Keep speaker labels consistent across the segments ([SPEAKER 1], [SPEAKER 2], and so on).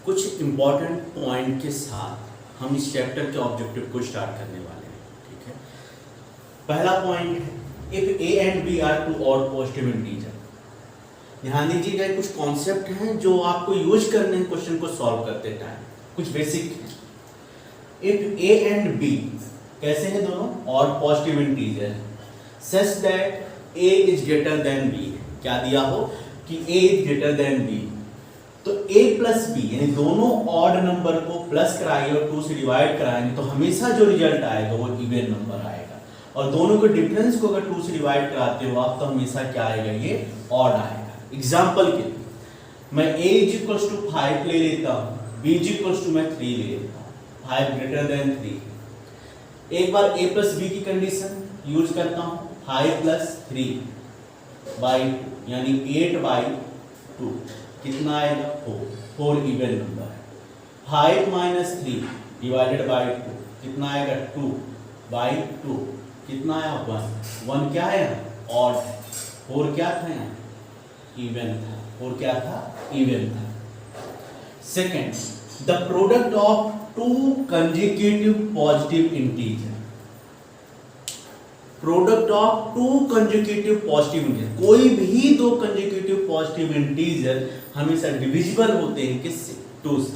[SPEAKER 1] कुछ important point के साथ हम इस चैप्टर के ऑब्जेक्टिव को स्टार्ट करने वाले हैं। ठीक है, पहला पॉइंट है if A and B are two odd positive integer. ध्यान दीजिएगा, कुछ कॉन्सेप्ट हैं जो आपको यूज करने हैं क्वेश्चन को सॉल्व करते टाइम, कुछ बेसिक है। इफ ए एंड बी कैसे हैं दोनों odd positive integer such that a is greater than b, क्या दिया हो कि a is greater than b, तो a प्लस बी यानी दोनों ऑड नंबर को प्लस कराइए और 2 से डिवाइड कराएंगे तो हमेशा जो रिजल्ट आएगा वो इवन नंबर आएगा। और दोनों के डिफरेंस को अगर 2 से डिवाइड कराते हो आप तो हमेशा क्या आएगा, ये ऑड आएगा। एग्जांपल के लिए मैं a इज इक्वल्स टू 5 ले लेता हूँ, b इज इक्वल्स टू मैं 3 ले लेता हूँ, 5 ग्रेटर देन 3। एक बार a प्लस बी की कंडीशन यूज करता हूँ, 5 प्लस 3 बाई 2 यानी 8/2 कितना आएगा 4 इवन नंबर है। 5 माइनस 3 डिवाइडेड बाई 2 कितना आएगा 2/2 कितना आया 1 क्या है ऑड है, 4 क्या था यहाँ इवन था, 4 क्या था इवन था। Second, the product of 2 consecutive positive integer, product of 2 consecutive positive integer, कोई भी 2 कंसेक्यूटिव पॉजिटिव इंटीजर हमेशा डिविजिबल होते हैं किससे 2 से।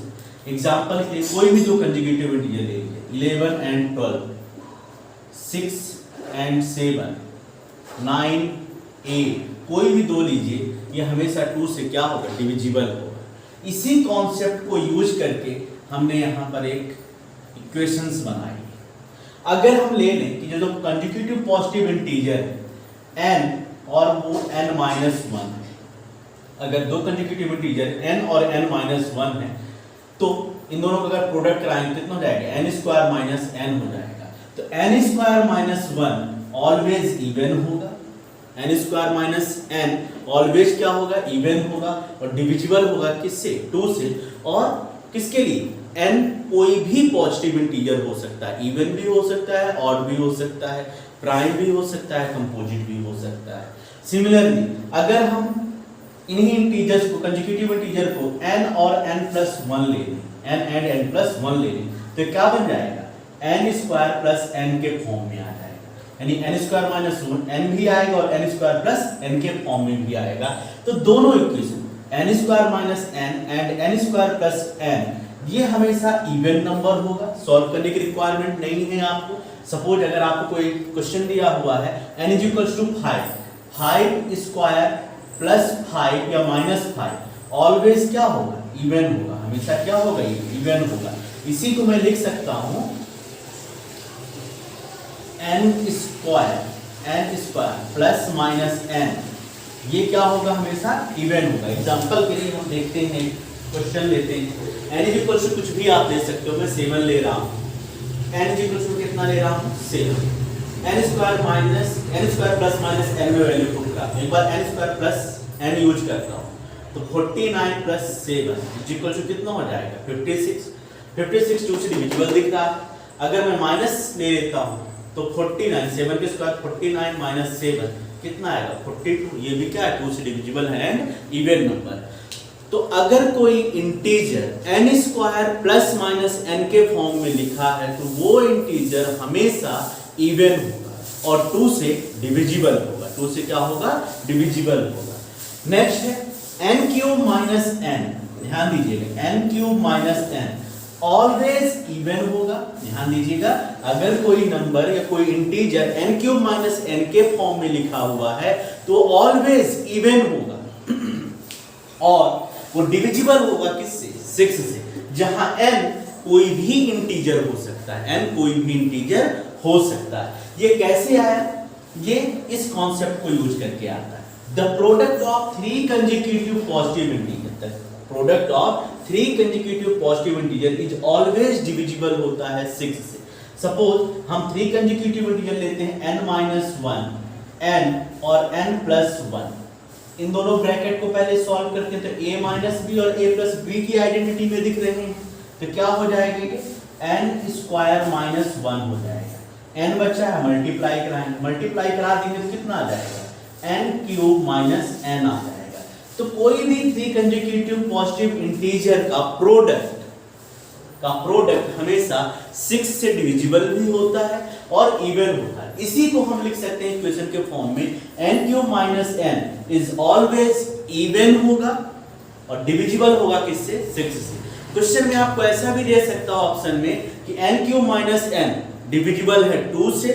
[SPEAKER 1] एग्जांपल के लिए कोई भी 2 कंसेक्यूटिव इंटीजर ले लीजिए, 11 एंड 12, 6 एंड 7, 9 8, कोई भी 2 लीजिए, ये हमेशा 2 से क्या होगा डिविजिबल होगा। इसी कॉन्सेप्ट को यूज करके हमने यहाँ पर एक इक्वेशंस बनाई। अगर हम ले लें कि जो कंसेक्यूटिव पॉजिटिव इंटीजर है n और वो n-1 है, अगर 2 कंसेक्यूटिव इंटीजर n और n-1 है तो इन दोनों का अगर प्रोडक्ट कराएंगे कितना हो जाएगा n² माइनस n हो जाएगा। तो n² माइनस 1 ऑलवेज इवन होगा, n² माइनस n ऑलवेज क्या होगा इवन होगा और डिविजिबल होगा किससे 2 से। और किसके लिए n कोई भी पॉजिटिव इंटीजर हो सकता है, इवन भी हो सकता है, ऑड भी हो सकता है, प्राइम भी हो सकता है, कंपोजिट भी हो सकता है। सिमिलरली अगर हम इन्हीं इंटीजर्स को कंसेक्यूटिव इंटीजर को n और n+1 ले लें, n एंड n+1 ले लें तो क्या बन जाएगा n² प्लस n के फॉर्म में आ जाएगा, यानी n² माइनस 1 n भी आएगा और n² प्लस n के फॉर्म में भी आएगा। तो दोनों equation n² minus n and n² plus n ये हमेशा इवन नंबर होगा, सॉल्व करने की रिक्वायरमेंट नहीं है आपको। सपोज अगर आपको कोई क्वेश्चन दिया हुआ है n is equals to 5 plus 5 या माइनस 5 ऑलवेज क्या होगा इवन होगा, हमेशा क्या होगा इवन होगा। इसी को मैं लिख सकता हूं n² प्लस माइनस n, ये क्या होगा हमेशा इवन होगा। एग्जांपल के लिए हम देखते हैं, क्वेश्चन लेते हैं, n इज इक्वल्स टू कुछ भी आप ले सकते हो, मैं 7 ले रहा हूँ, n इज इक्वल्स टू कितना ले रहा हूँ 7, n² प्लस माइनस n में वैल्यू पुट करता हूँ, एक बार n² प्लस n यूज करता हूँ तो 49 प्लस 7 इज इक्वल्स टू कितना हो जाएगा 56 2 से डिविजिबल दिख रहा है। अगर मैं माइनस ले लेता हूँ तो 49 7 के स्क्वायर 49 माइनस 7 कितना आएगा 42, ये भी क्या है 2 से डिविजिबल है एंड इवन नंबर। तो अगर कोई integer n² plus minus n के फॉर्म में लिखा है तो वो इंटीजर हमेशा इवन होगा और 2 से डिविजिबल होगा, 2 से क्या होगा डिविजिबल होगा। नेक्स्ट है n³ माइनस n, ध्यान दीजिएगा n³ minus n always even होगा। ध्यान दीजिएगा अगर कोई नंबर या कोई इंटीजर n³ माइनस n के फॉर्म में लिखा हुआ है तो ऑलवेज इवन होगा और वो डिविजिबल होगा किससे 6 से, जहां n कोई भी इंटीजर हो सकता है, n कोई भी इंटीजर हो सकता है। ये कैसे आया, ये इस कॉन्सेप्ट को यूज करके आता है। The product of 3 consecutive positive integer, product of 3 consecutive positive integer is always divisible होता है 6 से। सपोज हम 3 कंसेक्यूटिव इंटीजर लेते हैं n-1 n और n+1, इन दोनों ब्रैकेट को पहले सॉल्व करते हैं तो a माइनस बी और a प्लस बी की आइडेंटिटी में दिख रहे हैं तो क्या हो जाएगा ये n² माइनस 1 हो जाएगा, n बचा है मल्टीप्लाई कराएंगे, मल्टीप्लाई करा देंगे तो कितना आ जाएगा n³ माइनस n आ जाएगा। तो कोई भी 3 कंसेक्यूटिव पॉजिटिव इंटीजर का प्रोडक्ट हमेशा 6 से डिविजिबल भी होता है और इवन होता है। इसी को हम लिख सकते हैं इक्वेशन के फॉर्म में n³ - n is always even होगा और डिविजिबल होगा किससे? 6 से। क्वेश्चन में आपको ऐसा भी दे सकता हूं ऑप्शन में कि n³ - n डिविजिबल है 2 से,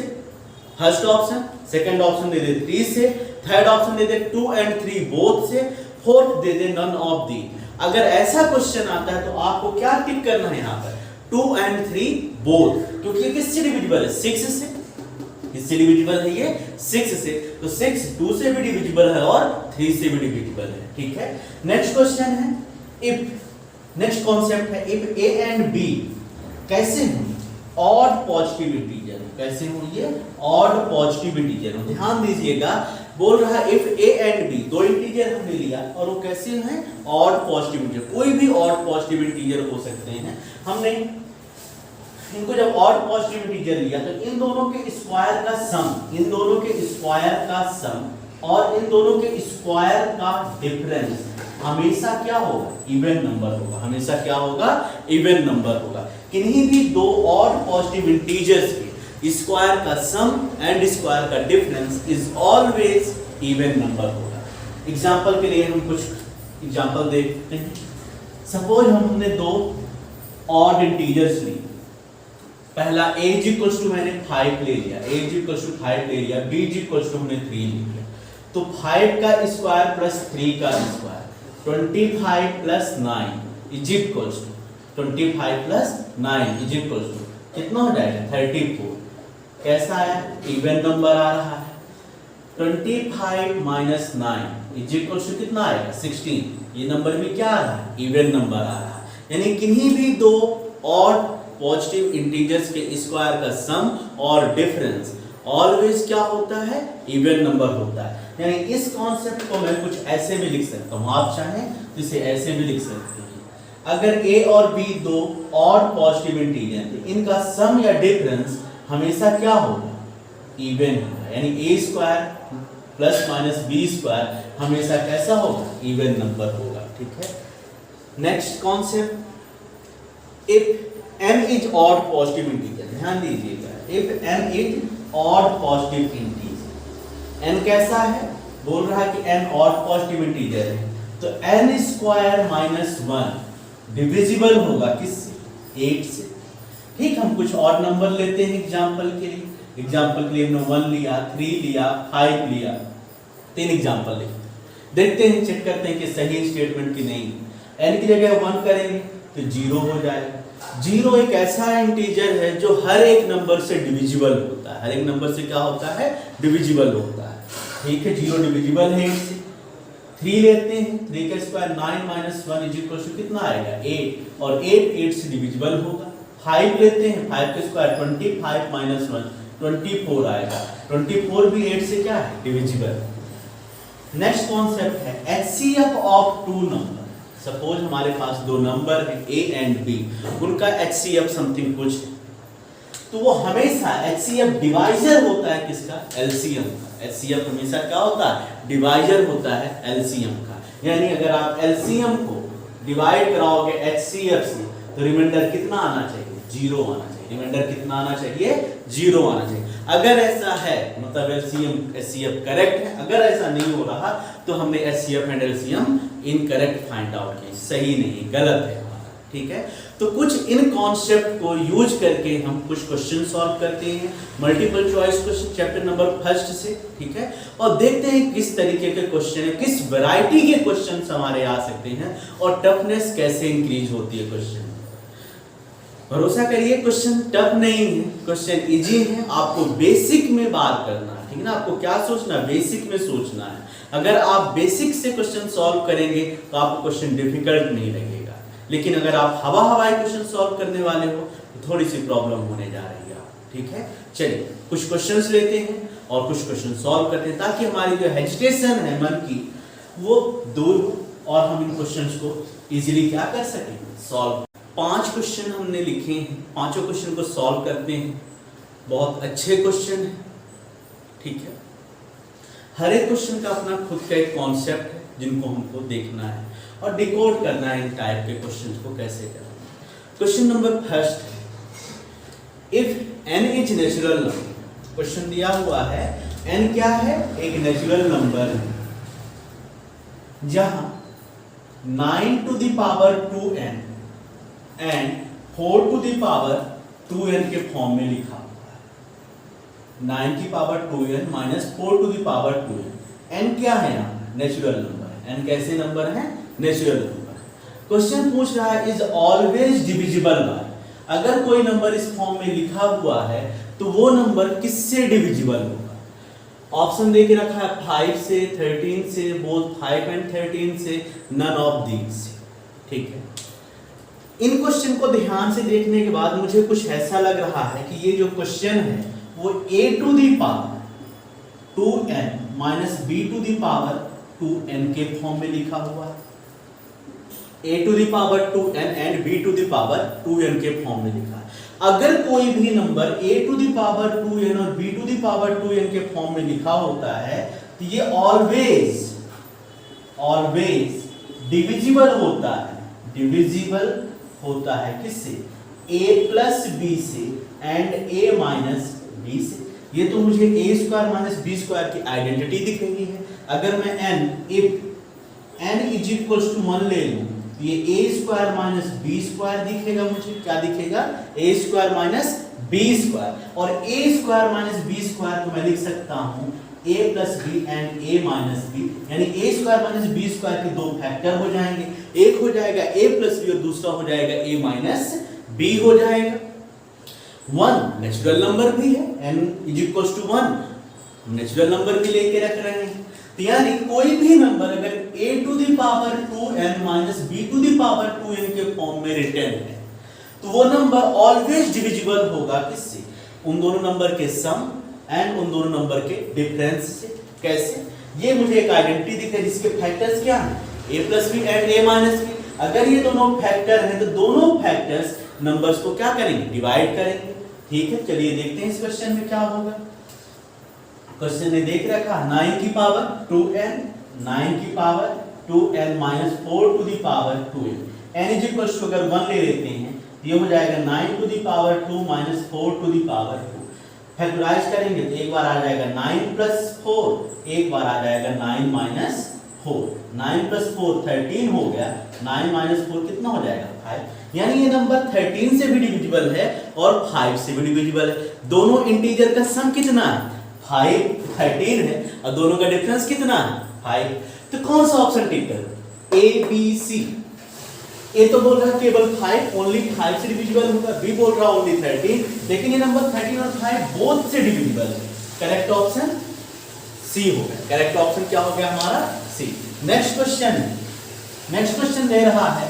[SPEAKER 1] फर्स्ट ऑप्शन, सेकंड ऑप्शन दे दे 3 से, थर्ड ऑप्शन दे दे 2 and 3 बोथ से, फोर्थ दे दे नन ऑफ दी। अगर ऐसा क्वेश्चन आता है तो आपको क्या टिक करना है यहाँ पर? 2 and 3 बोथ, क्योंकि ये किससे डिविजिबल है? 6 से। किससे डिविजिबल है ये? 6 से। तो 6 2 से भी डिविजिबल है और 3 से भी डिविजिबल है। ठीक है, नेक्स्ट क्वेश्चन है इफ, नेक्स्ट कॉन्सेप्ट है इफ a and b कैसे होंगे? Odd positive integer. कैसे होंगे? Odd positive integer. ध्यान दीजिएगा, बोल रहा है इफ a and b, दो इंटीजर हमने लिया और वो कैसे हैं? Odd positive integer. कोई भी ऑड पॉजिटिव इंटीजर हो सकते हैं। हमने इनको जब ऑड पॉजिटिव इंटीजर लिया तो इन दोनों के स्क्वायर का सम, इन दोनों के स्क्वायर का सम और इन दोनों के स्क्वायर का डिफरेंस हमेशा क्या होगा? इवन नंबर होगा। हमेशा क्या होगा? इवन नंबर होगा। किन्हीं भी दो ऑड पॉजिटिव इंटीजर्स के स्क्वायर का सम एंड स्क्वायर का difference is always even number होगा। एग्जांपल के लिए हम कुछ एग्जांपल देखते हैं। सपोज हमने दो ऑड इंटीजर्स ली। पहला a = मैंने 5 ले लिया, a = 5 ले लिया, b = हमने 3 ले लिया। तो 5 का स्क्वायर प्लस 3 का स्क्वायर 25 + 9 = 25 + 9 = कितना हो जाएगा? 34। कैसा है? इवन नंबर आ रहा है। 25 - 9 = कितना आएगा? 16। ये नंबर भी क्या आ रहा है? इवन नंबर आ रहा है। यानी किन्हीं भी दो ऑड पॉजिटिव इंटीजर्स के स्क्वायर का सम और डिफरेंस ऑलवेज क्या होता है? इवन नंबर होता है। यानी इस कॉन्सेप्ट को मैं कुछ ऐसे भी लिख सकता हूं, आप चाहें तो इसे ऐसे भी लिख सकते हैं। अगर a और b दो ऑड पॉजिटिव इंटीजर हैं, इनका सम या डिफरेंस हमेशा क्या होगा? इवन होगा। यानी a² ± b² हमेशा कैसा होगा? इवन नंबर होगा। ठीक है, next concept if m is odd positive integer. ध्यान दीजिएगा, if m is odd positive integer, n कैसा है? बोल रहा है कि n ऑड पॉजिटिव इंटीजर है तो n² - 1 डिविजिबल होगा किससे? 8 से। ठीक, हम कुछ ऑड नंबर लेते हैं एग्जांपल के लिए। एग्जांपल के लिए हमने 1 लिया, 3 लिया, 5 लिया। 3 एग्जांपल लेते हैं, देखते हैं, चेक करते हैं कि सही स्टेटमेंट की नहीं। n की जगह 1 करेंगे तो 0 हो जाएगा। 0 एक ऐसा इंटीजर है जो हर एक नंबर से डिविजिबल होता है। हर एक नंबर से क्या होता है? डिविजिबल होता है। ठीक है, 0 डिविजिबल है 8 से। 3 लेते हैं, 3 का स्क्वायर 9 - 1 = कितना आएगा? 8 और 8 से डिविजिबल होगा। 5 लेते हैं, 5 का स्क्वायर 25 - 1 24 आएगा। 24 भी 8 से क्या है? डिविजिबल। नेक्स्ट कॉन्सेप्ट है HCF ऑफ 2 नंबर। सपोज हमारे पास दो नंबर है a and b, उनका HCF समथिंग कुछ है तो वो हमेशा HCF डिवाइजर होता है किसका? LCM का। HCF हमेशा क्या होता है? डिवाइजर होता है LCM का। यानी अगर आप LCM को डिवाइड कराओगे HCF से तो रिमाइंडर कितना आना चाहिए? 0 आना चाहिए। रिमाइंडर कितना आना चाहिए? 0 आना चाहिए। अगर ऐसा है मतलब HCF करेक्ट है। अगर ऐसा नहीं हो रहा तो हमने HCF and LCM incorrect find out किया, सही नहीं, गलत है हमारा। ठीक है, तो कुछ इन कॉन्सेप्ट को यूज करके हम कुछ क्वेश्चन सॉल्व करते हैं, multiple choice question chapter number 1 से। ठीक है, और देखते हैं किस तरीके के क्वेश्चन है, किस वैरायटी के क्वेश्चन हमारे आ सकते हैं और टफनेस कैसे इंक्रीज होती है क्वेश्चन। भरोसा करिए, क्वेश्चन टफ नहीं है, क्वेश्चन इजी है। आपको बेसिक में बात करना है। ठीक है ना, आपको क्या सोचना है? बेसिक में सोचना है। अगर आप बेसिक से क्वेश्चन सॉल्व करेंगे तो आपको क्वेश्चन डिफिकल्ट नहीं लगेगा। लेकिन अगर आप हवाई क्वेश्चन सॉल्व करने वाले हो तो थोड़ी सी प्रॉब्लम होने जा रही है। ठीक है, चलिए कुछ क्वेश्चंस लेते हैं और कुछ क्वेश्चन सॉल्व करते हैं ताकि हमारी जो हेजिटेशन है मन की वो दूर हो और हम इन क्वेश्चंस को इजीली क्या कर सकें? सॉल्व। 5 क्वेश्चन हमने लिखे हैं, पांचों क्वेश्चन को सॉल्व करते हैं। बहुत अच्छे क्वेश्चन है। ठीक है, हर एक क्वेश्चन का अपना खुद का एक कॉन्सेप्ट है जिनको हमको देखना है और डिकोड करना है इन टाइप के क्वेश्चंस को कैसे करना है। Question number first, if n is natural number, question दिया हुआ है n क्या है, एक नेचुरल नंबर है जहां 9 to the power 2n and 4 to the power 2n के फॉर्म में लिखा हुआ है। 9 की power 2n minus 4 to the power 2n। n क्या है यहाँ, नेचुरल नंबर है। n कैसे नंबर है, नेचुरल नंबर। क्वेश्चन पूछ रहा है इज ऑलवेज डिविजिबल बाय, अगर कोई नंबर इस फॉर्म में लिखा हुआ है तो वो नंबर किससे डिविजिबल होगा। ऑप्शन दे के रखा है 5 से, 13 से, बोथ 5 and 13 से, नन ऑफ दीज से। ठीक है, इन क्वेश्चन को ध्यान से देखने के बाद मुझे कुछ ऐसा लग रहा है कि ये जो क्वेश्चन है वो a to the power 2n minus b to the power 2n के फॉर्म में लिखा हुआ है। a to the power 2n and b to the power 2n के फॉर्म में लिखा है। अगर कोई भी number a to the power 2n और b to the power 2n के फॉर्म में लिखा होता है तो ये ऑलवेज डिविजिबल होता है, डिविजिबल होता है किससे, a प्लस b से एंड a माइनस b से। ये तो मुझे a square minus b square की आइडेंटिटी दिख रही है। अगर मैं n इज इक्वल्स टू 1 ले लूं तो ये a square minus b square दिखेगा, मुझे क्या दिखेगा, a square minus b square. और a square minus b square को मैं लिख सकता हूं a plus B and a minus b, यानी a square minus b square के दो फैक्टर हो जाएंगे, एक हो जाएगा a प्लस बी और दूसरा हो जाएगा a माइनस b हो जाएगा। 1 नेचुरल नंबर भी है, n is equals to 1 natural number भी लेके रख रहे हैं। तो यानी कोई भी नंबर अगर a to the power 2n minus b to the power 2n के फॉर्म में रिटर्न है तो वो नंबर ऑलवेज डिविजिबल होगा किससे, उन दोनों नंबर के सम एंड उन दोनों नंबर के डिफरेंस से। कैसे, ये मुझे एक आइडेंटिटी दिख है जिसके फैक्टर्स क्या हैं, a plus B and a minus B. अगर ये दोनों फैक्टर हैं तो दोनों फैक्टर्स नंबर्स को क्या करेंगे, डिवाइड करेंगे। ठीक है, चलिए देखते हैं इस क्वेश्चन में क्या होगा। क्वेश्चन ने देख रखा 9 की पावर 2n, 9 की power 2n minus 4 to the power 2n, n is equal to अगर 1 ले लेते हैं ये हो जाएगा 9 to the power 2 minus 4 to the power 2। Factorise करेंगे तो एक बार आ जाएगा 9 प्लस 4, एक बार आ जाएगा 9 माइनस 4। 9 प्लस 4 13 हो गया, 9 माइनस 4 कितना हो जाएगा 5। यानी ये नंबर 13 से भी डिविजिबल है और 5 से भी डिविजिबल है। दोनों इंटीजर का सम कितना है, 5 13 है और दोनों का डिफरेंस कितना है 5। तो कौन सा ऑप्शन टिक करें, ए बी सी। ए तो बोल रहा है केवल 5 ओनली 5 से डिविजिबल होगा, बी बोल रहा है ओनली 13, लेकिन ये नंबर 13 और 5 बोथ से डिविजिबल है। करेक्ट ऑप्शन सी हो गया। करेक्ट ऑप्शन क्या हो गया हमारा, सी। नेक्स्ट क्वेश्चन दे रहा है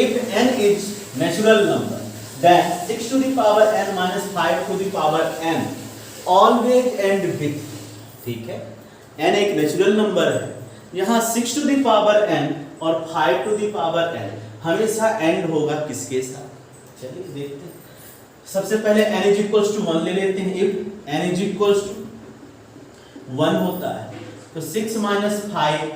[SPEAKER 1] if n is natural number then 6 to the power n minus 5 to the power n always end with. ठीक है, n एक नेचुरल नंबर है, यहां 6 टू द पावर n और 5 टू द पावर n हमेशा एंड होगा किसके साथ, चलिए देखते हैं। सबसे पहले n इज इक्वल्स टू 1 ले लेते हैं। If n is equals to 1 होता है तो 6 माइनस 5,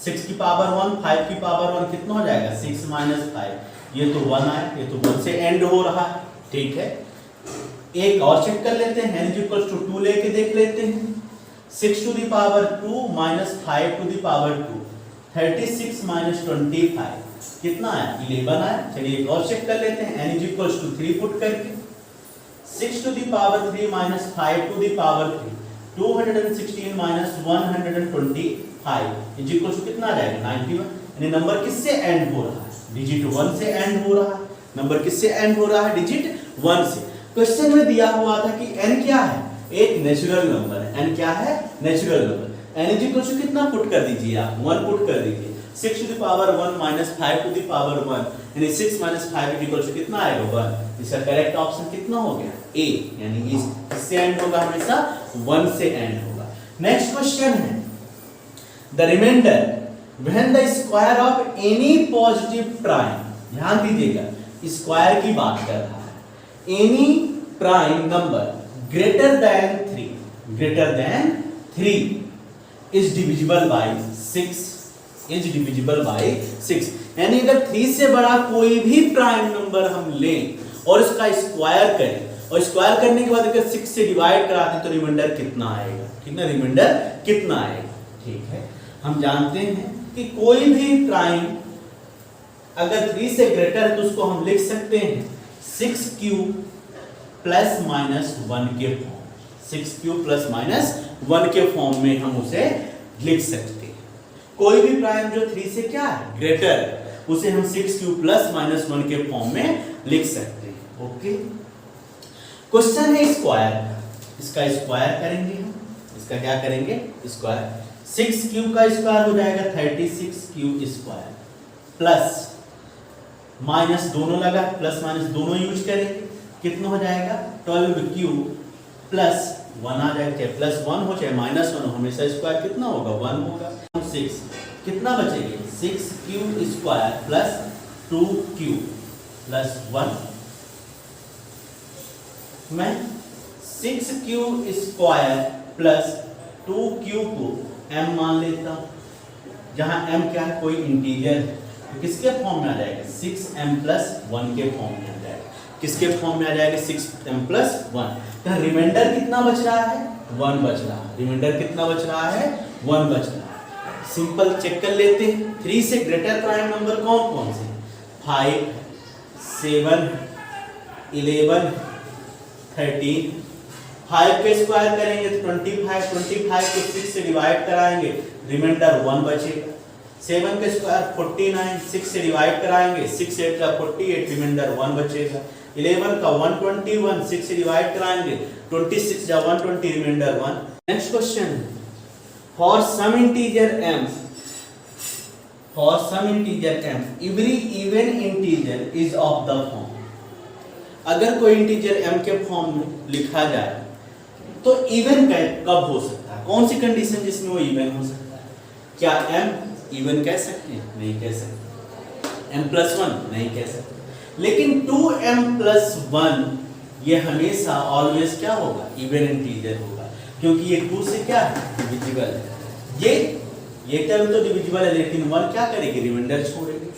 [SPEAKER 1] 6 की पावर 1, 5 की पावर 1 कितना हो जाएगा 6 माइनस 5, ये तो 1 आया, ये तो 1 से एंड हो रहा है। ठीक है, एक और चेक कर लेते हैं, n इज इक्वल्स टू 2 लेके देख लेते हैं। 6 to the power 2 minus 5 to the power 2, 36 minus 25 कितना आया 11 आया। चलिए एक और चेक कर लेते हैं, n is equals to 3 put करके 6 to the power 3 minus 5 to the power 3, 216 minus 125 is equals to कितना आ जाएगा 91। यानी नंबर किससे एंड हो रहा है, डिजिट 1 से एंड हो रहा है। नंबर किससे एंड हो रहा है, डिजिट 1 से। क्वेश्चन में दिया हुआ था कि n क्या है, एक नेचुरल नंबर है। n क्या है, natural number. n is equal to कितना पुट कर दीजिए आप, 1 पुट कर दीजिए। 6 to the power 1 minus 5 to the power 1 यानी 6 माइनस 5 इज इक्वल टू कितना आएगा 1। इसका करेक्ट ऑप्शन कितना हो गया ए, यानी इससे एंड होगा हमेशा 1 से एंड होगा। नेक्स्ट क्वेश्चन है the remainder when the square of any positive prime, ध्यान दीजिएगा स्क्वायर की बात कर रहा है, any prime number greater than 3 is divisible by 6 is divisible by 6। यानी अगर 3 से बड़ा कोई भी प्राइम नंबर हम लें और इसका स्क्वायर करें और स्क्वायर करने के बाद अगर 6 से डिवाइड कराते हैं तो रिमाइंडर कितना आएगा, ठीक ना, रिमाइंडर कितना आएगा, ठीक है। हम जानते हैं कि कोई भी प्राइम अगर 3 से ग्रेटर है तो उसको हम लिख सकते हैं 6q प्लस माइनस 1 के फॉर्म, 6q प्लस माइनस 1 के फॉर्म में हम उसे लिख सकते हैं। कोई भी प्राइम जो 3 से क्या है, ग्रेटर है, उसे हम 6q प्लस माइनस 1 के फॉर्म में लिख सकते हैं। ओके, क्वेश्चन है स्क्वायर, इसका स्क्वायर करेंगे हम, इसका क्या करेंगे, स्क्वायर। 6q का स्क्वायर हो जाएगा 36q स्क्वायर प्लस माइनस दोनों लगा, प्लस माइनस दोनों यूज करेंगे, कितना हो जाएगा 12q प्लस 1 आ जाएगा, चाहे प्लस 1 हो चाहे माइनस 1 हो, हमेशा स्क्वायर कितना होगा 1 होगा। 6 कितना बचेगा 6q square plus 2q plus 1। मैं 6q स्क्वायर प्लस 2q को m मान लेता हूं, जहां m क्या है, कोई इंटीजर है, तो किसके फॉर्म में आ जाएगा 6m प्लस 1 के फॉर्म में आ जाएगा, किसके फॉर्म में आ जाएगा 6m प्लस 1। तो रिमाइंडर कितना बच रहा है 1 बच रहा है, रिमाइंडर कितना बच रहा है 1 बच रहा है। सिंपल चेक कर लेते हैं 3 से ग्रेटर प्राइम नंबर कौन कौन से, 5, 7, 11, 13। 5 के स्क्वायर करेंगे तो 25, 25 को 6 से डिवाइड कराएंगे, रिमाइंडर 1 बचेगा। 7 के स्क्वायर 49, 6 से डिवाइड कराएंगे, 6 8 का 48, रिमाइंडर 1 बचेगा। 11 का 121, 6 से डिवाइड कराएंगे, 26 जा 120, remainder 1। Next question, for some integer m, for some integer m every even integer is of the form. अगर कोई इंटीजर m के फॉर्म में लिखा जाए तो इवन कब हो सकता है, कौन सी कंडीशन जिसमें वो इवन हो सकता है। क्या m इवन कह सकते हैं, नहीं कह सकते। m प्लस 1 नहीं कह सकते, लेकिन 2m प्लस 1 ये हमेशा ऑलवेज क्या होगा, इवन इंटीजर होगा, क्योंकि ये 2 से क्या है, डिविजिबल है। ये टर्म तो डिविजिबल है, लेकिन 1 क्या करेगी, रिमाइंडर छोड़ेगी,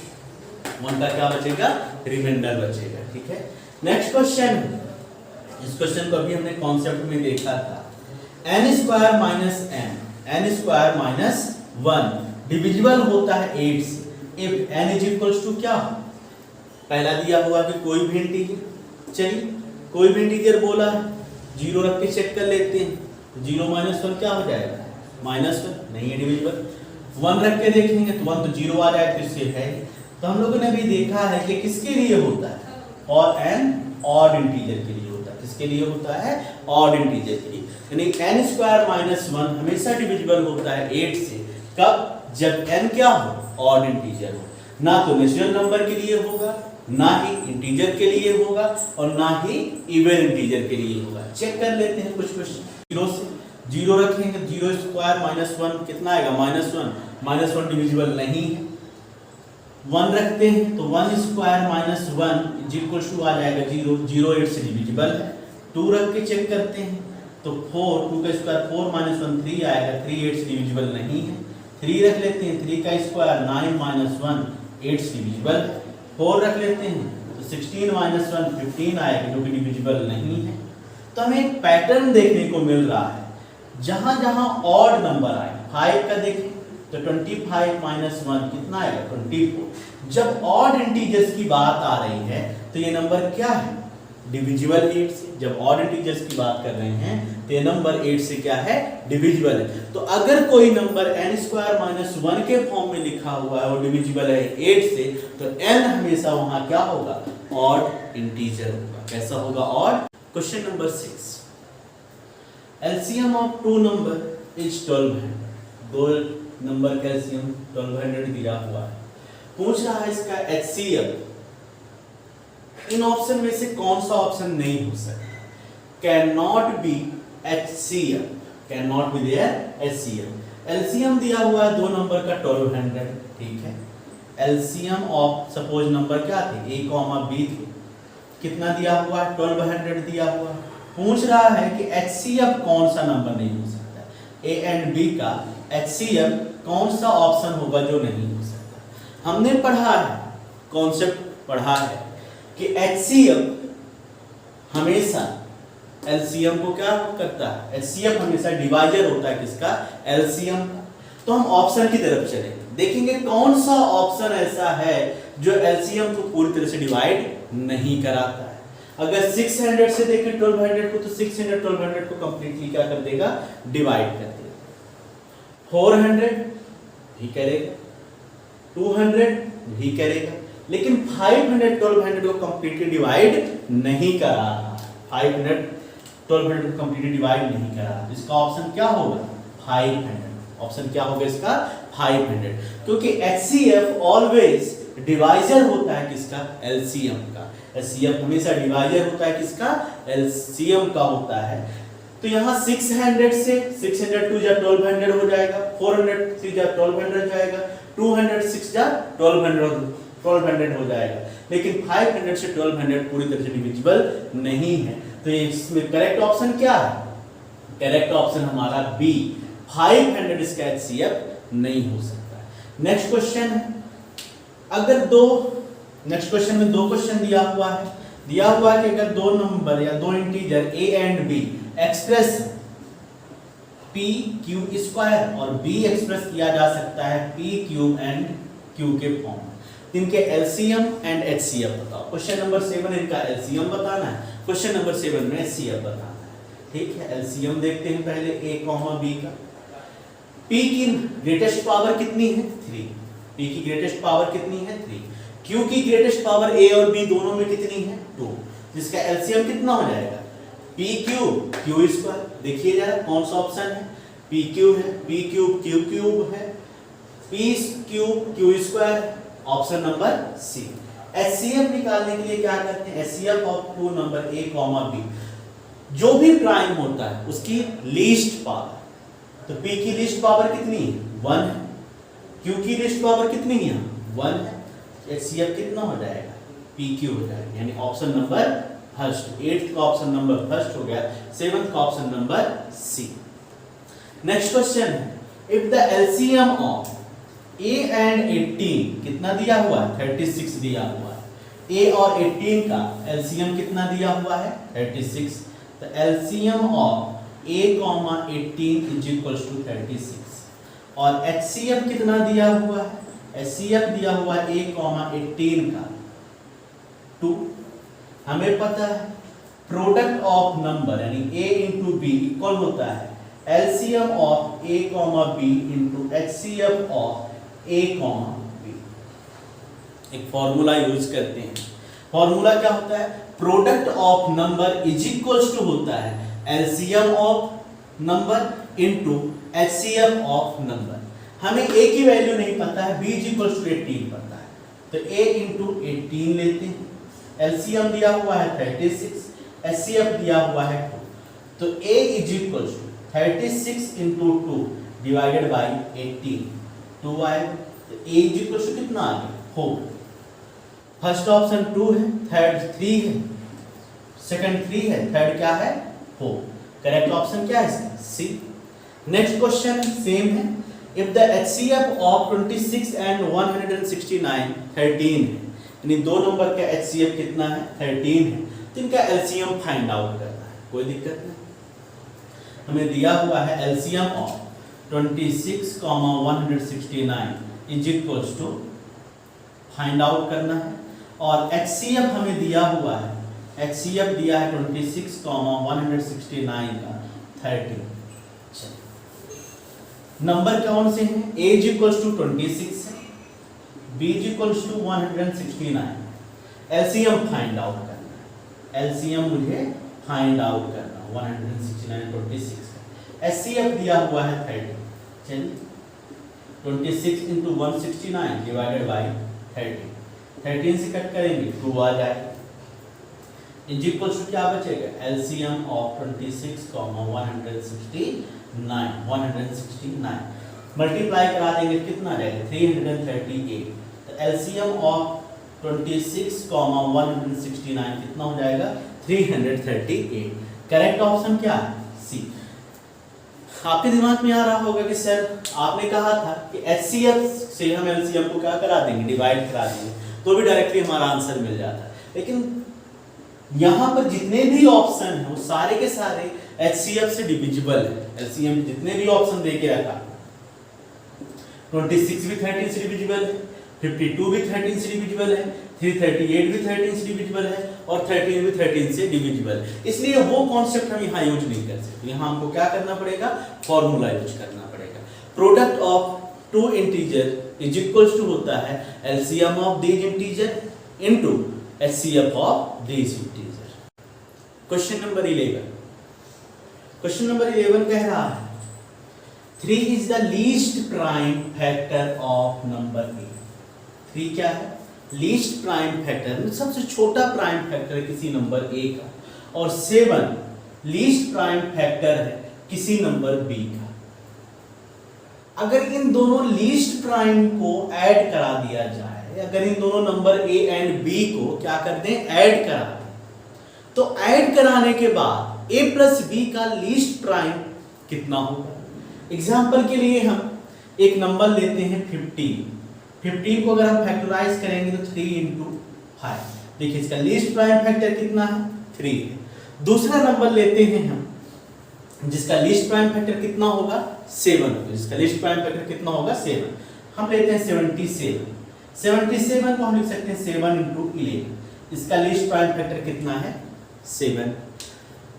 [SPEAKER 1] 1 का क्या बचेगा, रिमाइंडर बचेगा, ठीक है। नेक्स्ट क्वेश्चन, इस क्वेश्चन को अभी हमने कॉन्सेप्ट में देखा था। n square minus m, n square minus 1 divisible होता है 8 से if n is equals to क्या, पहला दिया हुआ कि कोई भी इंटीजर, चलिए कोई भी इंटीजर बोला है, 0 रख के चेक कर लेते हैं, 0 माइनस 1 क्या हो जाएगा, -1, नहीं है डिविजिबल। 1 रख के देखेंगे तो 1 तो 0 आ जाएगा, तो इससे है। तो हम लोगों ने भी देखा है कि किसके लिए होता है, और n ऑड इंटीजर के लिए होता है, किसके लिए होता है, ऑड इंटीजर के लिए। यानी n स्क्वायर माइनस 1 हमेशा डिविजिबल होता है 8 से, कब, जब n क्या हो, ऑड इंटीजर हो, ना तो नेचुरल नंबर के लिए होगा, ना ही इंटीजर के लिए होगा, और ना ही इवन इंटीजर के लिए होगा। चेक कर लेते हैं कुछ क्वेश्चन। 0 से 0 रखेंगे, 0 स्क्वायर माइनस 1 कितना आएगा, -1, -1 डिविजिबल नहीं है। 1 रखते हैं तो 1 स्क्वायर माइनस 1 इक्वल्स टू आ जाएगा 0, 0 8 से डिविजिबल है। 2 रख के चेक करते हैं तो 4, 2 का स्क्वायर 4 माइनस 1 3 आएगा, 3 8 से डिविजिबल नहीं है। 3 रख लेते हैं, 3 का स्क्वायर 9 माइनस 1 8 से डिविजिबल है। 4 रख लेते हैं तो 16 माइनस 1 15 आएगा, जो कि डिविजिबल नहीं है। तो हमें एक पैटर्न देखने को मिल रहा है, जहां जहां ऑड नंबर आए, 5 का देखें तो 25 माइनस 1 कितना आएगा, 24। जब ऑड इंटीजर्स की बात आ रही है तो ये नंबर क्या है, डिविजिबल 8 से। जब ऑड इंटीजर्स की बात कर रहे हैं तो ये नंबर 8 से क्या है, डिविजिबल है। तो अगर कोई नंबर n स्क्वायर माइनस 1 के फॉर्म में लिखा हुआ है और डिविजिबल है 8 से, तो n हमेशा वहां क्या होगा, ऑड इंटीजर होगा। कैसा होगा, odd. Question number 6, LCM of 2 number is 1200। 2 number का एलसीएम 1200 दिया हुआ है, पूछ रहा है इसका एचसीएफ। इन ऑप्शन में से कौन सा ऑप्शन नहीं हो सकता, can not be HCF, can not be their HCF. LCM दिया हुआ है 2 नंबर का 1200, ठीक है। एलसीएम ऑफ सपोज नंबर क्या थे, a, b थे, कितना दिया हुआ है, 1200 दिया हुआ है। पूछ रहा है कि एचसीएफ कौन सा नंबर नहीं हो सकता, a एंड b का एचसीएफ कौन सा ऑप्शन होगा जो नहीं हो सकता। हमने पढ़ा है, कॉन्सेप्ट पढ़ा है कि HCF हमेशा LCM को क्या करता है, HCF हमेशा डिवाइजर होता है किसका, LCM का। तो हम ऑप्शन की तरफ चलेंगे, देखेंगे कौन सा ऑप्शन ऐसा है जो LCM को पूरी तरह से डिवाइड नहीं कराता है। अगर 600 से देखें 1200 को, तो 600 1200 को कंप्लीटली क्या कर देगा, डिवाइड कर देगा। 400 भी करेगा, 200 भी करेगा, लेकिन 500 1200 को कंप्लीटली डिवाइड नहीं करा रहा। 500 1200 को कंप्लीटली डिवाइड नहीं करा, इसका ऑप्शन क्या होगा, 500। ऑप्शन क्या होगा इसका, 500, क्योंकि HCF ऑलवेज डिवाइजर होता है किसका, LCM का। HCF हमेशा डिवाइजर होता है किसका, LCM का होता है। तो यहाँ 600 से 600 2 जा 1200 हो जाएगा, 400 3 जा 1200 हो जाएगा, 200 6 जा 1200 हो जाएगा, लेकिन 500 से 1200 पूरी तरह से डिविजिबल नहीं है। तो इसमें करेक्ट ऑप्शन क्या है, करेक्ट ऑप्शन हमारा बी, 500 इसका HCF नहीं हो सकता। नेक्स्ट क्वेश्चन है, अगर नेक्स्ट क्वेश्चन में 2 क्वेश्चन दिया हुआ है कि अगर 2 नंबर या 2 integer A and B express P Q square और B एक्सप्रेस किया जा सकता है P Q एंड Q के फॉर्म में, इनके LCM एंड HCF बताओ। क्वेश्चन नंबर 7 इनका LCM बताना है, क्वेश्चन नंबर 7 में HCF बताना है। ठीक है, LCM देखते हैं पहले A, B का। P की ग्रेटेस्ट पावर कितनी है, 3। P की ग्रेटेस्ट पावर कितनी है, 3। Q की ग्रेटेस्ट पावर A और B दोनों में कितनी है, 2, जिसका LCM कितना हो जाएगा, PQ Q स्क्वायर। देखिए जरा कौन सा ऑप्शन है, PQ है, P क्यूब Q क्यूब है, P cube Q square, option number C. HCF निकालने के लिए क्या करते हैं, HCF ऑफ 2 नंबर A, B, जो भी प्राइम होता है उसकी लीस्ट पावर। तो P की लीस्ट पावर कितनी है, 1 है, Q की लीस्ट पावर कितनी है, 1 है, HCF कितना हो जाएगा, PQ हो जाएगा, यानी ऑप्शन नंबर फर्स्ट, 8th का ऑप्शन नंबर फर्स्ट हो गया, 7th का option number C. Next question है, if the LCM of A and 18 कितना दिया हुआ है, 36 दिया हुआ है। A और 18 का LCM कितना दिया हुआ है, 36। तो LCM of A, 18 is equal to 36, और HCF कितना दिया हुआ है, HCF दिया हुआ है A, 18 का 2। हमें पता है प्रोडक्ट ऑफ नंबर यानी A इंटू B इक्वल होता है LCM of A, B into HCF of A, B। एक फॉर्मूला यूज करते हैं, फॉर्मूला क्या होता है, product of number is equal to होता है LCM of number into HCF of number. हमें A की वैल्यू नहीं पता है, B इज इक्वल टू 18 पता है, तो A इंटू 18 लेते हैं। LCM दिया हुआ है 36, HCF दिया हुआ है 2, तो A is equal to 36 into 2 divided by 18, 2 आएगा, तो A इज इक्वल टू कितना आ गया, 4। फर्स्ट ऑप्शन 2 है, थर्ड 3 है, सेकंड 3 है, थर्ड क्या है, 4। करेक्ट ऑप्शन क्या है इसका, सी। नेक्स्ट क्वेश्चन सेम है, if the HCF of 26 and 169 13 है, यानी 2 नंबर का HCF कितना है, 13 है, तो इनका LCM फाइंड आउट करना है, कोई दिक्कत नहीं। हमें दिया हुआ है LCM of 26, 169 is equal to find out करना है, और HCF हमें दिया हुआ है, HCF दिया है 26, 169 का 13। नंबर कौन से हैं, A इज इक्वल टू 26 है, B is equal to 169, LCM find out करना है, LCM मुझे फाइंड आउट करना 169 26 का। HCF दिया हुआ है 30, चलिए 26 इंटू 169 डिवाइडेड बाई 30, 13 से कट करेंगे 2 आ जाएगा, इज इक्वल टू क्या बचेगा, LCM ऑफ 26, 169 मल्टीप्लाई करा देंगे कितना आ जाएगा, 338। तो LCM ऑफ 26, 169 कितना हो जाएगा, 338। करेक्ट ऑप्शन क्या है, सी। आपके दिमाग में आ रहा होगा कि सर आपने कहा था कि HCF से हम LCM को क्या करा देंगे, डिवाइड करा देंगे, तो भी डायरेक्टली हमारा आंसर मिल जाता है। लेकिन यहाँ पर जितने भी ऑप्शन हैं वो सारे के सारे HCF से डिविजिबल है। LCM जितने भी ऑप्शन दे के रखा, 26 भी 13 से डिविजिबल है, 52 भी 13 से डिविजिबल है, 338 भी 13 से डिविजिबल है और 13 भी 13 से डिविजिबल है। इसलिए वो कॉन्सेप्ट हम यहाँ यूज नहीं कर सकते। यहाँ हमको क्या करना पड़ेगा, फॉर्मूला यूज करना पड़ेगा। Product of two integer is equals to होता है LCM of these integer into HCF of these integer. Question number 11, question number 11 कह रहा है 3 is the least prime factor of number A। 3 क्या है, लीस्ट प्राइम फैक्टर, सबसे छोटा prime factor है किसी नंबर A का, और 7 लीस्ट प्राइम फैक्टर है किसी नंबर B का। अगर इन दोनों लीस्ट प्राइम को ऐड करा दिया जाए, अगर इन दोनों नंबर A एंड B को क्या कर दें, ऐड करा दें, तो ऐड कराने के बाद A प्लस B का लीस्ट प्राइम कितना होगा। एग्जाम्पल के लिए हम एक नंबर लेते हैं 15 को अगर हम फैक्टराइज करेंगे तो 3 इंटू 5, देखिए इसका लीस्ट प्राइम फैक्टर कितना है, 3 है। दूसरा नंबर लेते हैं हम जिसका लीस्ट प्राइम फैक्टर कितना होगा, 7 होगा, जिसका लीस्ट प्राइम फैक्टर कितना होगा, 7। हम लेते हैं 77 को हम लिख सकते हैं 7 इंटू 11, इसका लीस्ट प्राइम फैक्टर कितना है, 7।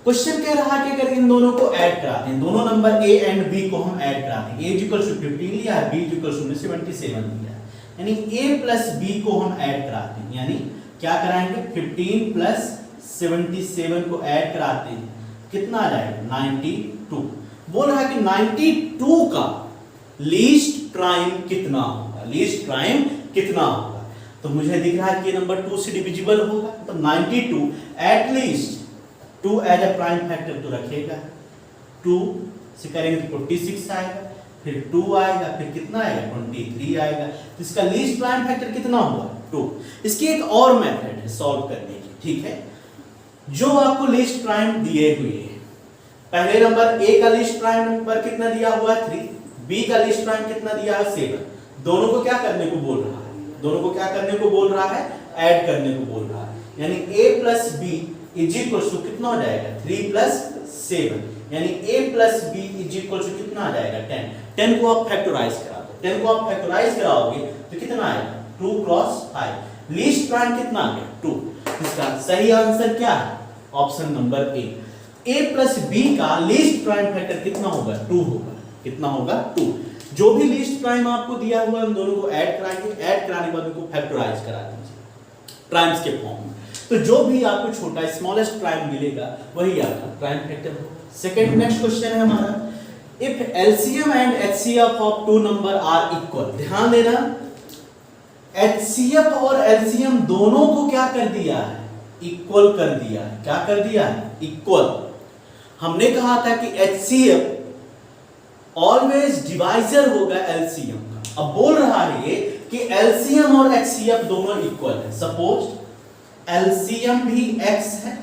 [SPEAKER 1] क्वेश्चन कह रहा है कि अगर इन दोनों को ऐड कराते हैं, दोनों नंबर A एंड B को हम ऐड कराते हैं, A इक्वल्स टू 15 लिया है, B इक्वल्स टू 77 लिया है, यानी A प्लस B को हम ऐड कराते हैं, यानी क्या कराएंगे, 15 प्लस 77 को ऐड कराते हैं, कितना आ जाएगा, 92। बोल रहा है कि 92 का लीस्ट प्राइम कितना होगा, लीस्ट प्राइम कितना होगा। तो मुझे दिख रहा है कि नंबर 2 से डिविजिबल होगा, तो 92 at least 2 as a prime factor तो रखेगा, 2 से करेंगे तो 46 आएगा, फिर 2 आएगा, फिर कितना आएगा, 23 आएगा। तो इसका लीस्ट प्राइम फैक्टर कितना हुआ, 2। इसकी एक और मेथड है सॉल्व करने की, ठीक है। जो आपको लीस्ट प्राइम दिए हुए हैं, पहले नंबर A का लीस्ट प्राइम नंबर कितना दिया हुआ है, 3, B का लीस्ट प्राइम कितना दिया है, 7। दोनों को क्या करने को बोल रहा है, दोनों को क्या करने को बोल रहा है, ऐड करने को बोल रहा है, यानी A plus B is equal to कितना हो जाएगा, 3 प्लस 7, यानी A plus B is equal to कितना आ जाएगा, 10 को आप फैक्टराइज करा दो, 10 को आप फैक्टराइज कराओगे तो कितना आएगा, 2 क्रॉस 5, लीस्ट प्राइम कितना आ गया, 2। इसका सही आंसर क्या है, option number A plus B का लीस्ट प्राइम फैक्टर कितना होगा, 2 होगा, कितना होगा, 2। जो भी लीस्ट प्राइम आपको दिया हुआ है उन दोनों को ऐड कराएंगे, ऐड कराने के बाद उनको फैक्टराइज करा दीजिए प्राइम्स के फॉर्म में, तो जो भी आपको छोटा स्मॉलेस्ट प्राइम मिलेगा वही आपका प्राइम फैक्टर होगा। सेकंड नेक्स्ट क्वेश्चन है हमारा, if LCM and HCF of two number are equal. ध्यान देना, HCF और LCM दोनों को क्या कर दिया है, इक्वल कर दिया है। क्या कर दिया है, इक्वल। हमने कहा था कि HCF ऑलवेज डिवाइजर होगा LCM का। अब बोल रहा है ये कि LCM और HCF दोनों इक्वल है। सपोज LCM भी x है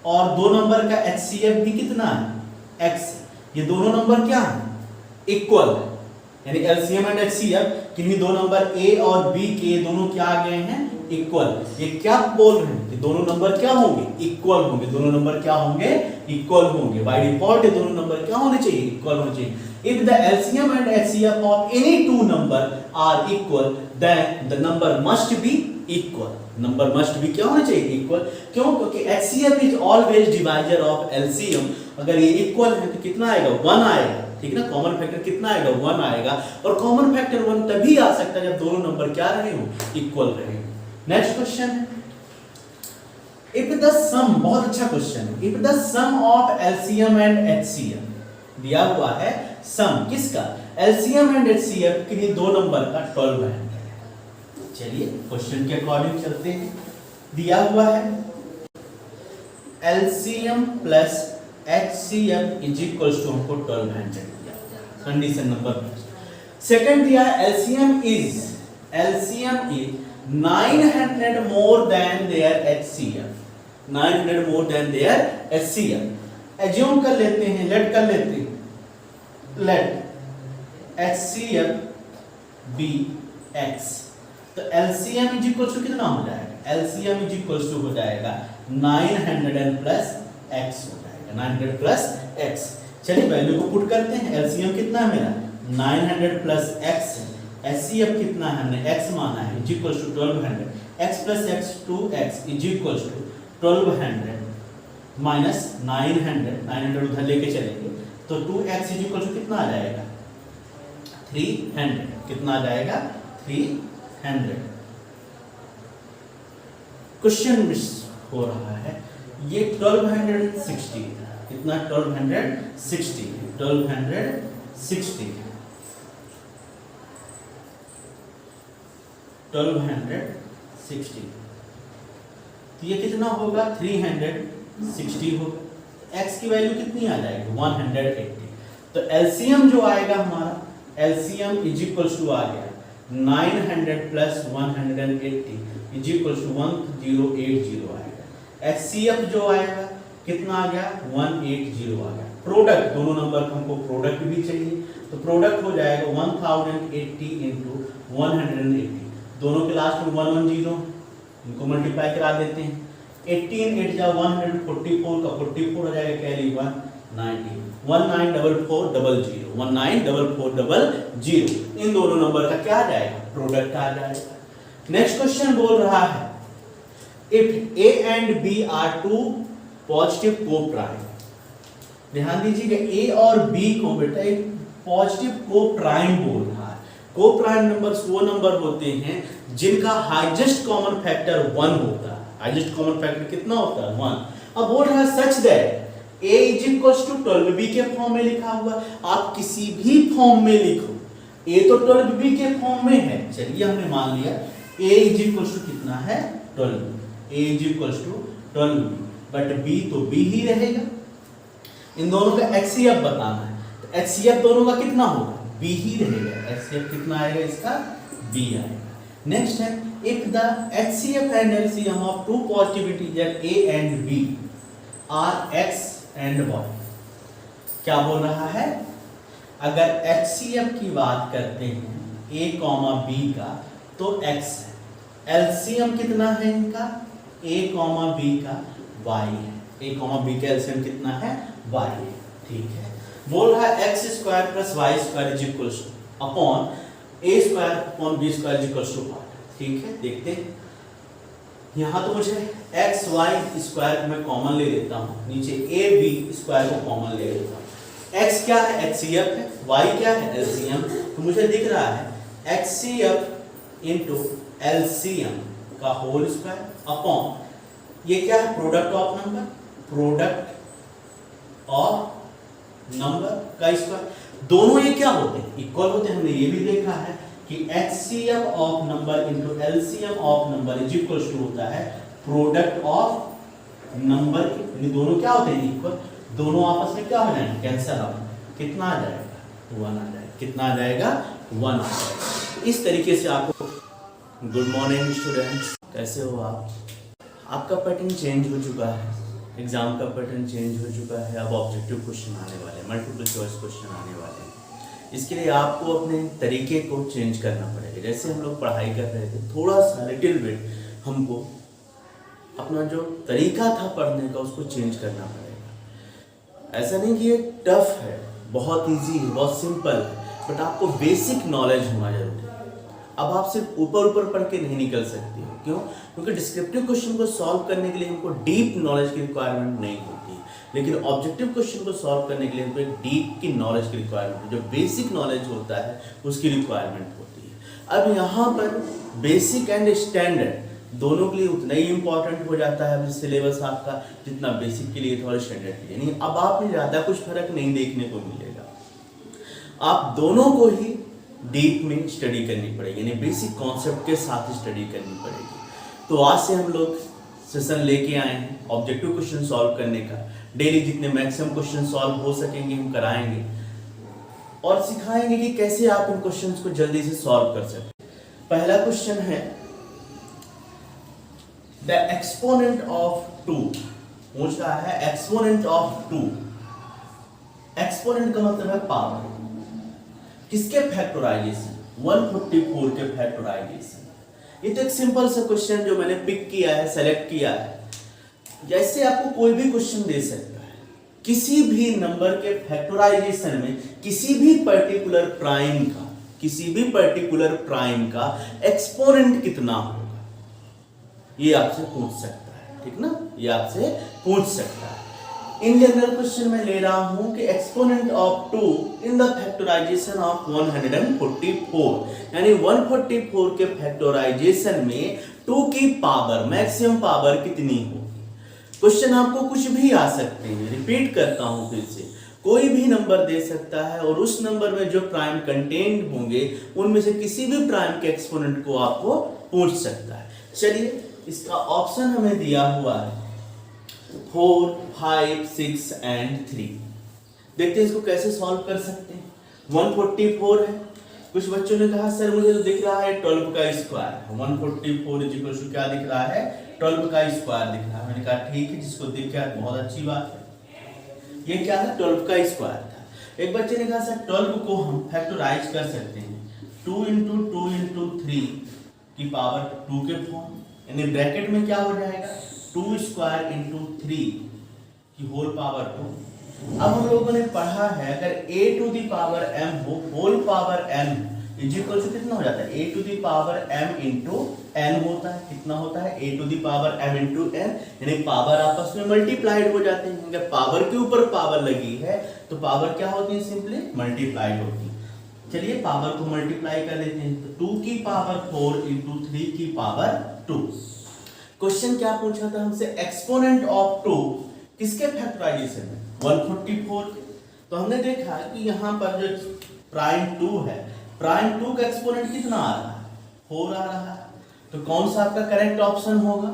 [SPEAKER 1] और 2 नंबर का HCF भी कितना है, x है। ये दोनों नंबर क्या है, इक्वल है, यानी LCM एंड HCF किन्हीं 2 नंबर A और B के दोनों क्या आ गए हैं, इक्वल। ये क्या बोल रहे हैं कि दोनों नंबर क्या होंगे, इक्वल होंगे। दोनों नंबर क्या होंगे, इक्वल होंगे। बाय डिफॉल्ट दोनों नंबर क्या होने चाहिए, इक्वल होने चाहिए। If the LCM and HCF of any two number are equal, then the number must be equal. Number must be क्या होना चाहिए, equal। क्यों, क्योंकि HCF is always divisor of LCM। अगर ये equal है तो कितना आएगा, 1 आएगा, ठीक ना। कॉमन फैक्टर कितना आएगा, 1 आएगा। और कॉमन फैक्टर 1 तभी आ सकता है जब दोनों नंबर क्या रहे हो, इक्वल रहे। Next question, if the sum, बहुत अच्छा क्वेश्चन है, if the sum of LCM and HCF दिया हुआ है, सम किसका, LCM एंड HCF किन्हीं 2 नंबर का 12 है। चलिए क्वेश्चन के अकॉर्डिंग चलते हैं। दिया हुआ है LCM plus HCF is equals to हमको 12 है, कंडीशन नंबर फर्स्ट। सेकंड दिया है LCM इज 900 more than their HCF, 900 more than their HCF। Assume कर लेते हैं, लेट कर लेते हैं लेट HCF बी x, तो LCM इज इक्वल टू कितना हो जाएगा, LCM इज इक्वल टू हो जाएगा 900 प्लस x हो जाएगा, 900 प्लस x। चलिए वैल्यू को पुट करते हैं। LCM कितना है मेरा 900 प्लस x, HCF कितना है हमने x माना है is equal to 1200, x plus x 2x is equal to 1200 minus 900 उधर लेके चलेंगे तो 2x इज इक्वल टू कितना आ जाएगा 300, कितना आ जाएगा 300। क्वेश्चन मिस हो रहा है, ये 1260 कितना 1260 तो ये कितना होगा 360 होगा, x की वैल्यू कितनी आ जाएगी 180। तो एलसीएम जो आएगा हमारा, एलसीएम इज इक्वल टू आ गया 900 प्लस 180 इज इक्वल टू 1080 आएगा। एचसीएफ जो आएगा कितना आ गया 180 आ गया। प्रोडक्ट दोनों नंबर का हमको प्रोडक्ट भी चाहिए, तो प्रोडक्ट हो जाएगा 1080 इंटू 180, दोनों के लास्ट में 110, इनको मल्टीप्लाई करा देते हैं। 18 8 जा 144 का 44 हो जाएगा, कैरी 190, 194400 194400, इन दोनों नंबर का क्या आ जाएगा प्रोडक्ट आ जाएगा। नेक्स्ट क्वेश्चन बोल रहा है if A and B are two positive coprime, ध्यान दीजिएगा ए और बी को बेटा एक पॉजिटिव कोप्राइम बोल रहा है। कोप्राइम नंबर्स वो नंबर होते हैं जिनका हाईएस्ट कॉमन फैक्टर 1 होता है। हाईएस्ट कॉमन फैक्टर कितना होता है 1। अब बोल रहा है such that a is equal to 12b के फॉर्म में लिखा हुआ, आप किसी भी फॉर्म में लिखो, a तो 12b के फॉर्म में है, चलिए हमने मान लिया a इज इक्वल टू कितना है 12b, a is equal to 12b, but b तो b ही रहेगा। इन दोनों का HCF बताना है, तो HCF दोनों का कितना होगा b ही रहेगा। HCF कितना आएगा इसका b आएगा। नेक्स्ट है if the HCF and LCM of two positive integer a and b are x and y, क्या बोल रहा है, अगर HCF की बात करते हैं a, b का तो x है, LCM कितना है इनका a, b का y है, a, b का LCM कितना है y है, ठीक है। बोल रहा है x square plus y square is equal to upon a square upon b square is equal to y, ठीक है। देखते हैं यहाँ तो मुझे एक्स वाई स्क्वायर मैं कॉमन ले लेता हूँ, नीचे ए बी स्क्वायर को कॉमन ले लेता हूँ। एक्स क्या है HCF है, वाई क्या है LCM, तो मुझे दिख रहा है HCF इंटू LCM का होल स्क्वायर अपॉन ये क्या है product of number, product of number का स्क्वायर। दोनों ये क्या होते हैं इक्वल होते हैं, हमने ये भी देखा है कि HCF ऑफ नंबर into LCM of number is equal to होता है प्रोडक्ट ऑफ नंबर के, दोनों क्या होते हैं इक्वल, दोनों आपस में क्या हो जाएंगे कैंसिल आउट, कितना आ जाएगा 1 आ जाएगा, कितना आ जाएगा 1 आ जाएगा। इस तरीके से आपको, गुड मॉर्निंग स्टूडेंट्स, कैसे हो आप, आपका पैटर्न चेंज हो चुका है, एग्जाम का पैटर्न चेंज हो चुका है, अब ऑब्जेक्टिव क्वेश्चन आने वाले, मल्टीपल चॉइस क्वेश्चन आने वाले हैं। इसके लिए आपको अपने तरीके को चेंज करना पड़ेगा। जैसे हम लोग पढ़ाई कर रहे थे, थोड़ा सा लिटिल बिट हमको अपना जो तरीका था पढ़ने का उसको चेंज करना पड़ेगा। ऐसा नहीं कि ये टफ है, बहुत इजी है, बहुत सिंपल है, बट आपको बेसिक नॉलेज होना जरूरी है। अब आप सिर्फ ऊपर ऊपर पढ़ के नहीं निकल सकते हो, क्यों? क्योंकि डिस्क्रिप्टिव क्वेश्चन को सॉल्व करने के लिए हमको डीप नॉलेज की रिक्वायरमेंट नहीं होती, लेकिन ऑब्जेक्टिव क्वेश्चन को सॉल्व करने के लिए हमको एक डीप की नॉलेज की रिक्वायरमेंट, जो बेसिक नॉलेज होता है उसकी रिक्वायरमेंट होती है। अब यहाँ पर बेसिक एंड स्टैंडर्ड दोनों के लिए उतना ही इंपॉर्टेंट हो जाता है सिलेबस आपका, जितना बेसिक के लिए था और स्टैंडर्ड के लिए नहीं। अब आप में ज़्यादा कुछ फर्क नहीं देखने को मिलेगा, आप दोनों को ही डीप में स्टडी करनी पड़ेगी, यानी बेसिक कॉन्सेप्ट के साथ स्टडी करनी पड़ेगी। तो आज से हम लोग सेशन लेके आए हैं ऑब्जेक्टिव क्वेश्चन सॉल्व करने का। डेली जितने मैक्सिमम क्वेश्चन सॉल्व हो सकेंगे हम कराएंगे और सिखाएंगे कि कैसे आप इन क्वेश्चंस को जल्दी से सॉल्व कर सकते। पहला क्वेश्चन है द एक्सपोनेंट ऑफ 2, पूछ रहा है एक्सपोनेंट ऑफ 2। एक्सपोनेंट का मतलब है पावर, किसके फैक्टराइजेशन, 144 के फैक्टराइजेशन। ये तो एक सिंपल सा क्वेश्चन जो मैंने पिक किया है, सेलेक्ट किया है। जैसे आपको कोई भी क्वेश्चन दे सकता है, किसी भी नंबर के फैक्टराइजेशन में किसी भी पर्टिकुलर प्राइम का, किसी भी पर्टिकुलर प्राइम का एक्सपोनेंट कितना होगा, ये आपसे पूछ सकता है, ठीक ना, ये आपसे पूछ सकता है। इन जनरल क्वेश्चन में ले रहा हूं कि exponent of 2 in the factorisation of 144, यानी 144 के फैक्टराइजेशन में 2 की पावर, मैक्सिमम पावर कितनी होगी। क्वेश्चन आपको कुछ भी आ सकते हैं, रिपीट करता हूं फिर से, कोई भी नंबर दे सकता है और उस नंबर में जो प्राइम कंटेंट होंगे उनमें से किसी भी प्राइम के एक्सपोनेंट को आपको पूछ सकता है। चलिए, इसका ऑप्शन हमें दिया हुआ है 4, 5, 6 एंड 3। देखते हैं इसको कैसे सॉल्व कर सकते हैं। 144 है, कुछ बच्चों ने कहा सर मुझे तो दिख रहा है 12 का स्क्वायर। 144 इक्वल टू क्या दिख रहा है, 12 का स्क्वायर दिख रहा है। मैंने कहा ठीक है, जिसको दिख गया बहुत अच्छी बात है। ये क्या है, 12 का स्क्वायर था। एक बच्चे ने कहा सर 12 को हम फैक्टराइज कर सकते हैं 2 इंटू 2 इंटू 3 की पावर 2 के फॉर्म, यानी ब्रैकेट में क्या हो जाएगा 2 स्क्वायर इंटू 3 की होल पावर 2। अब हम लोगों ने पढ़ा है अगर a to the power m हो, whole power m is equal to कितना हो जाता है, a to the power m into n होता है। कितना होता है, a to the power m into n, यानी पावर आपस में मल्टीप्लाइड हो जाते हैं। अगर पावर के ऊपर पावर लगी है तो पावर क्या होती है, सिंपली मल्टीप्लाइड होती है। चलिए पावर को मल्टीप्लाई कर देते हैं, तो 2 की पावर 4 इंटू 3 की पावर 2। क्वेश्चन क्या पूछा था हमसे, एक्सपोनेंट ऑफ 2 किसके फैक्टराइजेशन में, 144 के। तो हमने देखा कि यहाँ पर जो प्राइम 2 है, प्राइम 2 का एक्सपोनेंट कितना आ रहा है, 4 आ रहा है। तो कौन सा आपका करेक्ट ऑप्शन होगा,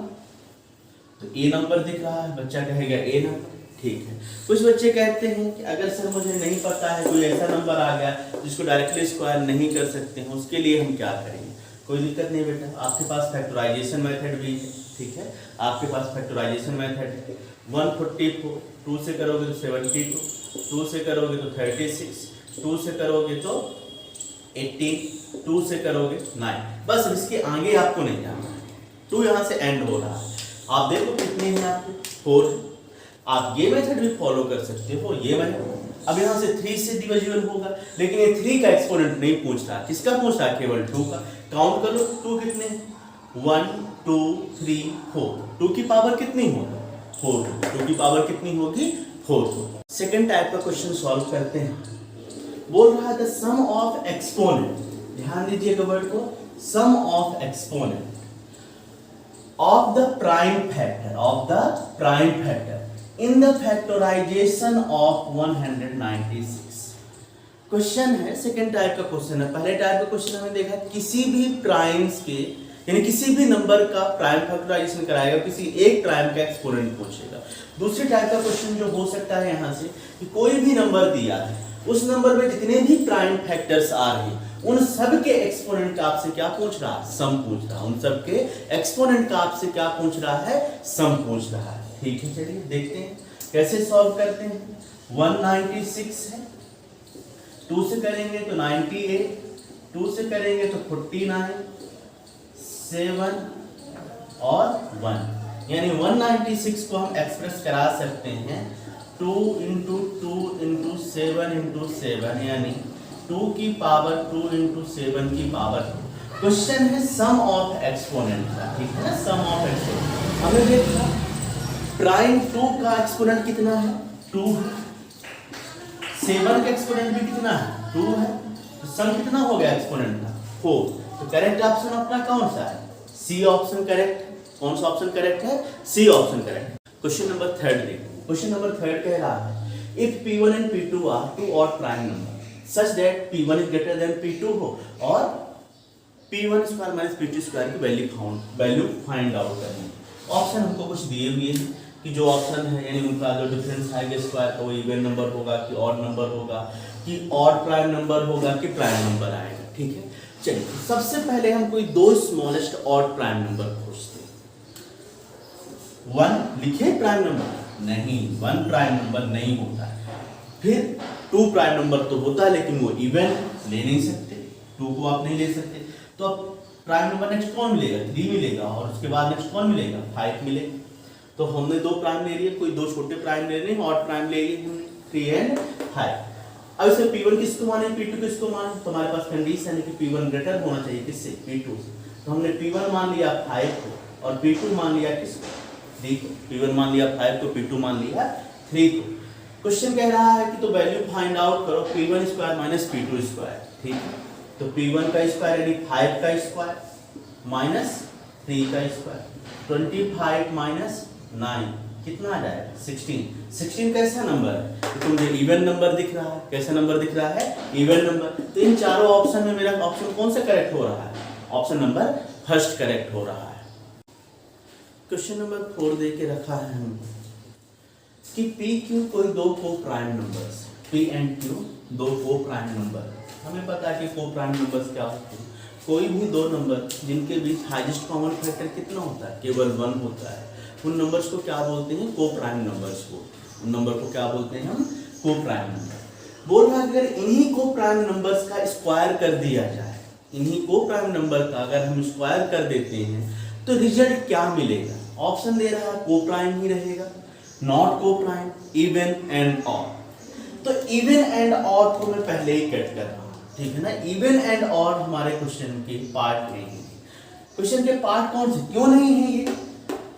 [SPEAKER 1] तो ए नंबर दिख रहा है, बच्चा कहेगा ए नंबर, ठीक है। कुछ बच्चे कहते हैं कि अगर सर मुझे नहीं पता है, कोई ऐसा नंबर आ गया जिसको डायरेक्टली स्क्वायर नहीं कर सकते हैं, उसके लिए हम क्या करेंगे। कोई दिक्कत नहीं बेटा, आपके पास फैक्टराइजेशन मेथड भी है, ठीक है, आपके पास फैक्टराइजेशन मेथड है। 144 2 से करोगे तो 72, 2 से करोगे तो 36, 2 से करोगे तो 18, 2 से करोगे 9। बस इसके आगे आपको नहीं जाना है, 2 यहाँ से एंड हो रहा है। आप देखो कितने हैं आपके, 4। आप ये मेथड भी फॉलो कर सकते हो, ये मेथड। अब यहाँ से 3 से डिविजिबल होगा, लेकिन ये 3 का एक्सपोनेंट नहीं पूछ रहा, किसका पूछ रहा है, केवल 2 का। काउंट कर लो 2 कितने, 1 2 3 4, 2 की पावर कितनी होगी, 4। 2 की पावर कितनी होगी, 4। सेकंड टाइप का क्वेश्चन सॉल्व करते हैं। बोल रहा है द सम ऑफ एक्सपोनेंट, ध्यान दीजिएगा वर्ड को, sum of exponent of the prime factor, of the prime factor in the factorisation of 196। Question है, सेकंड टाइप का क्वेश्चन है। पहले टाइप का क्वेश्चन हमने देखा किसी भी प्राइम्स के, यानी किसी भी नंबर का प्राइम फैक्टराइजेशन कराएगा, किसी एक प्राइम का एक्सपोनेंट पूछेगा। दूसरे टाइप का क्वेश्चन जो हो सकता है यहाँ से कि कोई भी नंबर दिया है, उस नंबर में जितने भी प्राइम फैक्टर्स आ रहे हैं उन सब के एक्सपोनेंट का आपसे क्या पूछ रहा है, सम पूछ रहा है। उन सब के एक्सपोनेंट का आपसे क्या पूछ रहा है, सम पूछ रहा है। ठीक है, चलिए देखते हैं कैसे सॉल्व करते हैं। 196 है, 2 से करेंगे तो 98, 2 से करेंगे तो 49, 7 और 1, यानी 196 को हम एक्सप्रेस करा सकते हैं 2 इंटू 2 इंटू 7 इंटू 7, यानी 2 की पावर 2 इंटू 7 की पावर 2। क्वेश्चन है सम ऑफ एक्सपोनेंट का, ठीक है ना, सम ऑफ एक्सपोनेंट। हमने देखा प्राइम 2 का एक्सपोनेंट कितना है, 2 है। 7 का एक्सपोनेंट भी कितना है, 2 है। तो सम कितना हो गया एक्सपोनेंट का, 4। तो करेक्ट ऑप्शन अपना कौन सा है, सी ऑप्शन करेक्ट है। कौन सा ऑप्शन करेक्ट है, सी ऑप्शन करेक्ट है। क्वेश्चन नंबर 3 देखो। क्वेश्चन नंबर 3 कह रहा है if P1 and P2 are 2 odd prime number such that P1 is greater than P2 हो, और P1 square minus P2 square की वैल्यू फाइंड आउट करनी। ऑप्शन हमको कुछ दिए हुए हैं कि जो ऑप्शन है, यानी उनका जो डिफरेंस आएगा स्क्वायर का, वो इवन नंबर होगा कि ऑड नंबर होगा, कि ऑड प्राइम नंबर होगा कि प्राइम नंबर आएगा। ठीक है, चलिए सबसे पहले हम कोई 2 स्मॉलेस्ट ऑड प्राइम नंबर खोजते हैं। 1 लिखे प्राइम नंबर नहीं, 1 प्राइम नंबर नहीं होता है। फिर 2 प्राइम नंबर तो होता है लेकिन वो इवन ले नहीं सकते, 2 को आप नहीं ले सकते, तो अब प्राइम नंबर नेक्स्ट कौन मिलेगा, 3 मिलेगा, और उसके बाद नेक्स्ट कौन मिलेगा, 5 मिलेगा। तो हमने 2 प्राइम ले लिए, कोई 2 छोटे प्राइम ले रहे हैं, और प्राइम ले लिए 3 एंड 5। अब इसमें P1 किसको माने, P2 किसको माने, तो हमारे पास कंडीशन है कि P1 ग्रेटर होना चाहिए किससे, P2 से। तो हमने P1 मान लिया 5 को, और P2 मान लिया किसको, 3 को। P1 मान लिया 5 को, P2 मान लिया 3 को। क्वेश्चन कह रहा है कि तो वैल्यू फाइंड आउट करो P1 square minus P2 square, ठीक है। तो P1 का स्क्वायर यानी 5 का स्क्वायर माइनस 3 का स्क्वायर, 25 माइनस 9 कितना आ जाएगा, 16। 16 कैसा नंबर है, तो मुझे इवन नंबर दिख रहा है, कैसा नंबर दिख रहा है, इवन नंबर। तो इन चारों ऑप्शन में मेरा ऑप्शन कौन सा करेक्ट हो रहा है, ऑप्शन नंबर फर्स्ट करेक्ट हो रहा है। क्वेश्चन नंबर 4 दे के रखा है हम कि P Q कोई 2 को prime numbers, P and Q 2 को प्राइम नंबर। हमें पता है कि को प्राइम नंबर्स क्या होते हैं, कोई भी 2 नंबर जिनके बीच हाईएस्ट कॉमन फैक्टर कितना होता है, केवल 1 होता है, उन नंबर्स को क्या बोलते हैं, को प्राइम नंबर्स को। उन नंबर को क्या बोलते हैं हम, को प्राइम नंबर। बोल रहा है अगर इन्हीं को प्राइम नंबर्स का स्क्वायर कर दिया जाए, इन्हीं को प्राइम नंबर का अगर हम स्क्वायर कर देते हैं तो रिजल्ट क्या मिलेगा। ऑप्शन दे रहा है को प्राइम ही रहेगा, नॉट को प्राइम, इवन एंड ऑड। तो इवन एंड ऑड को मैं पहले ही कट कर रहा हूं, ठीक है ना। इवन एंड ऑड हमारे क्वेश्चन के पार्ट नहीं है। क्वेश्चन के पार्ट कौन से, क्यों नहीं है ये,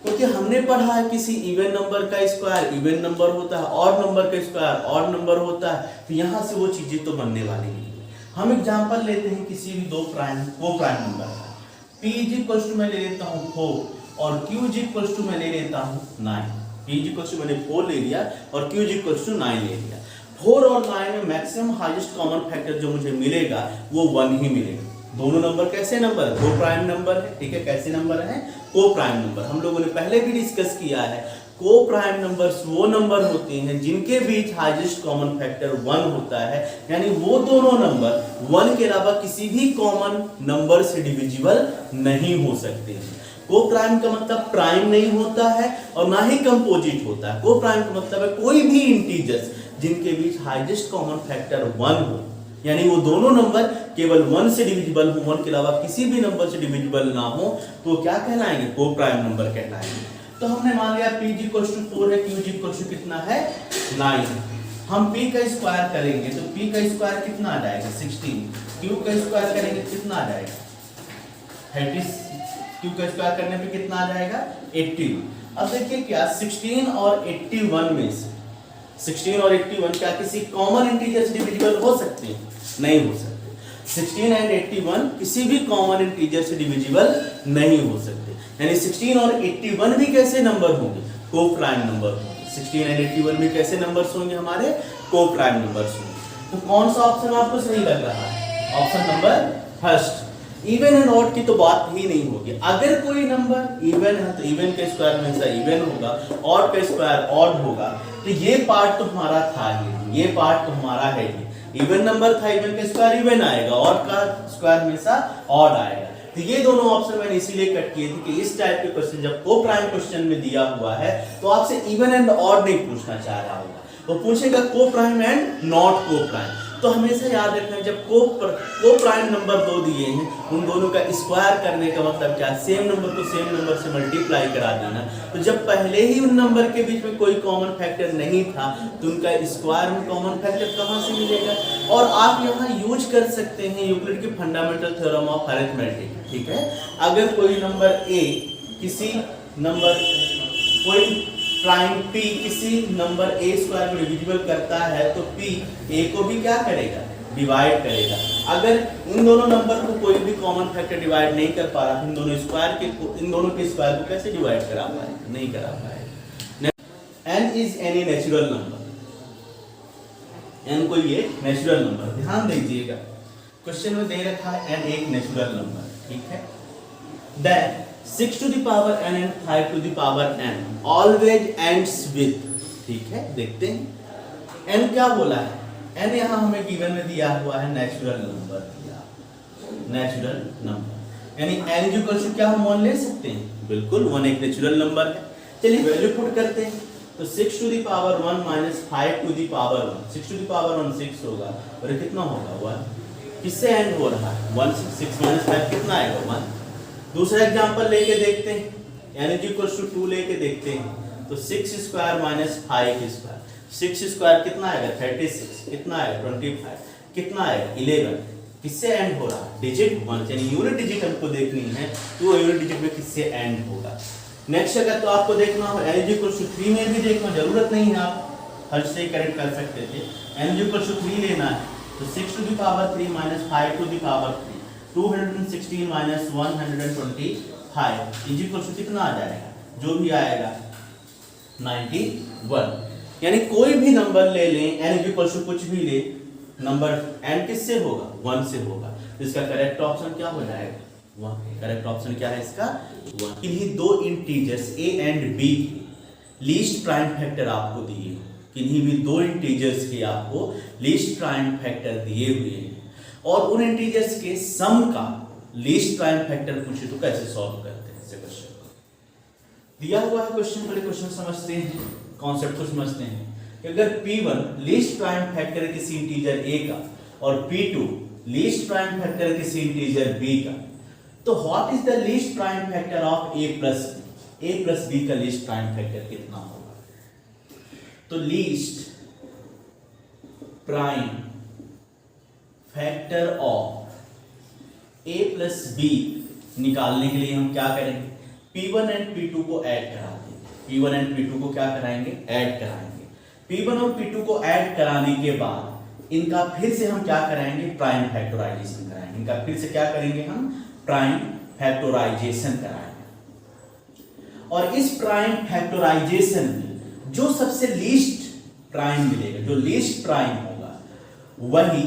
[SPEAKER 1] क्योंकि हमने पढ़ा है किसी इवन नंबर का स्क्वायर इवन नंबर होता है, ऑड नंबर का स्क्वायर ऑड नंबर होता है, तो यहां से वो चीजें तो बनने वाली नहीं। हम एग्जांपल लेते हैं किसी भी 2 प्राइम को प्राइम नंबर का, P इज इक्वल टू मैं ले लेता हूं 4 और Q इज इक्वल टू मैं ले लेता हूं 9। P इज इक्वल टू मैंने 4 ले लिया और Q इज इक्वल टू 9 ले लिया। 4 और 9 में मैक्सिमम हाईएस्ट कॉमन फैक्टर जो मुझे मिलेगा वो 1 ही मिलेगा। दोनों नंबर कैसे नंबर है, को प्राइम नंबर है, ठीक है। कैसे नंबर है, को प्राइम नंबर। हम लोगों ने पहले भी डिस्कस किया है, को प्राइम नंबर्स वो नंबर होते हैं जिनके बीच हाईएस्ट कॉमन फैक्टर 1 होता है, यानी वो दोनों नंबर 1 के अलावा किसी भी कॉमन नंबर से डिविजिबल नहीं हो सकते हैं। को प्राइम का मतलब प्राइम नहीं होता है और ना ही कंपोजिट होता है। को प्राइम का मतलब है कोई भी इंटीजर्स जिनके बीच हाईएस्ट कॉमन फैक्टर 1 हो, यानी वो दोनों नंबर केवल 1 से डिविजिबल हो, 1 के अलावा किसी भी नंबर से डिविजिबल ना हो, तो क्या कहलाएंगे, को प्राइम नंबर कहलाएंगे। तो हमने मान लिया P इज इक्वल टू 4 है, Q इज इक्वल टू कितना है 9। हम P का स्क्वायर करेंगे तो P का स्क्वायर कितना आ जाएगा 16, Q का स्क्वायर करेंगे कितना आ जाएगा 30, Q का स्क्वायर करने पे कितना आ जाएगा 80। अब देखिए क्या 16 और 81 में से 16 और 81 क्या किसी कॉमन इंटीजर से डिविजिबल हो सकते हैं, नहीं हो सकते। 16 एंड 81 किसी भी कॉमन इंटीजर से डिविजिबल नहीं हो सकते, यानी 16 और 81 भी कैसे नंबर होंगे, को प्राइम नंबर होंगे। 16 एंड 81 भी कैसे नंबर्स होंगे, हमारे को प्राइम नंबर्स होंगे। तो कौन सा ऑप्शन आपको सही लग रहा है, option number first. Even and odd की तो बात ही नहीं होगी। अगर कोई नंबर इवन है तो इवन का स्क्वायर हमेशा इवन होगा, ऑड का स्क्वायर ऑड होगा। तो ये पार्ट तो हमारा था ही, ये पार्ट तो हमारा है ही। इवन नंबर था, इवन का स्क्वायर इवन आएगा, ऑड का स्क्वायर हमेशा ऑड आएगा। तो ये दोनों ऑप्शन मैंने इसीलिए कट किए थे कि इस टाइप के क्वेश्चन जब को प्राइम क्वेश्चन में दिया हुआ है तो आपसे इवन एंड ऑड नहीं पूछना चाह रहा होगा, वो पूछेगा को प्राइम एंड नॉट को प्राइम। तो हमेशा याद रखना जब को प्राइम नंबर 2 दिए हैं, उन दोनों का स्क्वायर करने का मतलब क्या, सेम नंबर को सेम नंबर से मल्टीप्लाई करा देना। तो जब पहले ही उन नंबर के बीच में कोई कॉमन फैक्टर नहीं था तो उनका स्क्वायर में कॉमन फैक्टर कहां से मिलेगा। और आप यहां यूज कर सकते हैं यूक्लिड की फंडामेंटल थ्योरम ऑफ अरिथमेटिक, ठीक है। अगर कोई नंबर a किसी नंबर कोई प्राइम P किसी नंबर a स्क्वायर में डिविजिबल करता है तो P a को भी क्या करेगा, डिवाइड करेगा। अगर इन दोनों नंबर को कोई भी कॉमन फैक्टर डिवाइड नहीं कर पा रहा, इन दोनों के स्क्वायर को कैसे डिवाइड करा पाएगा, नहीं करा पाएगा। n is any natural number, n कोई एक नेचुरल नंबर, ध्यान दीजिएगा क्वेश्चन में दे रखा है n एक नेचुरल नंबर, ठीक है। Then 6 to the power n and 5 to the power n always ends with, ठीक है। देखते हैं n क्या बोला है, n यहाँ हमें गिवन में दिया हुआ है नेचुरल नंबर, नेचुरल नंबर, यानी n इक्वल टू क्या हम 1 ले सकते हैं, बिल्कुल 1 एक नेचुरल नंबर है। चलिए वैल्यू पुट करते हैं। तो 6 to the power 1 minus 5 to the power 1, 6 to the power 1 6 होगा और ये कितना होगा 1। किससे एंड हो रहा है 1 से, 6 माइनस 5 कितना आएगा 1। दूसरा एग्जांपल लेके देखते हैं, n इज इक्वल टू 2 लेके देखते हैं। तो 6 स्क्वायर माइनस 5 स्क्वायर, 6 स्क्वायर कितना आएगा 36, कितना आएगा 25, कितना आएगा 11। किससे एंड हो रहा है डिजिट 1, यानी यूनिट डिजिट हमको देखनी है तो यूनिट डिजिट में किससे एंड होगा। नेक्स्ट अगर तो आपको देखना हो n इज इक्वल टू 3 में भी देखना जरूरत नहीं है, आप हर से करेक्ट कर सकते थे। n इज इक्वल टू 3 लेना है तो 6 to the power 3 minus 5 to the power 3, 216 minus 125 is equal to कितना आ जाएगा, जो भी आएगा 91। यानी कोई भी नंबर ले लें, n इज इक्वल टू कुछ भी ले, नंबर n किससे होगा 1 से होगा, तो इसका करेक्ट ऑप्शन क्या हो जाएगा 1। करेक्ट ऑप्शन क्या है इसका 1। इन्हीं दो integers a and b least prime factor आपको दिए, किन्हीं भी दो इंटीजर्स के आपको लीस्ट प्राइम फैक्टर दिए हुए हैं और उन इंटीजर्स के सम का लीस्ट प्राइम फैक्टर पूछे तो कैसे सॉल्व करते हैं। ऐसे क्वेश्चन दिया हुआ है, क्वेश्चन पहले क्वेश्चन समझते हैं, कॉन्सेप्ट को समझते हैं कि अगर P1 लीस्ट प्राइम फैक्टर किसी इंटीजर a का और P2 लीस्ट प्राइम फैक्टर किसी इंटीजर b का, तो what is the least prime factor of a plus b का लीस्ट प्राइम फैक्टर कितना होगा। तो least prime factor of a plus b निकालने के लिए हम क्या करेंगे, P1 एंड P2 को ऐड करा देंगे। P1 एंड P2 को क्या कराएंगे, ऐड कराएंगे। P1 और P2 को ऐड कराने के बाद इनका फिर से हम क्या कराएंगे, प्राइम फैक्टराइजेशन कराएंगे। इनका फिर से क्या करेंगे, हम प्राइम फैक्टराइजेशन कराएंगे और इस प्राइम फैक्टराइजेशन में जो सबसे लीस्ट प्राइम मिलेगा, जो लीस्ट प्राइम होगा वही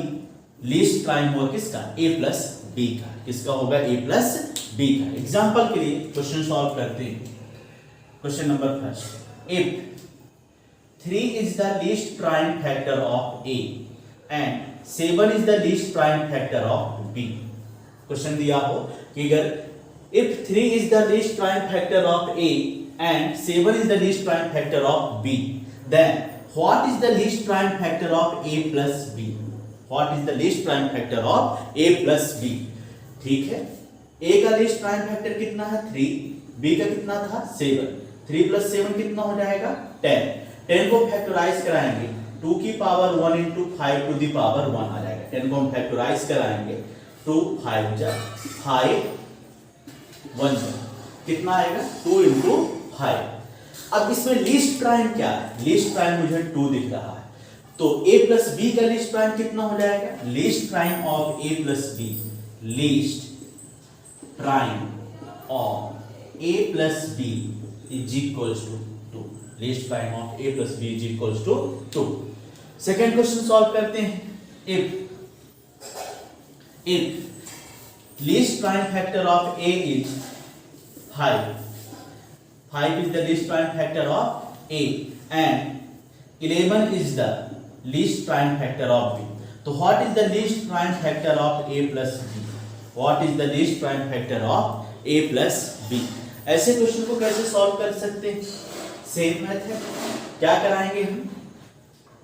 [SPEAKER 1] लीस्ट प्राइम होगा किसका, a प्लस b का। किसका होगा, a प्लस b का। एग्जाम्पल के लिए क्वेश्चन सॉल्व करते हैं। Question number first, if 3 is the least prime factor of A and 7 is the least prime factor of B। Question दिया हो कि अगर if 3 is the least prime factor of A and 7 is the least prime factor of B, then what is the least prime factor of A plus B? What is the least prime factor of A plus B? ठीक है, A का least prime factor कितना है 3, B का कितना था 7, 3 plus 7 कितना हो जाएगा 10। 10 को फैक्टराइज कराएंगे 2 की power 1 into 5 to the power 1 आ जाएगा। 10 को हम फैक्टराइज कराएंगे 2 5 जा 5 1 जा कितना आएगा 2 इंटू 5। अब इसमें लीस्ट प्राइम क्या है, लीस्ट प्राइम मुझे 2 दिख रहा है, तो a प्लस बी का लीस्ट प्राइम कितना हो जाएगा, least prime of a plus B, least prime of a plus B is equals to 2। Least prime of a plus B is equals to 2। Second question solve करते हैं। if least prime factor of a is 5 is the least prime factor of a and 11 is the least prime factor of b, so what is the least prime factor of a plus b? What is the least prime factor of a plus b? ऐसे question को कैसे solve कर सकते हैं, same method क्या कराएंगे हम,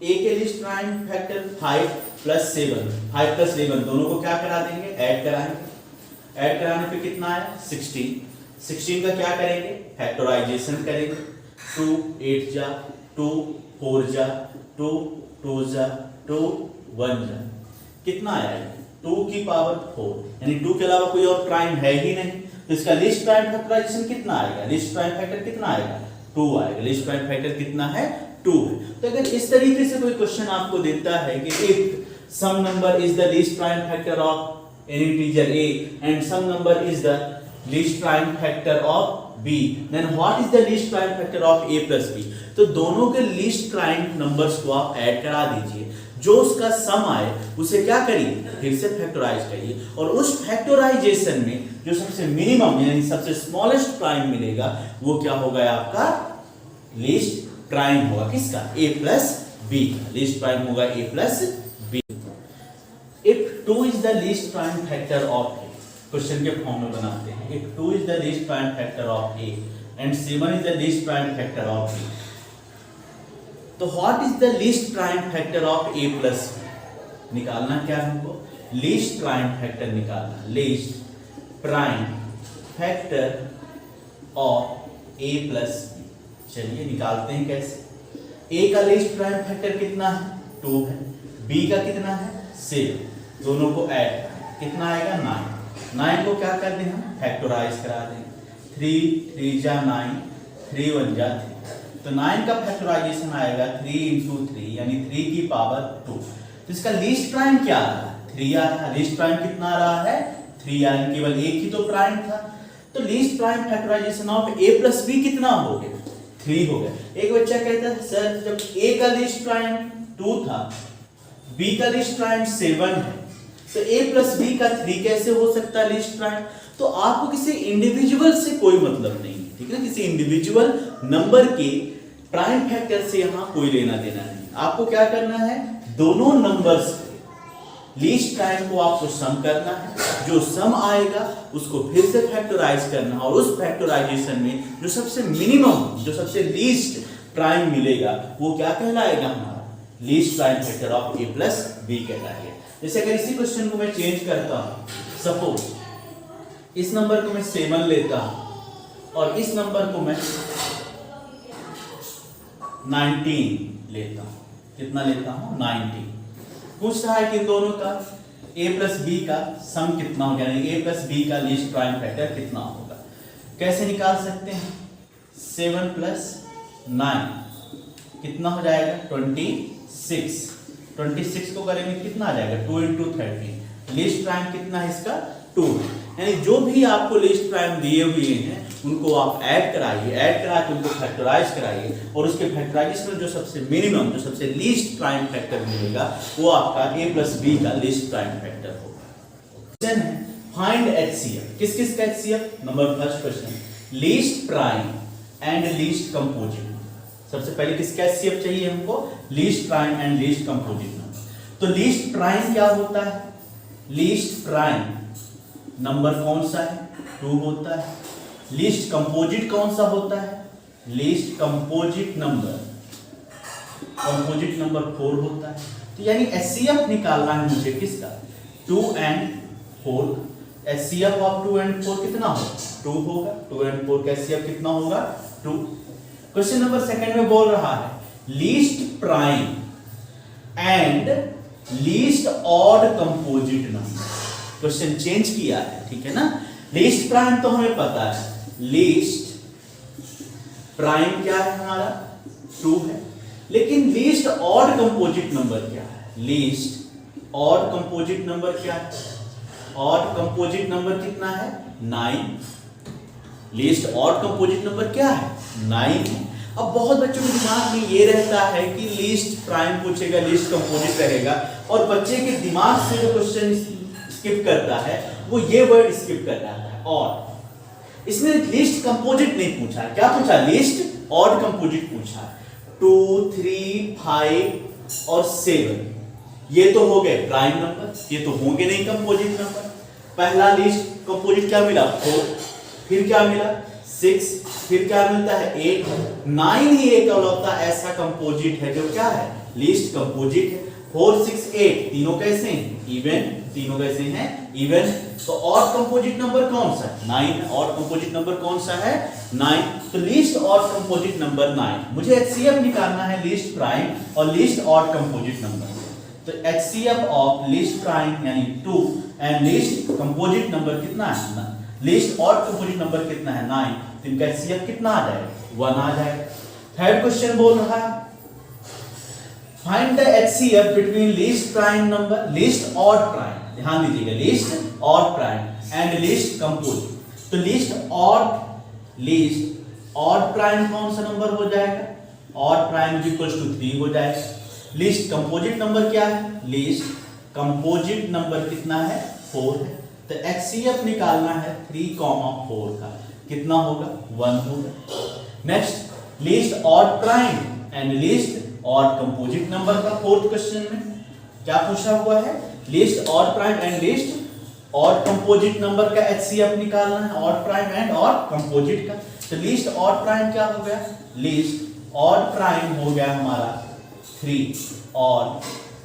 [SPEAKER 1] a के list prime factor 5 plus 7, 5 plus 11 दोनों को क्या करा देंगे, ऐड कराएंगे। ऐड कराने पे कितना है 16, 16 का क्या करेंगे, फैक्टराइजेशन करेंगे। 2 8 जा 2 4 जा 2 2 जा 2 1 जा कितना आया 2 की पावर 4, यानी 2 के अलावा कोई और प्राइम है ही नहीं, तो इसका लिस्ट प्राइम फैक्टराइजेशन कितना आएगा, लिस्ट प्राइम फैक्टर कितना आएगा 2 आएगा। लिस्ट प्राइम फैक्टर कितना है 2 है। तो अगर इस तरीके से कोई क्वेश्चन आपको देता है कि if some number is the least prime factor of any integer a and some number is the least prime factor of b, then what is the least prime factor of a plus b? तो दोनों के least prime numbers को आप add करा दीजिए, जो उसका सम आए उसे क्या करिए फिर से फैक्टराइज करिए और उस फैक्टराइजेशन में जो सबसे मिनिमम यानी सबसे स्मॉलेस्ट प्राइम मिलेगा वो क्या होगा आपका लीस्ट प्राइम होगा, किसका a प्लस b का लीस्ट प्राइम होगा a plus b। If 2 is the least prime factor of a, question के फॉर्म में बनाते हैं, if 2 is the least prime factor of a and 7 is the least prime factor of b, तो what is the least prime factor of a plus b? निकालना क्या है हमको? Least prime factor निकालना, least prime factor of a plus b। चलिए निकालते हैं कैसे। a का लीस्ट प्राइम फैक्टर कितना है? 2 है। b का कितना है? 7। दोनों को ऐड कितना आएगा? 9। 9 को क्या कर दें हम? फैक्टराइज करा दें। 3 3 जा 9, 3 1 जा 3। तो 9 का फैक्टराइजेशन आएगा 3 इंटू 3 यानी 3 की पावर 2। तो इसका लीस्ट प्राइम क्या आ रहा है? 3 आ रहा है। लीस्ट प्राइम कितना आ रहा है? 3 यानी केवल एक ही तो प्राइम था। तो least prime factorisation of a plus b कितना हो गया? 3 हो गया। एक बच्चा कहता है सर जब a का लीस्ट प्राइम 2 था, b का लीस्ट प्राइम 7 है, तो a प्लस b का 3 कैसे हो सकता है लीस्ट प्राइम? तो आपको किसी इंडिविजुअल से कोई मतलब नहीं है, ठीक है ना। किसी इंडिविजुअल नंबर के प्राइम फैक्टर से यहां कोई लेना देना नहीं। आपको क्या करना है? दोनों नंबर्स लीस्ट प्राइम को आपको सम करना है। जो सम आएगा उसको फिर से फैक्टराइज करना है और उस फैक्टराइजेशन में जो सबसे मिनिमम, जो सबसे लीस्ट प्राइम मिलेगा वो क्या कहलाएगा? हमारा least prime factor of a plus b कहलाएगा। जैसे अगर इसी क्वेश्चन को मैं चेंज करता हूं, सपोज इस नंबर को मैं 7 लेता हूं और इस नंबर को मैं 19 लेता हूं। कितना लेता हूं? 19। पूछ रहा है कि दोनों का a प्लस b का सम कितना होगा, यानी a प्लस b का लीस्ट प्राइम फैक्टर कितना होगा। कैसे निकाल सकते हैं? 7 प्लस 9 कितना हो जाएगा? 26। 26 को करेंगे कितना आ जाएगा? 2 इंटू 13। लीस्ट प्राइम कितना है इसका? 2। यानी जो भी आपको लीस्ट प्राइम दिए हुए हैं उनको आप ऐड कराइए, ऐड करा के उनको फैक्टराइज कराइए और उसके फैक्टराइजेशन में जो सबसे मिनिमम, जो सबसे लीस्ट प्राइम फैक्टर मिलेगा वो आपका a प्लस b का लीस्ट प्राइम फैक्टर होगा। क्वेश्चन है फाइंड HCF। किस किस का HCF? Number first question least prime and least composite. सबसे पहले किसका HCF चाहिए हमको? Least prime and least composite number. तो लीस्ट प्राइम क्या होता है? लीस्ट प्राइम नंबर कौन सा है? 2 होता है। लीस्ट कंपोजिट कौन सा होता है? लीस्ट कंपोजिट नंबर 4 होता है। तो यानी HCF निकालना है मुझे किसका? 2 and 4। HCF ऑफ 2 and 4 कितना होगा? 2 होगा। 2 and 4 का HCF कितना होगा? 2। क्वेश्चन नंबर सेकंड में बोल रहा है least prime and least odd composite number. Question change किया है, ठीक है ना। लीस्ट प्राइम तो हमें पता है, लीस्ट प्राइम क्या है हमारा? 2 है। लेकिन लीस्ट ऑड कंपोजिट नंबर क्या है? लीस्ट ऑड कंपोजिट नंबर क्या है? ऑड कंपोजिट नंबर कितना है? 9। लीस्ट ऑड कंपोजिट नंबर क्या है? 9 है। अब बहुत बच्चों के दिमाग में ये रहता है कि लीस्ट प्राइम पूछेगा, लीस्ट कंपोजिट रहेगा और बच्चे के दिमाग से जो क्वेश्चन स्किप करता है वो ये वर्ड स्किप कर जाता है ऑड। इसने लीस्ट कंपोजिट नहीं पूछा। क्या पूछा? लीस्ट ऑड कंपोजिट पूछा। 2 3 5 और 7 ये तो हो गए प्राइम नंबर, ये तो होंगे नहीं कंपोजिट नंबर। पहला लीस्ट कंपोजिट क्या मिला? 4। फिर क्या मिला? 6। फिर क्या मिलता है? 8। 9 ही एक लौता ऐसा कंपोजिट है जो क्या है? लीस्ट कंपोजिट है। 4 6 8 तीनों कैसे हैं? इवन। तीनों कैसे हैं? इवन। तो ऑड कंपोजिट नंबर कौन सा है? 9। ऑड कंपोजिट नंबर कौन सा है? 9। तो लीस्ट ऑड कंपोजिट नंबर 9। मुझे HCF निकालना है लीस्ट प्राइम और लीस्ट ऑड कंपोजिट नंबर। तो HCF ऑफ लीस्ट प्राइम यानी 2 एंड लीस्ट कंपोजिट नंबर कितना है? लीस्ट ऑड कंपोजिट नंबर कितना है? 9। तो इनका HCF कितना आ जाएगा? 1 आ जाएगा। थर्ड क्वेश्चन बोल रहा है find the HCF between least prime number, least odd prime, ध्यान दीजिएगा, least odd prime and least composite. तो लीस्ट ऑड प्राइम कौन सा नंबर हो जाएगा? Odd prime is equal to 3 हो जाएगा। लीस्ट कंपोजिट नंबर क्या है? लीस्ट कंपोजिट नंबर कितना है? 4 है। तो HCF निकालना है 3,4 का, कितना होगा? 1 होगा। Next least odd prime and least odd composite number का फोर्थ क्वेश्चन में क्या पूछा हुआ है? Least odd prime and least odd composite number का HCF निकालना है, odd prime and odd composite का। तो लीस्ट ऑड प्राइम क्या हो गया? लीस्ट ऑड प्राइम हो गया हमारा 3 और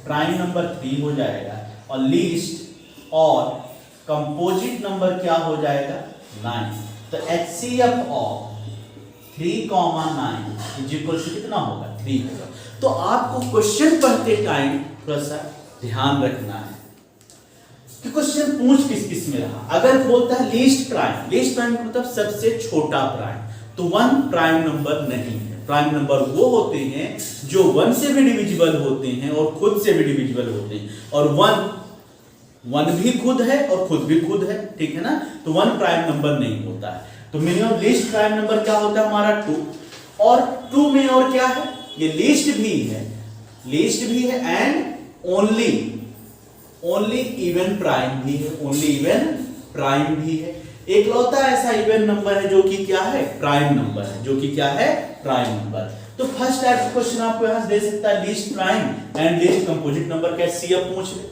[SPEAKER 1] प्राइम नंबर 3 हो जाएगा और लीस्ट और कंपोजिट नंबर क्या हो जाएगा 9। तो HCF of 3, 9 is equal to कितना होगा 3 होगा। तो आपको क्वेश्चन पढ़ते टाइम थोड़ा सा ध्यान रखना है कि क्वेश्चन पूछ किस किस में रहा। अगर बोलता है लीस्ट प्राइम मतलब सबसे छोटा प्राइम, तो 1 प्राइम नंबर नहीं है। प्राइम नंबर वो होते हैं जो 1 से भी डिविजिबल होते हैं और खुद से भी डिविजिबल होते हैं, और 1 भी खुद है और खुद भी खुद है, ठीक है ना। तो 1 प्राइम नंबर नहीं होता है। तो मिनिमम लीस्ट प्राइम नंबर क्या होता है हमारा 2, और 2 में और क्या है, ये लीस्ट भी है एंड ओनली इवन प्राइम भी है, ओनली इवन प्राइम भी है। एकलौता ऐसा इवन नंबर है जो कि क्या है प्राइम नंबर है, जो कि क्या है प्राइम नंबर। तो फर्स्ट टाइप क्वेश्चन आपको यहां दे सकता है least prime and least composite number का HCF पूछ ले,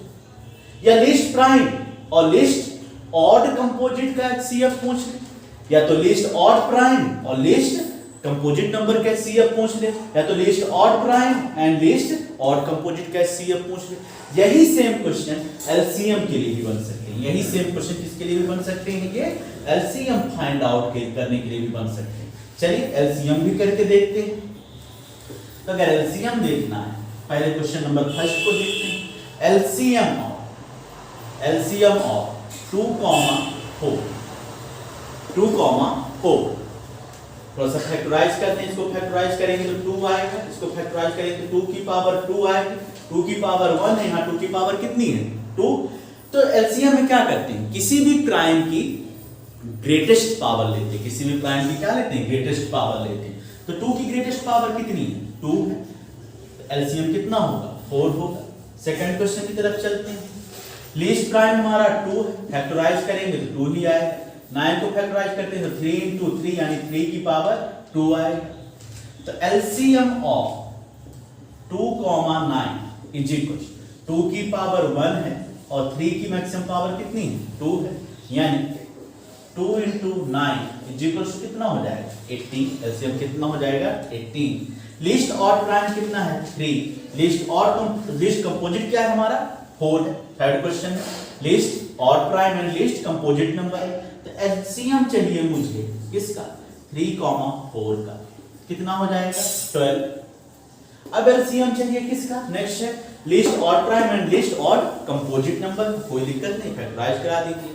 [SPEAKER 1] या लीस्ट प्राइम और लीस्ट ऑड कंपोजिट का HCF पूछ ले, या तो लीस्ट ऑड प्राइम और लीस्ट कंपोजिट नंबर का HCF पूछ ले, या तो least odd prime and least odd composite का HCF पूछ ले। यही सेम क्वेश्चन LCM के लिए भी बन सकते हैं, यही सेम क्वेश्चन किसके लिए भी बन सकते हैं, ये LCM फाइंड आउट करने के लिए भी बन सकते हैं। चलिए LCM भी करके देखते हैं। तो अगर LCM देखना है, पहले क्वेश्चन नंबर फर्स्ट को देखते हैं। LCM ऑफ 2, 4 थोड़ा सा फैक्टराइज करते हैं। इसको फैक्टराइज करेंगे तो 2 आएगा, इसको फैक्टराइज करेंगे तो 2 की पावर 2 आएगी, 2 की पावर 1 है, यहाँ 2 की पावर कितनी है 2। तो LCM में क्या करते हैं, किसी भी प्राइम की ग्रेटेस्ट पावर लेते हैं, किसी भी प्राइम की क्या लेते हैं ग्रेटेस्ट पावर लेते हैं। तो 2 की ग्रेटेस्ट पावर कितनी है 2 है, तो LCM कितना होगा 4 होगा। सेकंड क्वेश्चन की तरफ चलते हैं। लीस्ट प्राइम हमारा 2 है, फैक्टराइज करेंगे तो 2 ही आएगा, 9 को फैक्टराइज करते हैं तो 3 into 3 यानी 3 की पावर 2 आएगा। तो LCM ऑफ 2, 9 इज इक्वल 2 की पावर 1 है और 3 की मैक्सिमम पावर कितनी है 2 है, यानी 2 into 9 इज इक्वल टू कितना हो जाएगा 18। LCM कितना हो जाएगा 18। लीस्ट ऑड प्राइम कितना है 3, लीस्ट कंपोजिट क्या है हमारा 4 है। थर्ड क्वेश्चन है least odd prime and least composite number है। तो LCM चाहिए मुझे किसका 3, 4 का, कितना हो जाएगा 12। अब LCM चाहिए किसका, नेक्स्ट है least odd prime and least odd composite number, कोई दिक्कत नहीं फैक्टराइज करा दीजिए।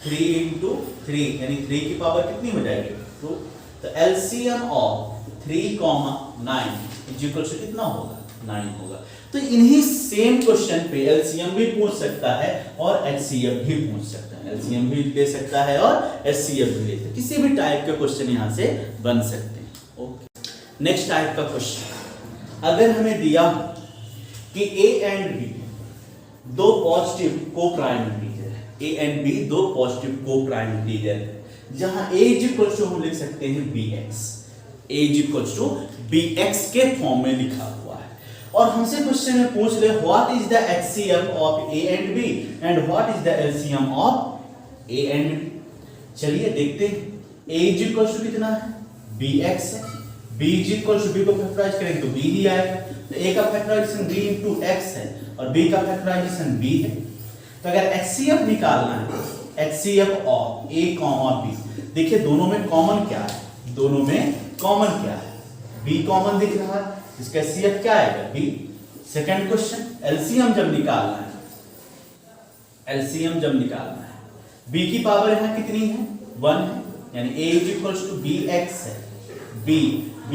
[SPEAKER 1] 3 into 3 यानी 3 की पावर कितनी हो जाएगी 2। तो LCM of 3, 9 is equal to कितना होगा 9 होगा। तो इन्हीं सेम क्वेश्चन पे LCM भी पूछ सकता है और HCF भी पूछ सकता है, LCM भी ले सकता है और HCF भी ले सकता है, किसी भी टाइप का क्वेश्चन यहाँ से बन सकते हैं। ओके, नेक्स्ट टाइप का क्वेश्चन, अगर हमें दिया कि A एंड B दो पॉजिटिव को प्राइम इंटीजर है, A एंड B दो पॉजिटिव को प्राइम इंटीजर है, जहां A इज इक्वल टू हम लिख सकते हैं BX, A is equal to BX के फॉर्म में लिखा हुआ है, और हमसे क्वेश्चन में पूछ ले what is the HCF of A and B and what is the LCM of A and B। चलिए देखते हैं। A इज इक्वल टू कितना है BX है, B is equal to B को फैक्टराइज करेंगे तो B ही आएगा। तो A का फैक्टराइजेशन B into X है और B का फैक्टराइजेशन B है। तो अगर HCF निकालना है, HCF ऑफ A, B, देखिए दोनों में कॉमन क्या है, दोनों में कॉमन क्या है, B कॉमन दिख रहा है, इसका HCF क्या आएगा B। सेकंड क्वेश्चन, LCM जब निकालना है, LCM जब निकालना है, B की पावर यहाँ कितनी है 1 है, यानी A is equal to BX है, B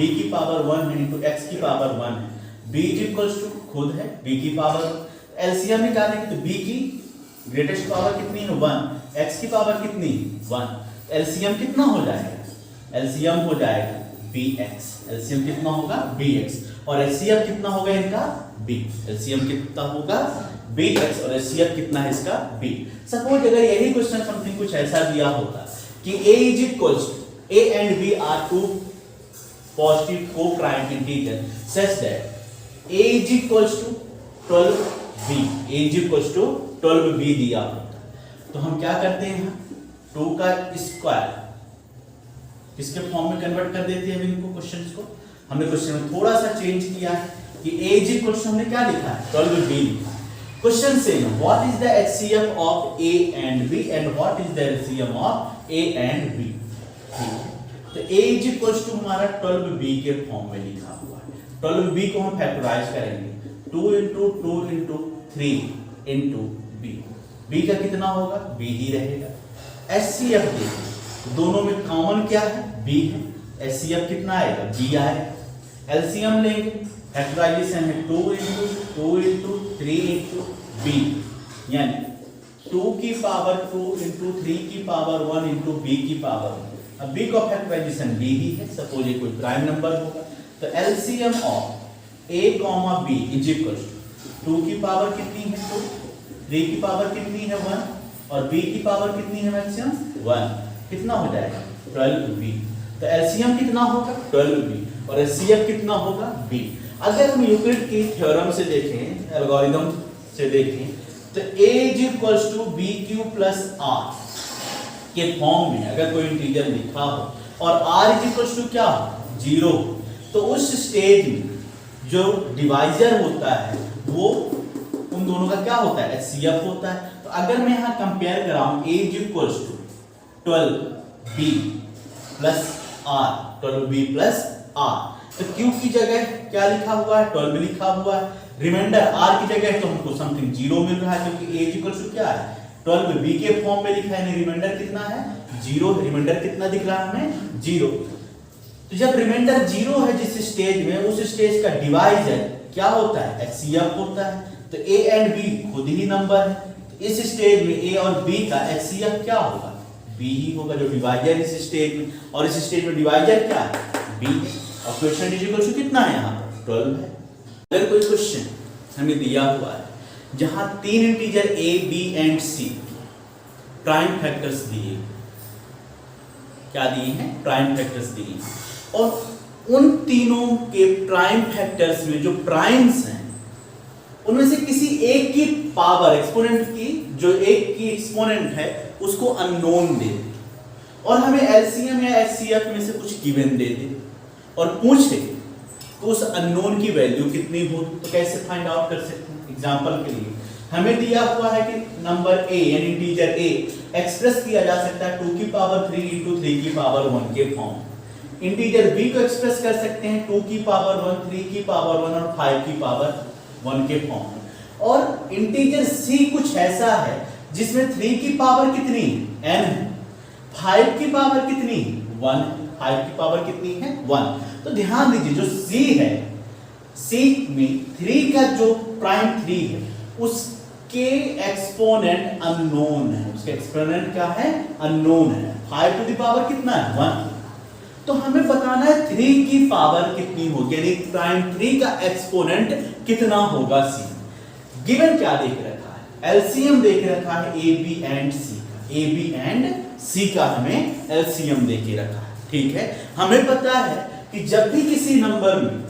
[SPEAKER 1] की पावर 1 है इंटू X की पावर 1 है, B इज इक्वल टू खुद है B की पावर। LCM निकालेंगे तो B की ग्रेटेस्ट पावर कितनी है 1, X की पावर कितनी 1, LCM कितना हो जाएगा, LCM हो जाएगा BX, LCM कितना होगा BX, और HCF कितना होगा इनका B, LCM कितना होगा BX और HCF कितना है इसका B। सपोज अगर यही क्वेश्चन समथिंग कुछ ऐसा दिया होता कि A is equal to A and B are two positive coprime integer such that A is equal to 12B, A is equal to 12B दिया होता, तो हम क्या करते हैं 2 का स्क्वायर किसके फॉर्म में कन्वर्ट कर देते हैं इनको क्वेश्चंस को, हमने क्वेश्चन में थोड़ा सा चेंज किया है कि a इज इक्वल टू हमने क्या लिखा है 12b लिखा है। Question same, what is the HCF of a and b and what is the LCM of a and b। तो a इज इक्वल टू हमारा 12b के फॉर्म में लिखा हुआ है। 12b को हम फैक्टराइज करेंगे 2 into 2 into 3 into b। b का कितना होगा b ही रहेगा। एचसीएफ देखिए दोनों में कॉमन क्या है b है, एचसीएफ कितना आएगा b आएगा। एलसीएम लेंगे, फैक्टराइजेशन है 2 into 2 into 3 into b, यानी 2 की पावर 2 into 3 की पावर 1 into b की पावर 1। अब b का फैक्टराइजेशन b ही है, सपोज ये कोई प्राइम नंबर होगा तो LCM of a, b is equal to 2 की पावर कितनी है 2, 3 की पावर कितनी है 1 और b की पावर कितनी है मैक्सिमम 1, कितना हो जाएगा 12b। तो एलसीएम कितना होगा 12b और एचसीएफ कितना होगा b। अगर हम यूक्लिड की थ्योरम से देखें, एल्गोरिथम से देखें तो a is equal to B Q plus R के फॉर्म में अगर कोई इंटीजर लिखा हो और r इज इक्वल टू क्या 0, तो उस स्टेज में जो डिवाइजर होता है वो उन दोनों का क्या होता है एचसीएफ होता है। तो अगर मैं यहाँ कंपेयर कराऊं a is equal to 12b plus r, 12b plus r, तो q की जगह क्या लिखा हुआ है 12 लिखा हुआ है, रिमाइंडर r की जगह तो हमको समथिंग 0 मिल रहा है क्योंकि a इज इक्वल टू क्या है 12b के फॉर्म में लिखा है, यानी रिमाइंडर कितना है 0, रिमाइंडर कितना दिख रहा है हमें 0। तो जब रिमाइंडर 0 है जिस स्टेज में, उस स्टेज का डिवाइजर क्या होता है एचसीएफ होता है। तो a एंड b खुद ही नंबर है, तो इस स्टेज में a और b का एचसीएफ क्या होगा b ही होगा जो डिवाइजर इस स्टेज में, और इस स्टेज में डिवाइजर क्या है b, और क्वेश्चन इज इक्वल टू कितना है यहाँ पर 12 है। अगर कोई क्वेश्चन हमें दिया हुआ है जहां 3 integer a b and c prime factors दिए, क्या दिए हैं प्राइम फैक्टर्स दिए, और उन तीनों के प्राइम फैक्टर्स में जो प्राइम्स हैं उनमें से किसी एक की पावर एक्सपोनेंट की, जो एक की एक्सपोनेंट है उसको अननोन दे दे और हमें एलसीएम या एचसीएफ में से कुछ गिवन दे दे और पूछे तो उस अननोन की वैल्यू कितनी हो, तो कैसे फाइंड आउट कर सकते हैं। एग्जांपल के लिए हमें दिया हुआ है कि नंबर a यानी इंटीजर a एक्सप्रेस किया जा सकता है 2 की पावर 3 into 3 की पावर 1 के फॉर्म। इंटीजर b को एक्सप्रेस कर सकते हैं 2 की पावर 1, 3 की पावर 1 और 5 की पावर 1 के फॉर्म। और इंटीजर c कुछ ऐसा है जिसमें 3 की पावर कितनी n है, 5 की पावर कितनी 1, 5 की पावर कितनी है 1। तो ध्यान दीजिए जो c है, c में 3 का जो प्राइम 3 है उसके एक्सपोनेंट अननोन है, उसके एक्सपोनेंट क्या है अननोन है। 5 टू द पावर कितना है 1, तो हमें बताना है 3 की पावर कितनी होगी, यानी प्राइम 3 का एक्सपोनेंट कितना होगा c। गिवन क्या देख रखा है एलसीएम देख रखा है ए बी एंड सी का, ए बी एंड सी का हमें एलसीएम दे के रखा है। ठीक है, हमें पता है कि जब भी किसी नंबर में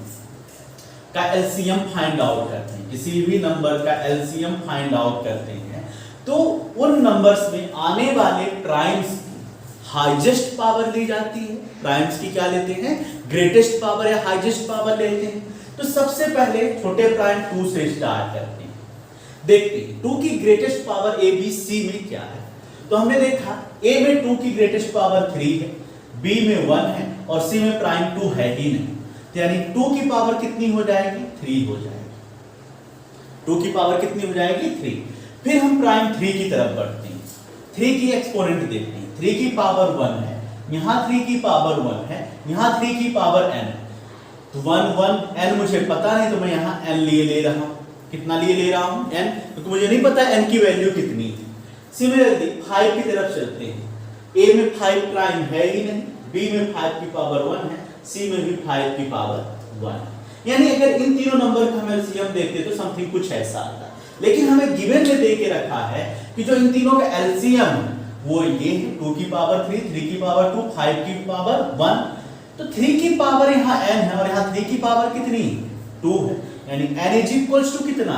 [SPEAKER 1] का एलसीएम फाइंड आउट करते हैं, किसी भी नंबर का एलसीएम फाइंड आउट करते हैं, तो उन नंबर्स में आने वाले प्राइम्स की हाईएस्ट पावर ली जाती है। प्राइम्स की क्या लेते हैं ग्रेटेस्ट पावर या हाईएस्ट पावर लेते हैं। तो सबसे पहले छोटे प्राइम 2 से स्टार्ट करते हैं, देखते हैं 2 की greatest power A B C में क्या है। तो हमने देखा a में 2 की ग्रेटेस्ट पावर 3 है, b में 1 है और c में प्राइम 2 है ही नहीं, तो यानी 2 की पावर कितनी हो जाएगी 3 हो जाएगी। 2 की पावर कितनी हो जाएगी 3। फिर हम प्राइम 3 की तरफ बढ़ते हैं, 3 की एक्सपोनेंट देखते हैं, 3 की पावर 1 है, यहाँ 3 की पावर 1 है, यहाँ 3 की पावर n, तो 1 1 n मुझे पता नहीं तो मैं यहाँ n लिए ले रहा हूँ। कितना लिए ले रहा हूँ n, क्योंकि मुझे नहीं पता n की वैल्यू कितनी है। सिमिलरली 5 की तरफ चलते हैं, a में 5 प्राइम है ही नहीं, b में 5 की पावर 1 है, c में भी 5 की पावर 1। यानी अगर इन तीनों नंबर का हम एलसीएम देखते तो समथिंग कुछ ऐसा आता। लेकिन हमें गिवन में दे के रखा है कि जो इन तीनों का एलसीएम वो ये है 2 की पावर 3, 3 की पावर 2, 5 की पावर 1। तो 3 की पावर यहाँ n है और यहाँ 3 की पावर कितनी 2 है, यानी n इज इक्वल्स टू कितना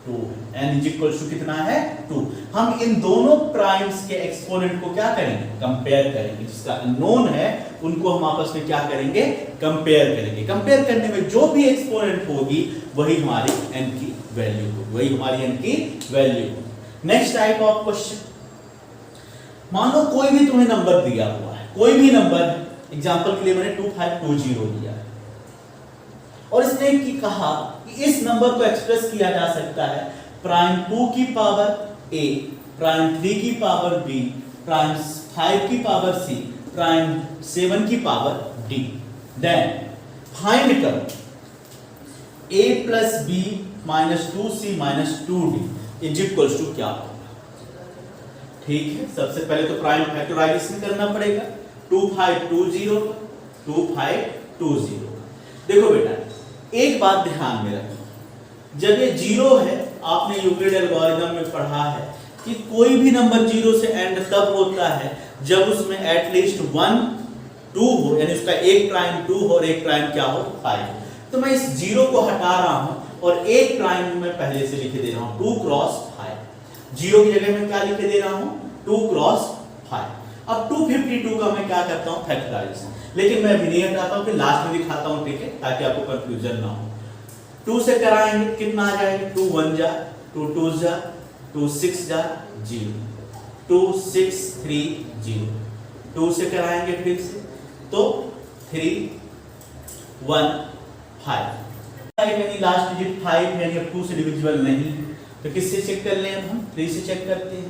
[SPEAKER 1] 2 है, n इज इक्वल्स टू कितना है 2। हम इन दोनों प्राइम्स के एक्सपोनेंट को क्या करेंगे कंपेयर करेंगे, जिसका अननोन है उनको हम आपस में क्या करेंगे, कंपेयर करेंगे। कंपेयर करने में जो भी एक्सपोनेंट होगी वही हमारी n की वैल्यू होगी, वही हमारी n की वैल्यू होगी। नेक्स्ट टाइप ऑफ क्वेश्चन, मान लो कोई भी तुम्हें नंबर दिया हुआ है, कोई भी नंबर है, एग्जांपल के लिए मैंने 2520 लिया है और इसने की कहा कि इस नंबर को एक्सप्रेस किया जा सकता है प्राइम 2 की पावर a, प्राइम 3 की पावर b, प्राइम 5 की पावर c, प्राइम 7 की पावर d। देन फाइंड करो a plus b minus 2c minus 2d is equals to क्या होगा। ठीक है, सबसे पहले तो प्राइम फैक्टराइजेशन करना पड़ेगा 2520 2520। देखो बेटा एक बात ध्यान में रखो, जब ये जीरो है, आपने यूक्लिड एल्गोरिथम में पढ़ा है कि कोई भी नंबर जीरो से एंड तब होता है जब उसमें एटलीस्ट 1 2 हो, यानी उसका एक प्राइम 2 हो और एक प्राइम क्या हो 5। तो मैं इस जीरो को हटा रहा हूं और एक प्राइम में पहले से लिख दे रहा हूं 2 क्रॉस 5। जीरो की जगह में क्या लिख दे रहा हूं 2 क्रॉस 5। अब 252 का मैं क्या करता हूं फैक्टराइजेशन, लेकिन मैं अभी नहीं हटाता हूं, फिर लास्ट में दिखाता हूं, ठीक है, ताकि आपको कंफ्यूजन ना हो। 2 से कराएंगे कितना आ जाएगा 2 1 जा 2 2 जा 2 6 जा 0 2 6 3 0। 2 से कराएंगे फिर से तो 3 1 5 यानी लास्ट डिजिट 5 है, यानी 2 से डिविजिबल नहीं, तो किससे चेक कर लें हम 3 से चेक करते हैं।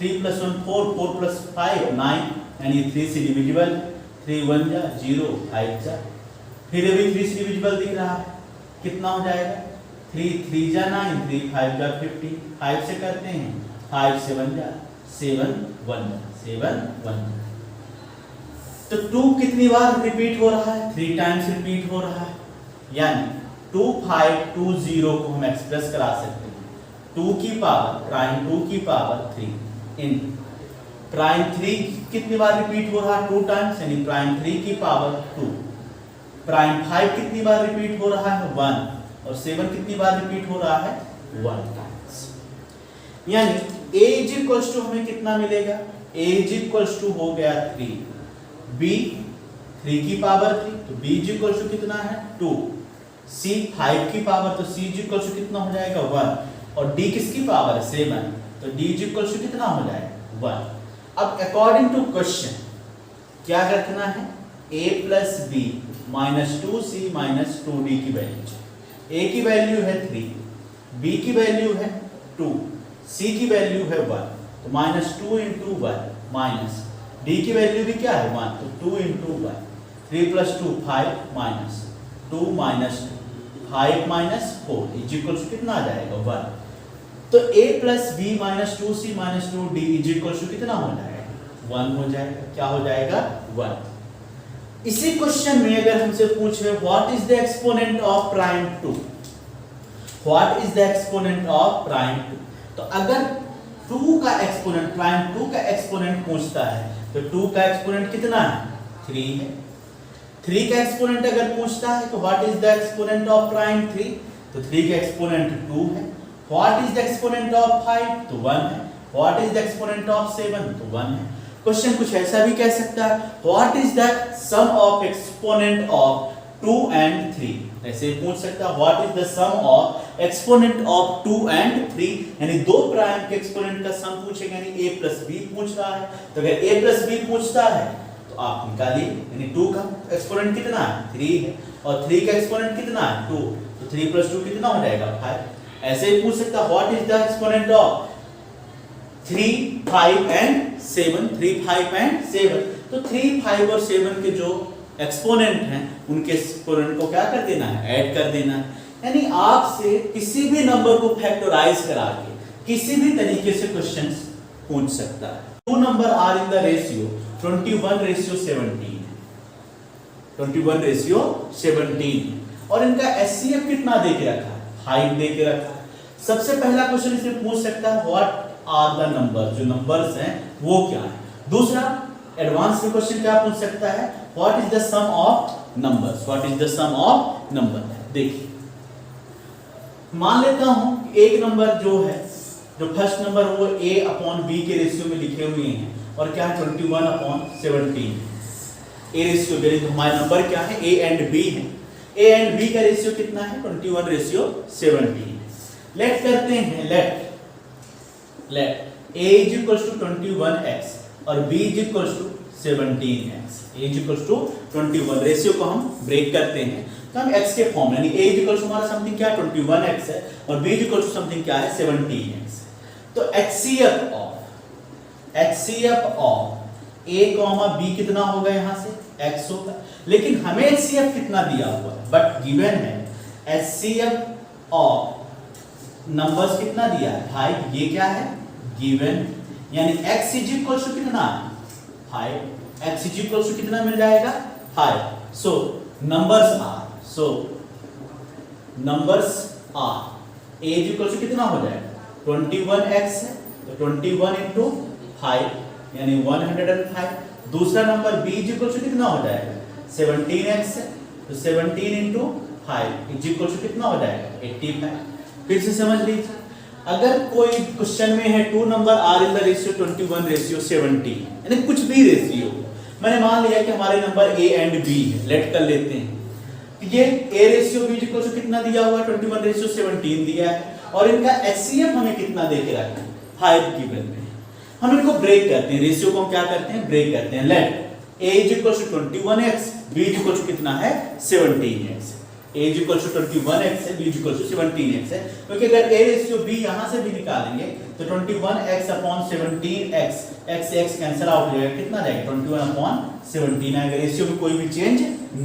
[SPEAKER 1] 3 + 1 4 4 + 5 9 यानी 3 से डिविजिबल। 3 1 जा 0 5 जा, फिर अभी 3 से डिविजिबल दिख रहा है, कितना हो जाएगा 3 3 जा 9 3 5 जा 15। 5 से करते हैं 5 7 जा 7 1 7 1। तो 2 कितनी बार रिपीट हो रहा है 3 टाइम्स रिपीट हो रहा है, यानी 2520 को हम एक्सप्रेस करा सकते हैं 2 की पावर प्राइम 2 की पावर 3 इन प्राइम 3 कितनी बार रिपीट हो रहा है 2 टाइम्स, यानी प्राइम 3 की पावर 2। प्राइम 5 कितनी बार रिपीट हो रहा है 1 और 7 कितनी बार रिपीट हो रहा है 1 टाइम्स। यानी a इज इक्वल्स टू हमें कितना मिलेगा, a इज इक्वल्स टू हो गया 3, b 3 की पावर 3 तो b इज इक्वल्स टू कितना है 2, c 5 की पावर तो c इज इक्वल्स टू कितना हो जाएगा 1 और d किसकी पावर है 7 तो d इज इक्वल्स टू कितना हो जाएगा 1। अब अकॉर्डिंग टू क्वेश्चन क्या रखना है a plus b minus 2c minus 2d की वैल्यू। a की वैल्यू है 3, b की वैल्यू है 2, c की वैल्यू है 1 तो माइनस 2 इंटू 1 माइनस d की वैल्यू भी क्या है 1 तो 2 into 1 3 + 2 5 minus 2 minus 5 minus 4 is equal to कितना आ जाएगा 1। तो a plus b minus 2c minus 2d is equal to कितना हो जाएगा 1 हो जाएगा, क्या हो जाएगा 1। इसी क्वेश्चन में अगर हमसे पूछे what is the exponent of prime 2, what is the exponent of prime 2, तो अगर 2 का एक्सपोनेंट प्राइम 2 का एक्सपोनेंट पूछता है तो 2 का एक्सपोनेंट कितना है 3 है। 3 का एक्सपोनेंट अगर पूछता है तो what is the exponent of prime 3 तो 3 का एक्सपोनेंट 2 है। What is the exponent of 5 तो 1 है। What is the exponent of 7 तो 1 है। क्वेश्चन कुछ ऐसा भी कह सकता है what is the sum of exponent of 2 and 3, ऐसे पूछ सकता है what is the sum of exponent of 2 and 3, यानी दो प्राइम के एक्सपोनेंट का सम पूछेगा, यानी a प्लस b पूछ रहा है। तो अगर a प्लस b पूछता है तो आप निकालिए, यानी 2 का एक्सपोनेंट कितना है 3 है और 3 का एक्सपोनेंट कितना है 2 तो 3 + 2 कितना हो जाएगा 5। ऐसे ही पूछ सकता है what is the exponent of 3 5 and 7, 3 5 and 7, तो 3 5 और 7 के जो एक्सपोनेंट हैं उनके एक्सपोनेंट को क्या कर देना है ऐड कर देना है। यानी आपसे किसी भी नंबर को फैक्टराइज करा के किसी भी तरीके से क्वेश्चंस पूछ सकता है। Two number are in the ratio 21:17, 21:17 और इनका एचसीएफ कितना दे के रखा है 5 दे के रखा है। सबसे पहला क्वेश्चन इसमें पूछ सकता है व्हाट आर द नंबर, जो नंबर्स हैं वो क्या है। दूसरा एडवांस में क्वेश्चन क्या पूछ सकता है what is the sum of numbers, what is the sum of number. देखिए मान लेता हूं एक नंबर जो है जो फर्स्ट नंबर वो a/b के रेशियो में लिखे हुए हैं और क्या 21/17। ए रेशियो बी, तो हमारा नंबर क्या है, ए एंड बी है। ए एंड बी का रेशियो कितना है, 21:17। लेट करते हैं, let a is equals to 21x और b is equals to 17x। a is equals to 21, ratio को हम ब्रेक करते हैं तो हम x के फॉर्म, यानी a इज इक्वल्स टू हमारा समथिंग क्या है, 21x है और b is equals to something क्या है, 17x। तो HCF ऑफ a, b कितना होगा, यहां से x होगा, लेकिन हमें HCF कितना दिया हुआ है, बट गिवन है HCF ऑफ नंबर्स कितना दिया है, 5। ये क्या है, गिवन, यानी x इज इक्वल्स टू कितना, 5। x इज इक्वल्स टू कितना मिल जाएगा, 5। So numbers are a is equals to कितना हो जाएगा, 21x है तो 21 into 5 यानी 105। दूसरा number b is equals to कितना हो जाएगा, 17x है तो 17 into 5 इज इक्वल्स टू कितना हो जाएगा, 85। फिर से समझ लीजिए, अगर कोई क्वेश्चन में है two number are in the ratio 21:17, यानी कुछ भी रेशियो, मैंने मान लिया कि हमारे नंबर a एंड b है, लेट कर लेते हैं, ये a ratio b equal to कितना दिया हुआ है, 21:17 दिया है और इनका HCF हमें कितना दे के रखा है, 5 गिवन में। हम इनको ब्रेक करते हैं, रेशियो को हम क्या करते हैं, ब्रेक करते हैं। Let a is equal to 21x, b is equal to कितना है, 17x। a is equal to 21x है, b is equal to 17x है, क्योंकि अगर a रेशियो b यहां से भी निकालेंगे तो 21x अपॉन 17x, x से x कैंसिल आउट हो जाएगा, कितना जाएगा, 21/17 आएगा, रेशियो में कोई भी चेंज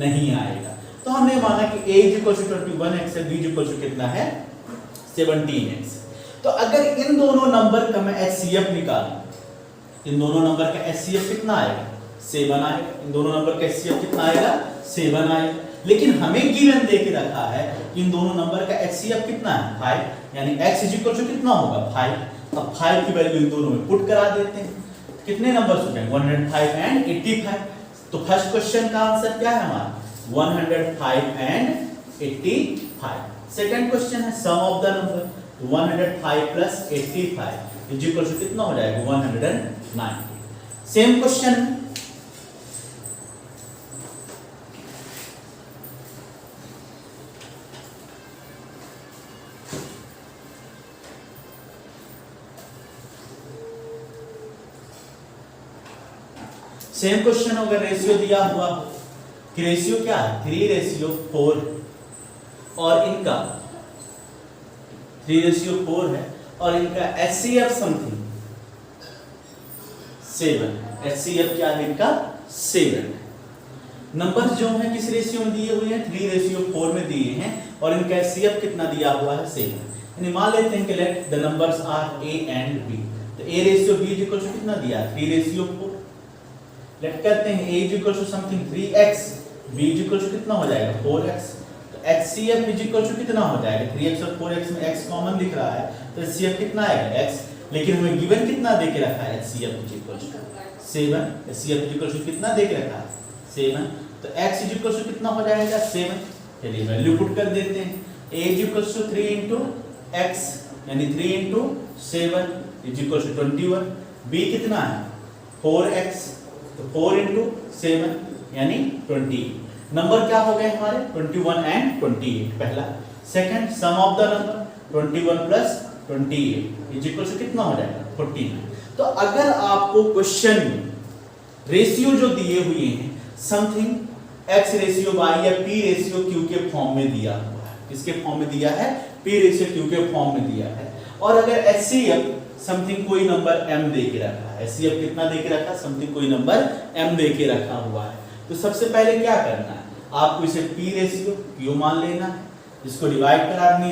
[SPEAKER 1] नहीं आएगा। तो हमने माना कि a is equal to 21x है, b इज इक्वल टू कितना है, 17x। तो अगर इन दोनों नंबर का मैं HCF निकालूं, इन दोनों नंबर का HCF कितना आएगा, 7 आएगा। इन दोनों नंबर का HCF कितना आएगा, 7 आएगा। लेकिन हमें गिवन दे के रखा है कि इन दोनों नंबर का HCF कितना है, 5, यानी x इज इक्वल टू कितना होगा, 5। अब 5 की वैल्यू इन दोनों में पुट करा देते हैं, कितने नंबर्स हो जाएंगे, 105 एंड 85। तो फर्स्ट क्वेश्चन का आंसर क्या है हमारा, 105 एंड 85। सेकंड क्वेश्चन है sum of the number, 105 plus 85 is equal to कितना हो जाएगा, 190। सेम क्वेश्चन सेम क्वेश्चन अगर रेशियो दिया हुआ कि रेशियो क्या है, 3:4 और इनका 3:4 है और इनका HCF समथिंग 7, HCF क्या है इनका, 7। नंबर्स जो हैं किस रेशियो में दिए हुए हैं, 3:4 में दिए हैं और इनका HCF कितना दिया हुआ है, 7। यानी मान लेते हैं कि let the numbers are a and b। तो a ratio b equal to कितना दिया है, 3:4। लेट करते हैं a equal to something 3x, b equal to कितना हो जाएगा, 4x। तो HCF इक्वल टू कितना हो जाएगा, 3x और 4x में x कॉमन दिख रहा है तो HCF कितना आएगा, x। लेकिन हमें गिवन कितना दे के रखा है, HCF equal to 7। HCF equal to कितना दे के रखा है, 7। तो x इक्वल टू कितना हो जाएगा, 7। चलिए वैल्यू पुट कर देते हैं, a equal to 3 into x यानी 3 into 7 इक्वल टू 21। b कितना है, 4x, तो 4 into 7 यानी 20। नंबर क्या हो गए हमारे, 21 एंड 28 पहला। Second sum of the number 21 plus 28 is equal to कितना हो जाएगा, 49। तो अगर आपको क्वेश्चन में रेशियो जो दिए हुए हैं समथिंग x रेशियो y या p रेशियो q के फॉर्म में दिया हुआ है, किसके फॉर्म में दिया है, p रेशियो q के फॉर्म में दिया है, और अगर HCF समथिंग कोई नंबर m दे के रखा है, HCF कितना दे के रखा है, समथिंग कोई नंबर m दे के रखा हुआ है, तो सबसे पहले क्या करना है, आपको इसे p रेशियो q मान लेना है, इसको डिवाइड करानी,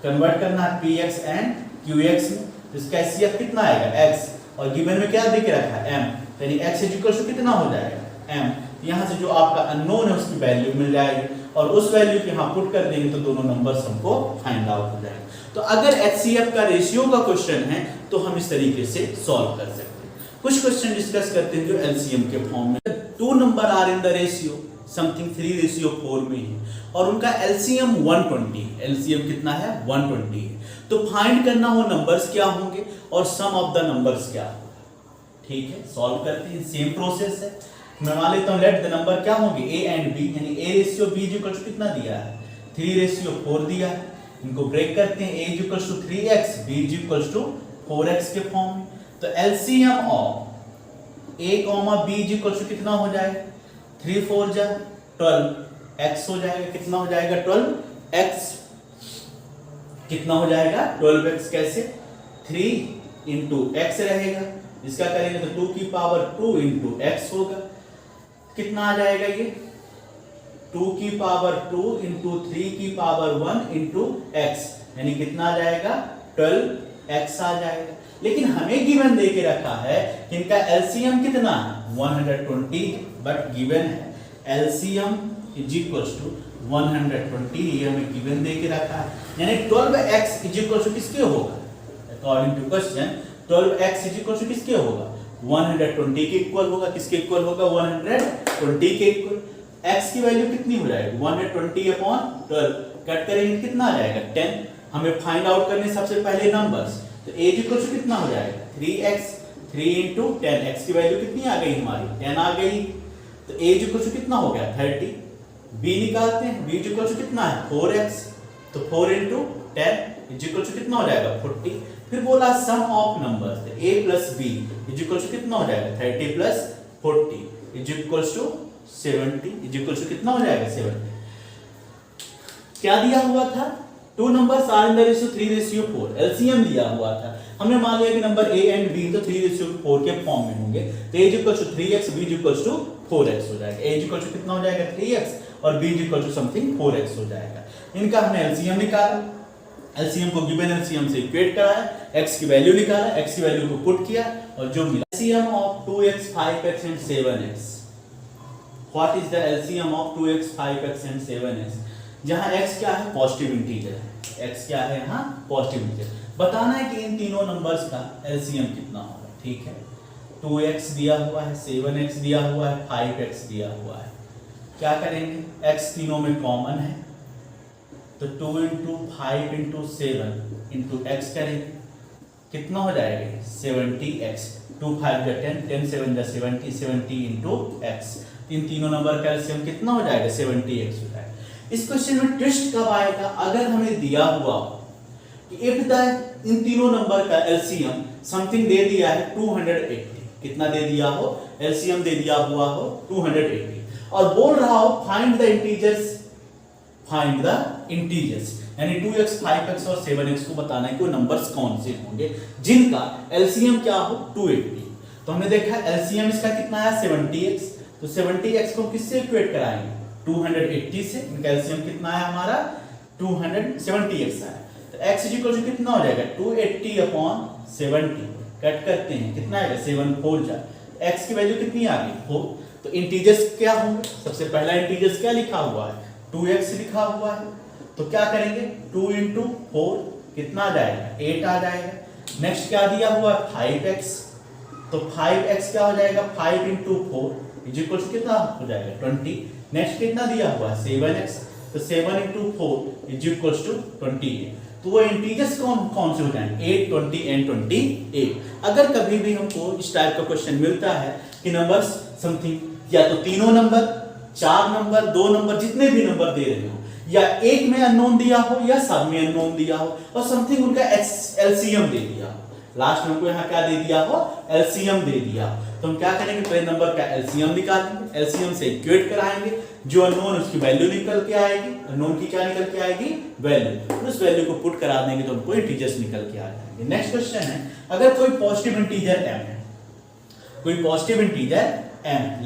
[SPEAKER 1] कन्वर्ट करना है px एंड qx में। तो इसका HCF कितना आएगा, x, और गिवन में क्या दे के रखा है, m, यानी x इक्वल टू कितना हो जाएगा, m। यहाँ से जो आपका अननोन है उसकी वैल्यू मिल जाएगी और उस वैल्यू को यहाँ पुट कर देंगे तो दोनों नंबर्स हमको फाइंड आउट हो जाएगा। तो अगर HCF का रेशियो का क्वेश्चन है तो हम इस तरीके से सॉल्व कर सकते हैं। कुछ क्वेश्चन डिस्कस करते हैं जो LCM के फॉर्म में, two number are in the ratio something 3:4 में है और उनका LCM 120 है। LCM कितना है, 120 है। तो फाइंड करना वो नंबर्स क्या होंगे और सम ऑफ द नंबर्स क्या होगा। ठीक है, सॉल्व करते हैं, सेम प्रोसेस है। मैं मान लेता हूँ लेट द नंबर क्या होंगे a एंड b, यानी a ratio b is equal to कितना दिया है 3 रेशियो 4 दिया है। इनको ब्रेक करते हैं, a is equal to 3x, b is equal to 4x के फॉर्म में। तो LCM of a comma b is equal to कितना हो जाएगा 3 4 जा 12 x हो जाएगा। कितना हो जाएगा 12x, कितना हो जाएगा 12x, कैसे 3 इंटू एक्स रहेगा, इसका करेंगे तो 2 की पावर 2 इंटू एक्स होगा। कितना आ जाएगा ये 2 की पावर 2 इंटू 3 की पावर 1 इंटू एक्स, यानी कितना आ जाएगा 12x आ जाएगा। लेकिन हमें गिवन दे के रखा है कि इनका एलसीएम कितना है 120, बट गिवन है एलसीएम इज इक्वल टू 120, ये हमें गिवन दे के रखा है, यानी 12x इज इक्वल टू किसके होगा according to question 12x is equal to किसके होगा 120 के इक्वल होगा। किसके इक्वल होगा 120 के इक्वल। x की वैल्यू कितनी हो जाएगी 120 अपॉन 12, कट करेंगे कितना आ जाएगा 10। हमें फाइंड आउट करने सबसे पहले नंबर्स, तो a इक्वल टू कितना हो जाएगा 3x, 3 इंटू 10, x की वैल्यू कितनी आ गई हमारी 10 आ गई। तो a इक्वल टू कितना हो गया 30, b निकालते हैं, b इक्वल टू कितना है 4x, तो 4 इंटू 10 इक्वल टू कितना हो जाएगा 40। फिर बोला sum of numbers, a plus b equal to कितना हो जाएगा 30 plus 40 equal to 70 equal to कितना हो जाएगा 70। क्या दिया हुआ था 2 numbers are in the ratio 3:4, LCM दिया हुआ था। हमने मान लिया कि नंबर a एंड b तो 3:4 के फॉर्म में होंगे, तो a equal to 3x, b equal to 4x हो जाएगा। a इक्वल टू कितना हो जाएगा 3x और b equal to something 4x हो जाएगा। इनका हमने एलसीएम निकाला, एलसीएम को गिवन एलसीएम से इक्वेट कराया, x की वैल्यू निकाला, x की वैल्यू को पुट किया और जो मिला LCM of 2x 5x and 7x। What is the LCM of 2x 5x and 7x, जहां x क्या है पॉजिटिव इंटीजर है, x क्या है यहां पॉजिटिव इंटीजर। बताना है कि इन तीनों नंबर्स का एलसीएम कितना होगा। ठीक है, 2x दिया हुआ है, 7x दिया हुआ है, 5x दिया हुआ है। क्या करेंगे x तीनों में कॉमन है, तो 2 इंटू 5 इंटू 7 इंटू एक्स करेंगे, कितना हो जाएगा 70x, 2 5 जा 10, 10 7 जा 70, 70 इंटू एक्स। इन तीनों नंबर का एलसीएम कितना हो जाएगा 70x हो जाएगा। इस क्वेश्चन में ट्विस्ट कब आएगा, अगर हमें दिया हुआ कि इफ द इन तीनों नंबर का एलसीएम समथिंग दे दिया है 280, कितना दे दिया हो एलसीएम दे दिया हुआ हो 280 और बोल रहा हो find the integers, find the integers, यानी 2x 5x और 7x को बताना है कि वो नंबर्स कौन से होंगे जिनका एलसीएम क्या हो 280। तो हमने देखा एलसीएम इसका कितना है 70x, तो 70x को किससे इक्वेट कराएंगे 280 से। इनका एलसीएम कितना है हमारा 270x है, तो x इक्वल टू कितना हो जाएगा 280 अपॉन 70, कट करते हैं कितना आएगा 7 4 जा, x की वैल्यू कितनी आ गई 4। तो इंटीजर्स क्या होंगे, सबसे पहला इंटीजर्स क्या लिखा हुआ है 2x लिखा हुआ है, तो क्या करेंगे 2 इंटू 4 कितना आ जाएगा 8 आ जाएगा। नेक्स्ट क्या दिया हुआ है 5x, तो 5x क्या हो जाएगा 5 इंटू 4 इक्वल टू कितना हो जाएगा 20। नेक्स्ट कितना दिया हुआ है 7x, तो 7 इंटू 4 इक्वल टू 28। तो वो इंटीजर्स कौन कौन से हो जाएंगे 8 20 एंड 28। अगर कभी भी हमको इस टाइप का क्वेश्चन मिलता है कि नंबर्स समथिंग या तो तीनों नंबर 4 नंबर 2 नंबर जितने भी नंबर दे रहे हो या एक में अननोन दिया हो या सब में अननोन दिया हो और समथिंग उनका एलसीएम दे दिया हो, लास्ट में हमको यहाँ क्या दे दिया हो एलसीएम दे दिया, तो हम क्या करेंगे पहले नंबर का एलसीएम निकालेंगे, एलसीएम से इक्वेट कराएंगे, जो अननोन उसकी वैल्यू निकल के आएगी, अननोन की क्या निकल के आएगी वैल्यू, उस वैल्यू को पुट करा देंगे तो हमको इंटीजर्स निकल के आ जाएंगे। नेक्स्ट क्वेश्चन है, अगर कोई पॉजिटिव इंटीजर m है, कोई पॉजिटिव इंटीजर m,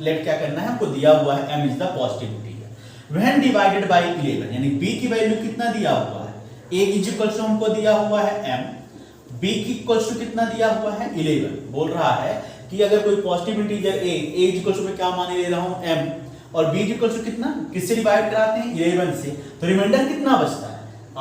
[SPEAKER 1] लेट क्या करना है हमको दिया हुआ है m is the positive integer, when divided by 11, यानी b की वैल्यू कितना दिया हुआ है a इक्वल टू हमको दिया हुआ है m, b की इक्वल टू कितना दिया हुआ है 11। बोल रहा है कि अगर कोई positive integer a equal to में क्या मान ले रहा हूं m और b इक्वल टू कितना किससे डिवाइड कराते हैं 11 से, तो रिमाइंडर कितना बचता है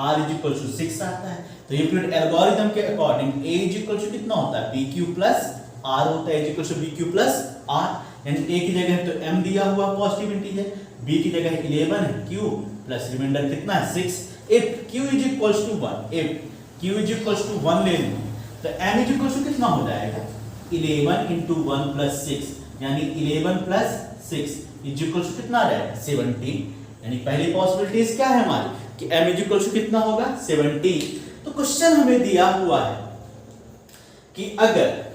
[SPEAKER 1] r इक्वल टू 6 आता है। तो यूक्लिड एल्गोरिथम के अकॉर्डिंग a इक्वल टू कितना होता है bq प्लस r होता है, equal to bq plus r, यानी a की जगह तो m दिया हुआ पॉजिटिव इंटीजर, b की जगह 11 है q प्लस रिमाइंडर कितना है 6। if q is equals to 1, if q is equals to 1 ले लो तो m इज इक्वल्स टू कितना हो जाएगा 11 into 1 plus 6, यानी 11 प्लस 6 इज इक्वल टू कितना आ जाएगा 17। यानी पहली पॉसिबिलिटीज क्या है हमारी कि m इज इक्वल टू कितना होगा 17। तो क्वेश्चन हमें दिया हुआ है कि अगर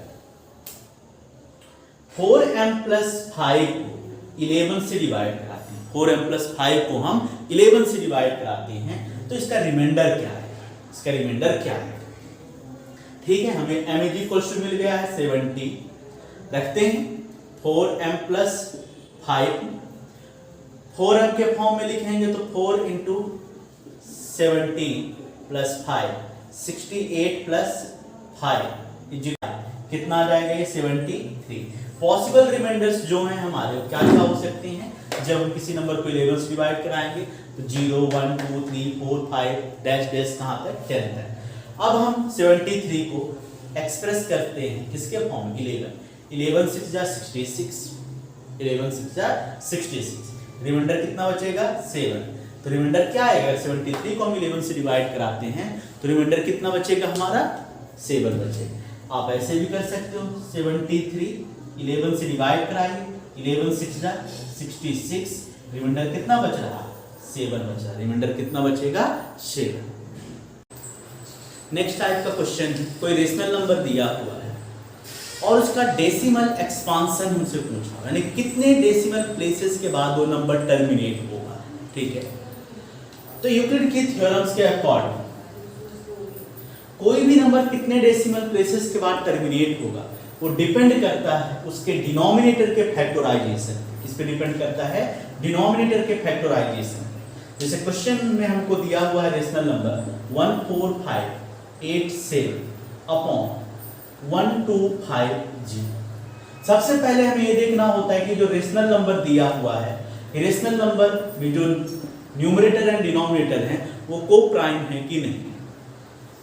[SPEAKER 1] 4m प्लस 5 को 11 से डिवाइड कराते हैं, 4m प्लस 5 को हम 11 से डिवाइड कराते हैं, तो इसका रिमाइंडर क्या है, इसका रिमाइंडर क्या है। ठीक है, हमें m इज इक्वल टू मिल गया है 70, रखते हैं 4m प्लस 5, 4m के फॉर्म में लिखेंगे तो 4 इंटू 17 प्लस 5 68 प्लस 5 कितना आ जाएगा ये 73। पॉसिबल रिमाइंडर्स जो हैं हमारे क्या क्या हो सकते हैं, जब हम किसी नंबर को 11 से डिवाइड कराएंगे तो 0 1 2 3 4 5 डैश डैश कहां तक 10 तक। अब हम 73 को एक्सप्रेस करते हैं किसके फॉर्म में 11 6 जा 66, 11 6 जा 66, रिमाइंडर कितना बचेगा 7। तो रिमाइंडर क्या आएगा, 73 को हम 11 से डिवाइड कराते हैं तो रिमाइंडर कितना बचेगा हमारा 7 बचेगा। आप ऐसे भी कर सकते हो 73 11 से डिवाइड कराएंगे 11 6 जा 66, रिमाइंडर कितना बच रहा 7 बच रहा, रिमाइंडर कितना बचेगा 7। नेक्स्ट टाइप का क्वेश्चन, कोई रेशनल नंबर दिया हुआ है और उसका डेसिमल एक्सपांशन हमसे पूछा, यानी कितने डेसिमल प्लेसेस के बाद वो नंबर टर्मिनेट होगा। ठीक है, तो यूक्लिड की थ्योरम्स के अकॉर्डिंग कोई भी नंबर कितने डेसिमल प्लेसेस के बाद टर्मिनेट होगा वो डिपेंड करता है उसके डिनोमिनेटर के फैक्टराइजेशन, इस पे डिपेंड करता है डिनोमिनेटर के फैक्टराइजेशन। जैसे क्वेश्चन में हमको दिया हुआ है रेशनल नंबर 14587 अपॉन 1250। सबसे पहले हमें ये देखना होता है कि जो रेशनल नंबर दिया हुआ है, रेशनल नंबर में जो न्यूमरेटर एंड डिनोमिनेटर हैं वो को प्राइम है कि नहीं,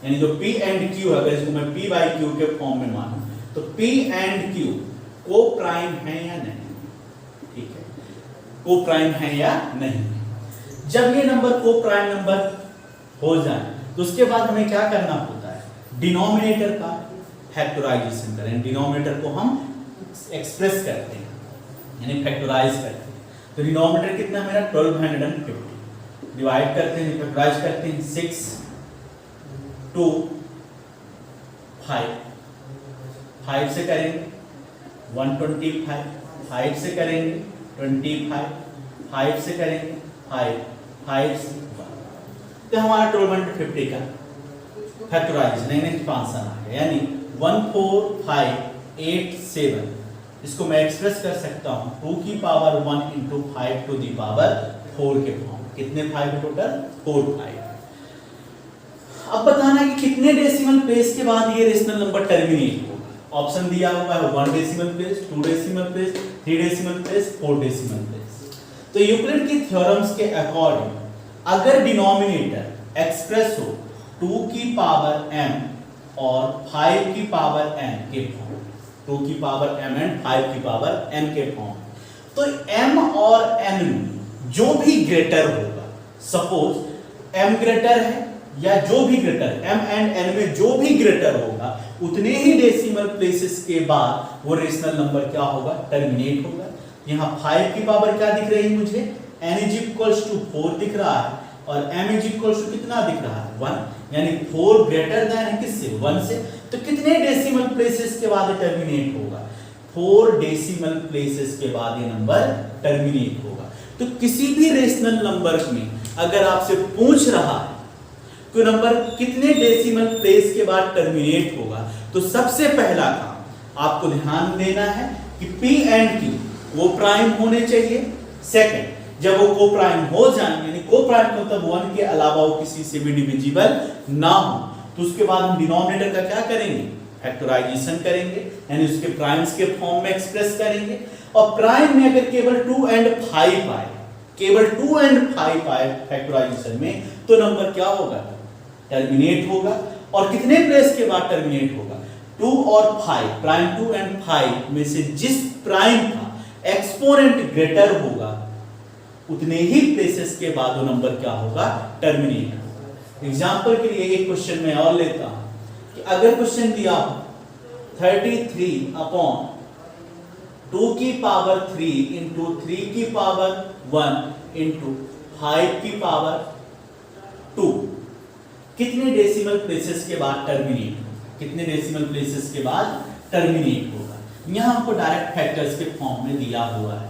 [SPEAKER 1] यानी जो p एंड q है, अगर इसको मैं p बाई q के फॉर्म में मानूं तो p एंड q को प्राइम है या नहीं। ठीक है, को प्राइम है या नहीं। जब ये नंबर को प्राइम नंबर हो जाए तो उसके बाद हमें क्या करना होता है, डिनोमिनेटर का फैक्टराइजेशन करें, डिनोमिनेटर को हम एक्सप्रेस करते हैं यानी फैक्टराइज करते हैं। तो डिनोमिनेटर कितना मेरा 1250, डिवाइड करते हैं फैक्टराइज करते हैं 6 2 5, 5 से करेंगे 125, 5 से करेंगे 25, 5 से करेंगे 5, 5 से 1, तो हमारा 1250 का फैक्टराइजेशन यानी एक्सपांशन आ गया, यानी 14587। इसको मैं एक्सप्रेस कर सकता हूं 2 की power 1 into 5 to the power 4 के फॉर्म। कितने 5 टोटल 4 5। अब बताना कि कितने डेसिमल प्लेस के बाद ये रेशनल नंबर टर्मिनेट होगा। ऑप्शन दिया हुआ है 1 decimal place, 2 decimal place, 3 decimal place, 4 decimal place. तो यूक्लिड की थ्योरम्स के अकॉर्डिंग अगर डिनोमिनेटर एक्सप्रेस हो 2 की पावर m और 5 की पावर n के फॉर्म, 2 की पावर m एंड 5 की पावर n के फॉर्म, तो m और n में जो भी ग्रेटर होगा, सपोज m ग्रेटर है या जो भी ग्रेटर m एंड n में जो भी ग्रेटर होगा उतने ही डेसिमल प्लेसेस के बाद वो रेशनल नंबर क्या होगा टर्मिनेट होगा। यहाँ 5 की पावर क्या दिख रही है मुझे, n इज इक्वल्स टू 4 दिख रहा है और m इज इक्वल्स टू कितना दिख रहा है 1, यानी 4 ग्रेटर देन है किससे 1 से। तो कितने डेसिमल प्लेसेस के बाद टर्मिनेट होगा, 4 डेसिमल प्लेसेस के बाद ये नंबर टर्मिनेट होगा। तो किसी भी रेशनल नंबर में अगर आपसे पूछ रहा है कि नंबर कितने डेसिमल प्लेस के बाद टर्मिनेट होगा, तो सबसे पहला काम आपको ध्यान देना है कि p एंड q वो प्राइम होने चाहिए। सेकंड, जब वो को प्राइम हो जाए यानी को प्राइम मतलब 1 के अलावा वो किसी से भी डिविजिबल ना हो, तो उसके बाद हम डिनोमिनेटर का क्या करेंगे फैक्टराइजेशन करेंगे, यानी उसके प्राइम्स के फॉर्म में एक्सप्रेस करेंगे। और प्राइम में अगर केवल 2 एंड 5 आए, केवल 2 एंड 5 आए फैक्टराइजेशन में, तो नंबर क्या होगा टर्मिनेट होगा। और कितने प्लेस के बाद टर्मिनेट होगा 2 और 5, प्राइम 2 एंड 5 में से जिस प्राइम का एक्सपोनेंट ग्रेटर होगा उतने ही प्लेसेस के बाद वो नंबर क्या होगा टर्मिनेट होगा। एग्जांपल के लिए एक क्वेश्चन में और लेता हूं कि अगर क्वेश्चन दिया हो 33 अपॉन 2 की पावर 3 इंटू 3 की पावर 1 इंटू 5 की पावर 2 कितने डेसिमल प्लेसेस के बाद टर्मिनेट होगा? कितने डेसिमल प्लेसेस के बाद टर्मिनेट होगा? यहां हमको डायरेक्ट फैक्टर्स के फॉर्म में दिया हुआ है,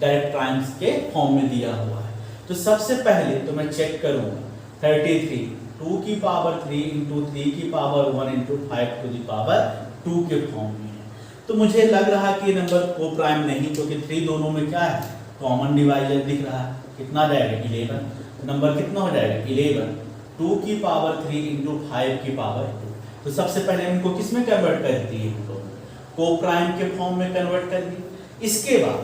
[SPEAKER 1] डायरेक्ट प्राइम्स के फॉर्म में दिया हुआ है। तो सबसे पहले तो मैं चेक करूंगा 33 2 की पावर 3 इंटू 3 की power 1 into 5 to the power 2 के फॉर्म में है। तो मुझे लग रहा है कि ये नंबर को प्राइम नहीं, क्योंकि 3 दोनों में क्या है, कॉमन डिवाइजर दिख रहा है। कितना जाएगा 11, नंबर कितना हो जाएगा 11, 2 की पावर 3 इंटू 5 की पावर 2। तो सबसे पहले इनको किस में कन्वर्ट कर दिए, को प्राइम के फॉर्म में कन्वर्ट कर दिए। इसके बाद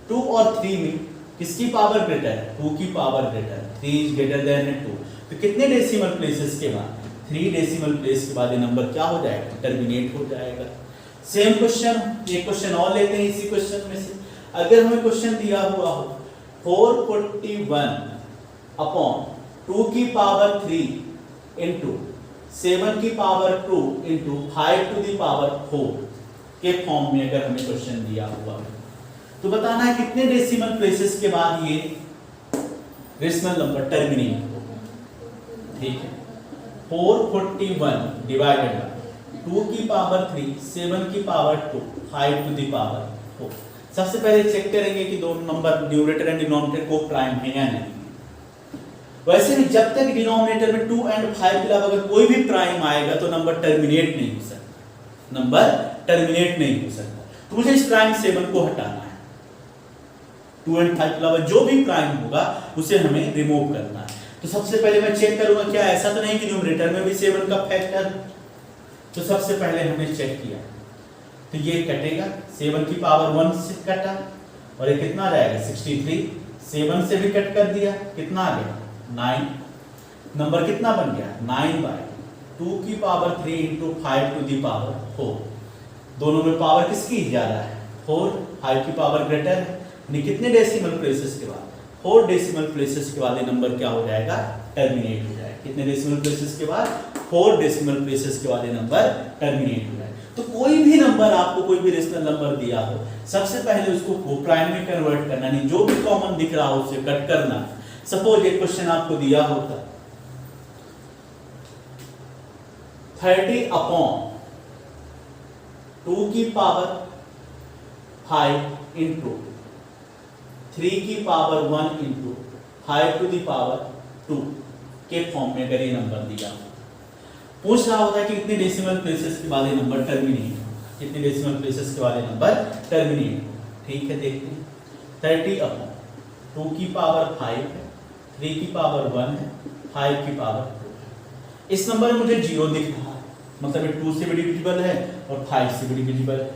[SPEAKER 1] 2 और 3 में किसकी पावर ग्रेटर है, 2 की power greater, 3 is greater then 2। तो कितने डेसिमल प्लेसेस के बाद, 3 डेसिमल प्लेस के बाद ये नंबर क्या हो जाएगा, टर्मिनेट हो जाएगा। सेम क्वेश्चन, एक क्वेश्चन और लेते हैं इसी क्वेश्चन में से। अगर हमें क्वेश्चन दिया हुआ हो 441 अपॉन 2 की पावर 3 इंटू 7 की power 2 into 5 to the power 4 के फॉर्म में अगर हमें क्वेश्चन दिया हुआ है, तो बताना है कितने डेसिमल प्लेसेस के बाद ये रेशनल नंबर टर्मिनेट होगा। ठीक है, 441 डिवाइडेड बाय 2 की पावर 3 7 की पावर 2 5 टू द पावर 4। सबसे पहले चेक करेंगे कि दोनों नंबर न्यूमरेटर एंड डिनोमिनेटर को प्राइम है या नहीं। वैसे भी जब तक डिनोमिनेटर में 2 एंड 5 के अलावा अगर कोई भी प्राइम आएगा तो नंबर टर्मिनेट नहीं हो सकता, नंबर टर्मिनेट नहीं हो सकता। तो मुझे इस प्राइम 7 को हटाना है, 2 एंड 5 के अलावा जो भी प्राइम होगा उसे हमें रिमूव करना है। तो सबसे पहले मैं चेक करूंगा क्या ऐसा तो नहीं कि न्यूमरेटर में भी 7 का फैक्टर। तो सबसे पहले हमने चेक किया तो ये कटेगा, 7 की पावर 1 से कटा और ये कितना रहेगा 63, 7 से भी कट कर दिया, कितना आ गया 9। नंबर कितना बन गया 9/2 की power 3 into 5 to the power 4। दोनों में पावर किसकी ज्यादा है, 4, 5 की पावर ग्रेटर है। कितने डेसिमल प्लेसेस के बाद, 4 डेसिमल प्लेसेस के बाद ये नंबर क्या हो जाएगा, टर्मिनेट हो जाएगा। कितने डेसिमल प्लेसेस के बाद, 4 डेसिमल प्लेसेस के बाद ये नंबर टर्मिनेट हो जाएगा। तो कोई भी नंबर आपको कोई भी रेशनल नंबर दिया हो, सबसे पहले उसको कोप्राइम में कन्वर्ट करना, नहीं जो भी कॉमन दिख रहा हो उसे कट करना। सपोज एक क्वेश्चन आपको दिया होता 30 अपॉन 2 की पावर 5 इंटू 3 की power 1 into 5 to the power 2 के फॉर्म में अगर ये नंबर दिया हो, पूछ रहा होता है कि कितने डेसिमल प्लेसेस के बाद ये नंबर टर्मिनेट हो, कितने डेसिमल प्लेसेस के बाद ये नंबर टर्मिनेट हो। ठीक है, देखते हैं 30 अपॉन 2 की पावर 5 है, 3 की पावर 1 है, 5 की पावर 2 है। इस नंबर में मुझे 0 दिख रहा है, मतलब ये 2 से भी डिविजिबल है और 5 से भी डिविजिबल है।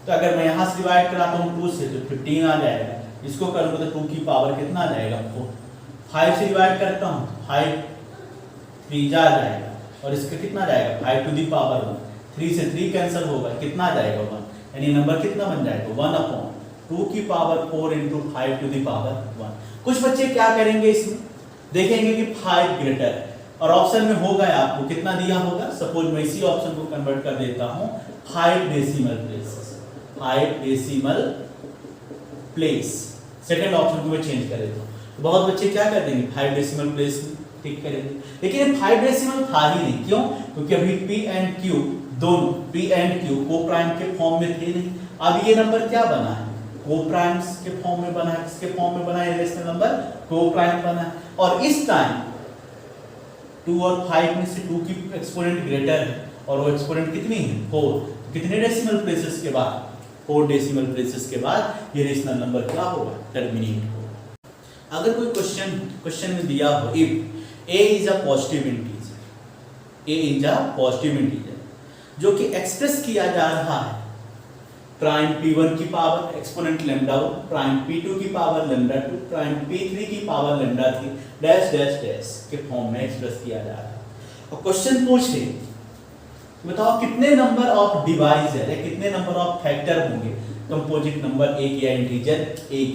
[SPEAKER 1] तो अगर मैं यहाँ से डिवाइड कराता हूँ 2 से तो 15 आ जाएगा। इसको करूँगा तो 2 की पावर कितना आ जाएगा 4। 5 से डिवाइड करता हूँ 5 3 जा जाएगा और इसका कितना जाएगा 5 टू दी पावर 1। 3 से 3 कैंसिल होगा, कितना आ जाएगा 1, यानी नंबर कितना बन जाएगा 1 अपॉन 2 की power 4 into 5 to the power 1। कुछ बच्चे क्या करेंगे, इसमें देखेंगे कि 5 ग्रेटर है और ऑप्शन में होगा आपको कितना दिया होगा। सपोज मैं इसी ऑप्शन को कन्वर्ट कर देता हूँ 5 decimal places, 5 decimal place. Second option को मैं चेंज कर देता हूँ। तो बहुत बच्चे क्या कर देंगे 5 डेसिमल प्लेस में ठीक करेंगे, लेकिन ये 5 डेसिमल था ही नहीं। क्यों? क्योंकि अभी P एंड Q दोनों, P एंड Q को प्राइम के फॉर्म में थे नहीं। अब ये नंबर क्या बना है, को प्राइम्स के फॉर्म में बना है। किसके फॉर्म में बना है, रेशनल नंबर को प्राइम बना है। और इस टाइम 2 और 5 में से 2 की एक्सपोनेंट ग्रेटर है और वो एक्सपोनेंट कितनी है 4। कितने डेसिमल प्लेसेस के बाद, 4 डेसिमल प्लेसेस के बाद ये रेशनल नंबर क्या होगा, टर्मिनेट होगा। अगर कोई क्वेश्चन में दिया हो if a is a positive integer, a is a positive integer, जो कि एक्सप्रेस किया जा रहा है प्राइम p1 की power exponent lambda 1, prime p2 की पावर लैम्डा 2, प्राइम p3 की power lambda 3 dash dash dash के फॉर्म में एक्सप्रेस किया जा रहा है। और क्वेश्चन पूछे बताओ कितने नंबर ऑफ डिवाइजर या कितने नंबर ऑफ फैक्टर होंगे कंपोजिट नंबर एक या इंटीजर एक।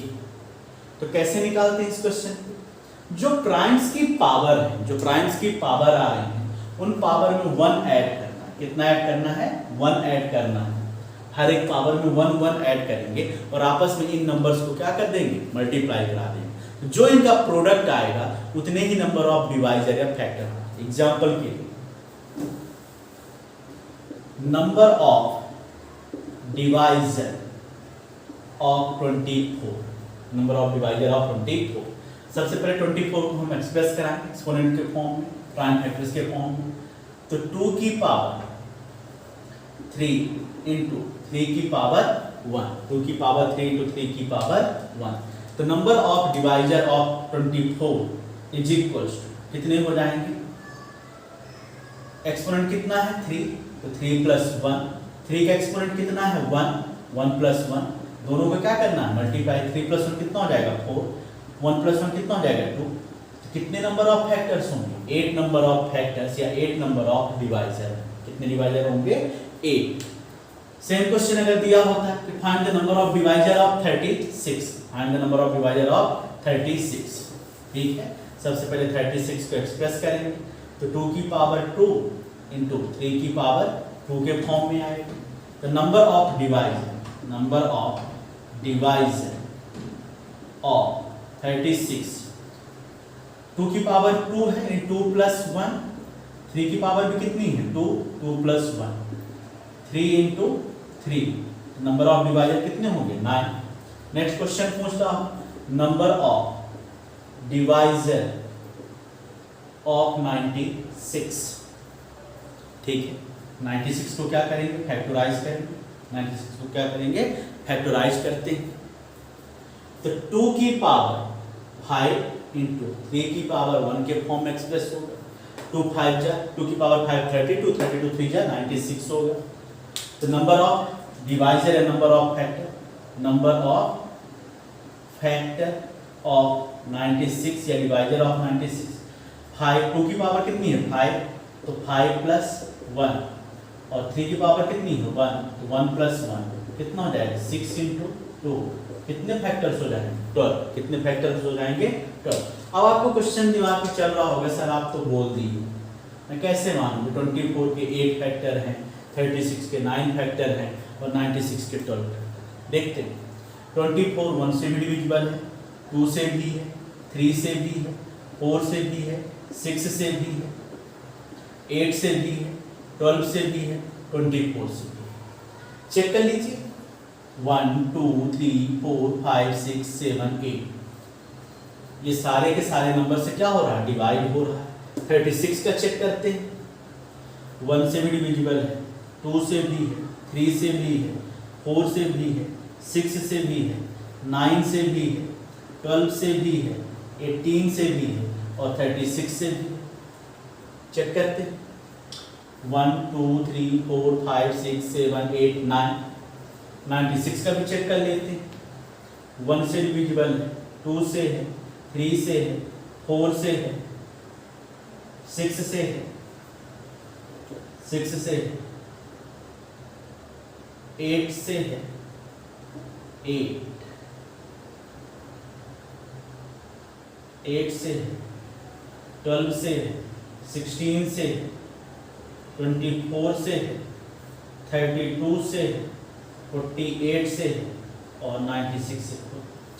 [SPEAKER 1] तो कैसे निकालते हैं इस क्वेश्चन को, जो प्राइम्स की पावर है, जो प्राइम्स की पावर आ रही है उन पावर में 1 ऐड करना है। कितना ऐड करना है, 1 ऐड करना है। हर एक पावर में 1 1 ऐड करेंगे और आपस में इन नंबर्स को क्या कर देंगे, मल्टीप्लाई करा देंगे। तो जो इनका प्रोडक्ट आएगा उतने ही नंबर ऑफ डिवाइजर या फैक्टर। एग्जांपल के लिए number of divisor of 24, number of divisor of 24। सबसे पहले 24 को हम एक्सप्रेस कराएंगे एक्सपोनेंट के फॉर्म में, प्राइम फैक्टर्स के फॉर्म में। तो 2 की पावर 3 इंटू 3 की पावर 1, 2 की पावर 3 इंटू 3 की पावर 1। तो number of divisor of 24 is equals to कितने हो जाएंगे, एक्सपोनेंट कितना है 3, तो 3 प्लस 1, 3 का एक्सपोनेंट कितना है 1, 1 प्लस 1, दोनों को क्या करना है मल्टीप्लाई। 3 प्लस 1 कितना हो जाएगा 4, 1 प्लस 1 कितना हो जाएगा 2। तो कितने नंबर ऑफ फैक्टर्स होंगे, 8 नंबर ऑफ फैक्टर्स या 8 नंबर ऑफ डिवाइजर। कितने डिवाइजर होंगे 8। सेम क्वेश्चन अगर दिया होता कि find the number of divisor of 36, find the number of divisor of 36। ठीक है, सबसे पहले 36 को एक्सप्रेस करेंगे तो 2 की पावर 2 इंटू 3 की पावर 2 के फॉर्म में आएगा। तो नंबर ऑफ डिवाइजर ऑफ 36, 2 की पावर 2 है, 2 प्लस 1, 3 की पावर भी कितनी है 2, 2 plus 1, 3 into 3, number of divisor कितने होंगे 9। नेक्स्ट क्वेश्चन पूछता हूं नंबर ऑफ डिवाइजर ऑफ 96। ठीक है, 96 को क्या करेंगे फैक्टराइज करेंगे, 96 को क्या करेंगे फैक्टराइज करते हैं। तो 2 की पावर 5 इंटू 3 की पावर 1 के फॉर्म में एक्सप्रेस होगा। 2 5 जा, 2 की पावर 5 32, 32 3 जा 96 होगा। तो नंबर ऑफ डिवाइजर या नंबर ऑफ फैक्टर ऑफ 96 या डिवाइजर ऑफ 96, 5, 2 की पावर कितनी है 5, तो 5 प्लस 1 और 3 की पावर कितनी है 1, तो 1 प्लस 1 कितना हो जाएगा 6 इंटू 2, कितने फैक्टर्स हो जाएंगे 12, कितने फैक्टर्स हो जाएंगे 12। अब आपको क्वेश्चन दिमाग में चल रहा होगा सर आप तो बोल दिए, मैं कैसे मानूं 24 के 8 फैक्टर हैं, 36 के 9 फैक्टर हैं और 96 के 12। देखते हैं 24 1 से भी डिविजिबल है, 2 से भी है, 3 से भी है, 4 से भी है, 6 से भी है, 8 से भी है, 12 से भी है, 24 से भी है। चेक कर लीजिए 1 2 3 4 5 6 7 8 ये सारे के सारे नंबर से क्या हो रहा है डिवाइड हो रहा है। 36 का चेक करते हैं, 1 से भी डिविजिबल है, 2 से भी है, 3 से भी है, 4 से भी है, 6 से भी है, 9 से भी है, 12 से भी है, 18 से भी है और 36 से भी। चेक करते हैं 1 2 3 4 5 6 7 8 9, 96 का भी चेक कर लेते हैं। 1 से डिविजिबल है, 2 से है, 3 से है, 4 से है, 6 से है, 6 से है, 8 से है, 8 से है, 12 से है, 16 से है, 24 से है, 32 से है, 48 से है और 96 से।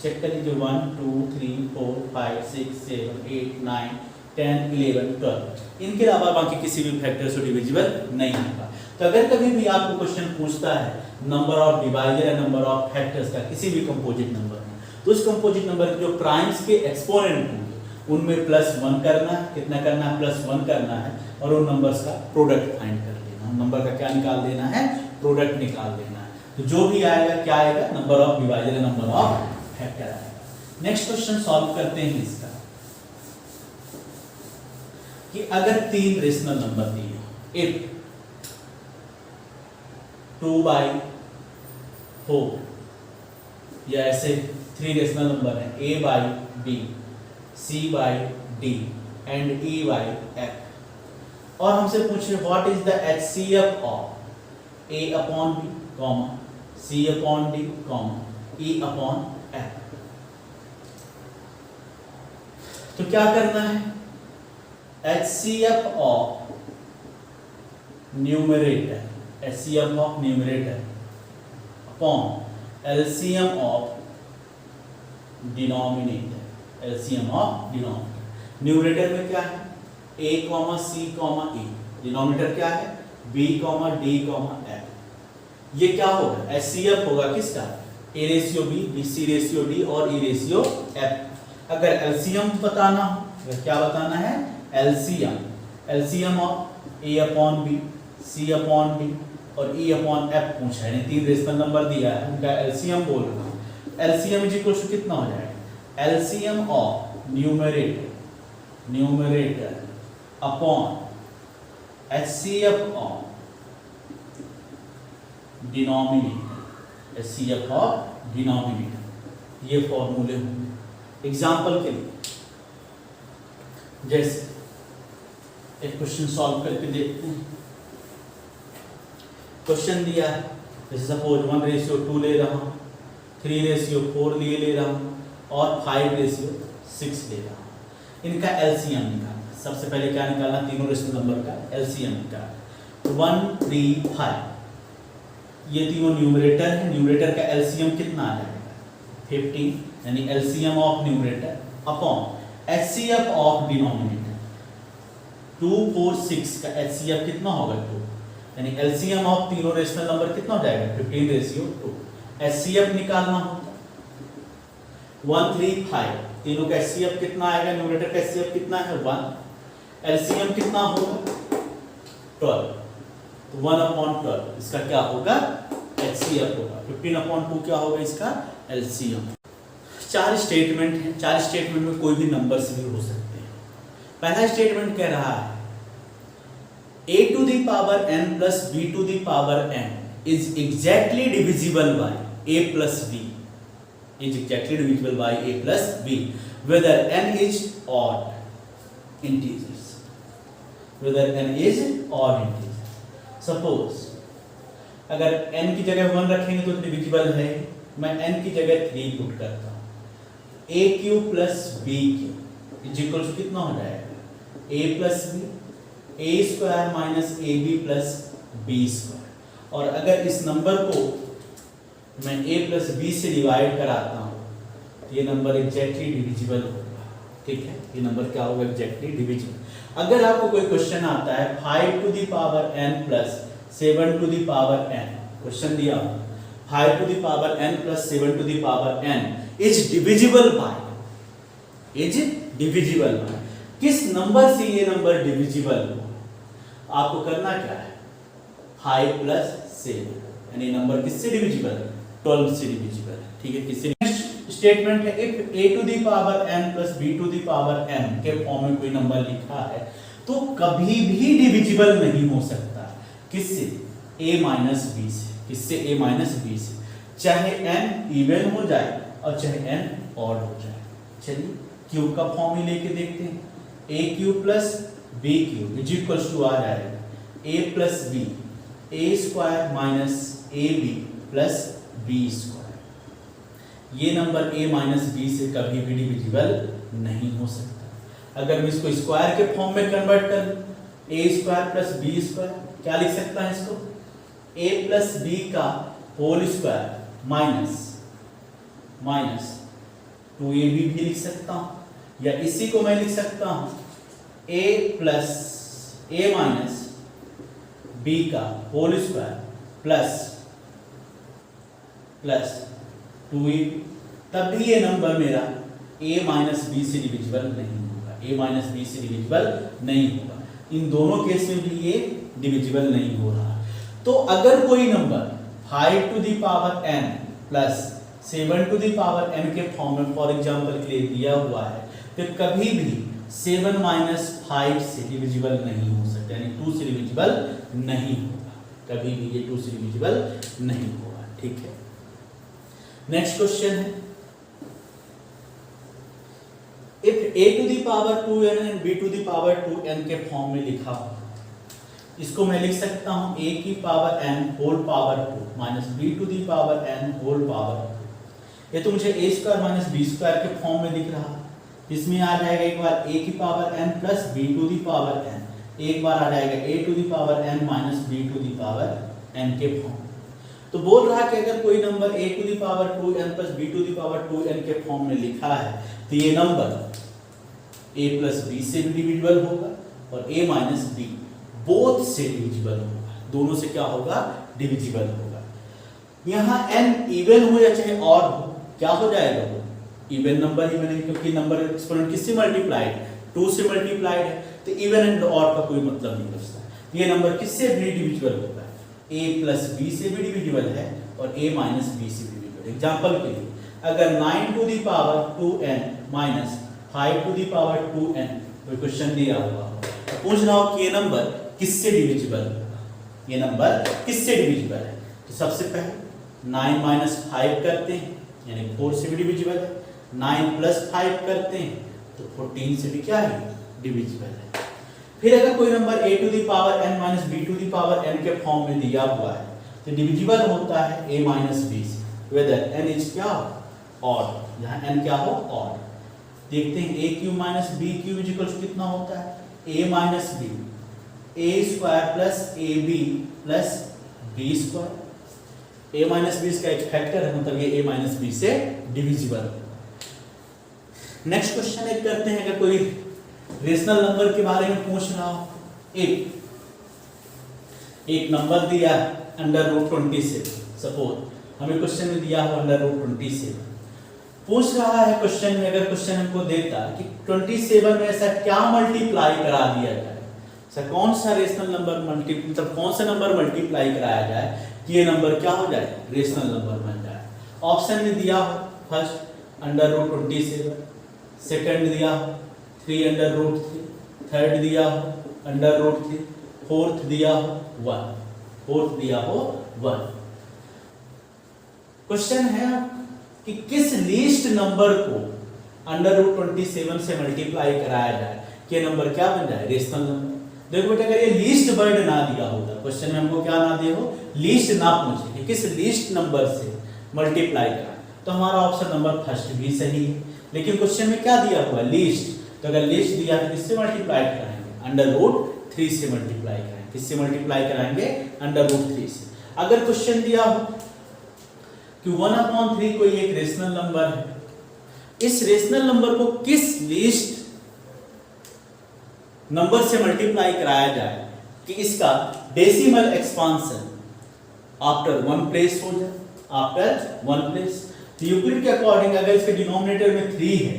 [SPEAKER 1] चेक कर लीजिए 1 2 3 4 5 6 7 8 9 10 11 12 इनके अलावा बाकी किसी भी फैक्टर से डिविजिबल नहीं होगा। तो अगर कभी भी आपको क्वेश्चन पूछता है नंबर ऑफ डिवाइजर या नंबर ऑफ फैक्टर्स का किसी भी कंपोजिट नंबर में, तो उस कंपोजिट नंबर के जो प्राइम्स के एक्सपोनेंट होंगे उनमें +1 करना है, कितना करना है +1 करना है और उन नंबर्स का प्रोडक्ट फाइंड कर देना। नंबर का क्या निकाल देना है प्रोडक्ट निकाल देना है। तो जो भी आएगा क्या आएगा नंबर ऑफ डिवाइजर या नंबर ऑफ फैक्टर आएगा। नेक्स्ट क्वेश्चन सॉल्व करते हैं इसका कि अगर 3 रेशनल नंबर दिए, इफ 2/4 या ऐसे 3 रेशनल नंबर है a/b c/d एंड e/f और हमसे पूछे what is the HCF of a/b, c/d, e/f। तो क्या करना है HCF of numerator, HCF of numerator upon LCM of denominator, LCM of denominator. Numerator में क्या है a, c, a, डिनोमिनेटर क्या है b, d, f। ये क्या होगा HCF होगा किसका a ratio b, c ratio d और e रेशियो f। अगर एलसीएम बताना हो तो क्या बताना है LCM, LCM of a upon b, c upon d और e अपॉन f पूछा है, तीन रेशनल नंबर दिया है, उनका एलसीएम बोल रहा हूं। एलसीएम इज इक्वल टू कितना हो जाएगा LCM of numerator, numerator upon HCF of denominator, HCF of denominator. ये फॉर्मूले होंगे। एग्जांपल के लिए जैसे एक क्वेश्चन सॉल्व करके देखते हैं। क्वेश्चन दिया है जैसे सपोज 1:2 ले रहा हूँ, 3:4 ले रहा हूँ और 5:6 ले रहा हूँ। इनका एलसीएम निकालना। सबसे पहले क्या निकालना तीनों रेशनल नंबर का एलसीएम निकालना। 1, 3, 5 ये तीनों न्यूमरेटर है, न्यूमरेटर का एलसीएम कितना आ जाएगा 15, यानी LCM of numerator upon HCF of denominator. 2, 4, 6 का HCF कितना होगा 2, यानी एलसीएम ऑफ तीनों रेशनल नंबर कितना हो जाएगा 15:2। HCF निकालना होता 1, 3, 5 तीनों का HCF कितना आएगा, न्यूमरेटर का HCF कितना है 1, एलसीएम कितना होगा 12, तो 1/12 इसका क्या होगा HCF होगा। 15/2 क्या होगा इसका एलसीएम। चार स्टेटमेंट हैं, चार स्टेटमेंट में कोई भी नंबर्स भी हो सकते हैं। पहला स्टेटमेंट कह रहा है a to the power n plus b to the power n is exactly divisible by a plus b, is exactly divisible by a plus b whether n is odd integers, whether n is odd integer। Suppose अगर n की जगह 1 रखेंगे तो divisible है, मैं n की जगह 3 put करता हूँ, a cube plus b cube is equal to कितना हो जाएगा a plus b, a square minus A B plus B square. और अगर इस नंबर को मैं a प्लस बी से डिवाइड कराता हूँ तो ये नंबर एग्जैक्टली डिविजिबल होगा। ठीक है, ये नंबर क्या होगा एग्जैक्टली डिविजिबल। अगर आपको कोई क्वेश्चन आता है 5 to the power n plus 7 to the power n, question दिया 5 to the power n plus 7 to the power n is divisible by, is divisible by, किस नंबर से ये नंबर डिविजिबल हो, आपको करना क्या है 5 प्लस 7, यानी नंबर किससे डिविजिबल है 12 से डिविजिबल है। ठीक है, किससे। नेक्स्ट स्टेटमेंट है if a to the power n plus b to the power n के फॉर्म में कोई नंबर लिखा है तो कभी भी डिविजिबल नहीं हो सकता, किससे a माइनस b से, किससे a माइनस b से, चाहे n इवन हो जाए और चाहे n ऑड हो जाए। चलिए क्यूब का फॉर्म ही लेके देखते हैं, a cube plus b cube is equal to आ जाएगा a plus b, a square minus A B plus B square. ये नंबर a माइनस b से कभी भी डिविजिबल नहीं हो सकता। अगर मैं इसको स्क्वायर के फॉर्म में कन्वर्ट कर दूं a square plus B square, क्या लिख सकता है इसको a प्लस बी का whole square minus minus 2ab भी लिख सकता हूं, या इसी को मैं लिख सकता हूं a plus a minus b का whole square plus plus 2ab, तब भी ये नंबर मेरा a माइनस बी से डिविजिबल नहीं होगा, a माइनस बी से डिविजिबल नहीं होगा। इन दोनों केस में भी ये डिविजिबल नहीं हो रहा। तो अगर कोई number 5 to the power n plus 7 to the power n के फॉर्म में फॉर एग्जांपल के लिए दिया हुआ है तो कभी भी 7 माइनस 5 से डिविजिबल नहीं हो सकता, यानी 2 से डिविजिबल नहीं होगा, कभी भी ये 2 से डिविजिबल नहीं होगा। ठीक है, नेक्स्ट क्वेश्चन है if a to the power 2n and b to the power 2n के फॉर्म में लिखा हो, इसको मैं लिख सकता हूं a की power n whole power 2 minus b to the power n whole power 2। ये तो मुझे a square minus b square के फॉर्म में दिख रहा है, इसमें आ जाएगा एक बार a की power n plus b to the power n, एक बार आ जाएगा a to the power n minus b to the power n के फॉर्म। तो बोल रहा है कि अगर कोई number a to the power 2n plus b to the power 2n के फॉर्म में लिखा है तो ये नंबर a प्लस b से भी डिविजिबल होगा और a माइनस b बोथ से डिविजिबल होगा, दोनों से क्या होगा, डिविजिबल होगा। यहाँ n इवन हो या चाहे ऑड हो, क्या हो जाएगा, वो इवन नंबर ही बनेगा, क्योंकि नंबर एक्सपोनेंट किससे मल्टीप्लाइड, 2 से मल्टीप्लाइड है, तो इवन एंड ऑड का कोई मतलब नहीं बचता। ये नंबर किससे भी डिविजिबल होगा, a प्लस b से भी डिविजिबल है और a माइनस b से भी डिविजिबल। एग्जांपल के लिए अगर 9 to the power 2n minus 5 to the power 2n कोई क्वेश्चन दिया हुआ तो पूछ रहा हो कि ये नंबर किससे डिविजिबल होगा, ये नंबर किससे डिविजिबल है। तो सबसे पहले 9 माइनस 5 करते हैं यानी 4 से भी डिविजिबल है, 9 प्लस 5 करते हैं तो 14 से भी क्या है, डिविजिबल है। फिर अगर कोई number a to the power n minus b to the power n के फॉर्म में दिया हुआ है तो डिविजिबल होता है a माइनस b से, वेदर n इज क्या ऑड, जहां n क्या हो ऑड। देखते हैं a cube minus b cube is equal to कितना होता है, a minus b, a square plus ab plus b square. a minus b इसका एक फैक्टर है, मतलब ये a माइनस b से डिविजिबल है। नेक्स्ट क्वेश्चन एक करते हैं, अगर कोई रेशनल नंबर के बारे में पूछ रहा हो, एक नंबर दिया अंडर रूट 27, सपोज हमें क्वेश्चन में दिया हो अंडर रूट 27, पूछ रहा है क्वेश्चन में, अगर क्वेश्चन हमको देता कि 27 में ऐसा क्या मल्टीप्लाई करा दिया जाए, ऐसा कौन सा रेशनल नंबर मतलब कौन सा नंबर मल्टीप्लाई कराया जाए कि ये नंबर क्या हो जाए, रेशनल नंबर बन जाए। ऑप्शन में दिया हो फर्स्ट अंडर रूट 27, सेकंड दिया हो 3 अंडर रूट 3, थर्ड दिया हो अंडर रूट 3, फोर्थ दिया हो 1, फोर्थ दिया हो 1। क्वेश्चन है कि किस लीस्ट नंबर को अंडर रूट 27 से मल्टीप्लाई कराया जाए कि ये नंबर क्या बन जाए, रेशनल नंबर। देखो बेटा, अगर ये लीस्ट वर्ड ना दिया होता, क्वेश्चन में हमको क्या ना दिया हो, लीस्ट ना पूछे कि किस लीस्ट नंबर से मल्टीप्लाई कराए, तो हमारा ऑप्शन नंबर फर्स्ट भी सही है। लेकिन क्वेश्चन में क्या दिया हुआ, लीस्ट, तो अगर लिस्ट दिया तो किससे मल्टीप्लाई कराएंगे, अंडर रूट 3 से मल्टीप्लाई कराएंगे। किससे मल्टीप्लाई कराएंगे, अंडर रूट 3 से। अगर क्वेश्चन दिया हो कि 1/3 कोई एक रेशनल नंबर है, इस रेशनल नंबर को किस लिस्ट नंबर से मल्टीप्लाई कराया जाए कि इसका डेसिमल एक्सपांशन आफ्टर 1 प्लेस हो जाए, आफ्टर 1 प्लेस। तो यूक्लिड के अकॉर्डिंग अगर इसके डिनोमिनेटर में 3 है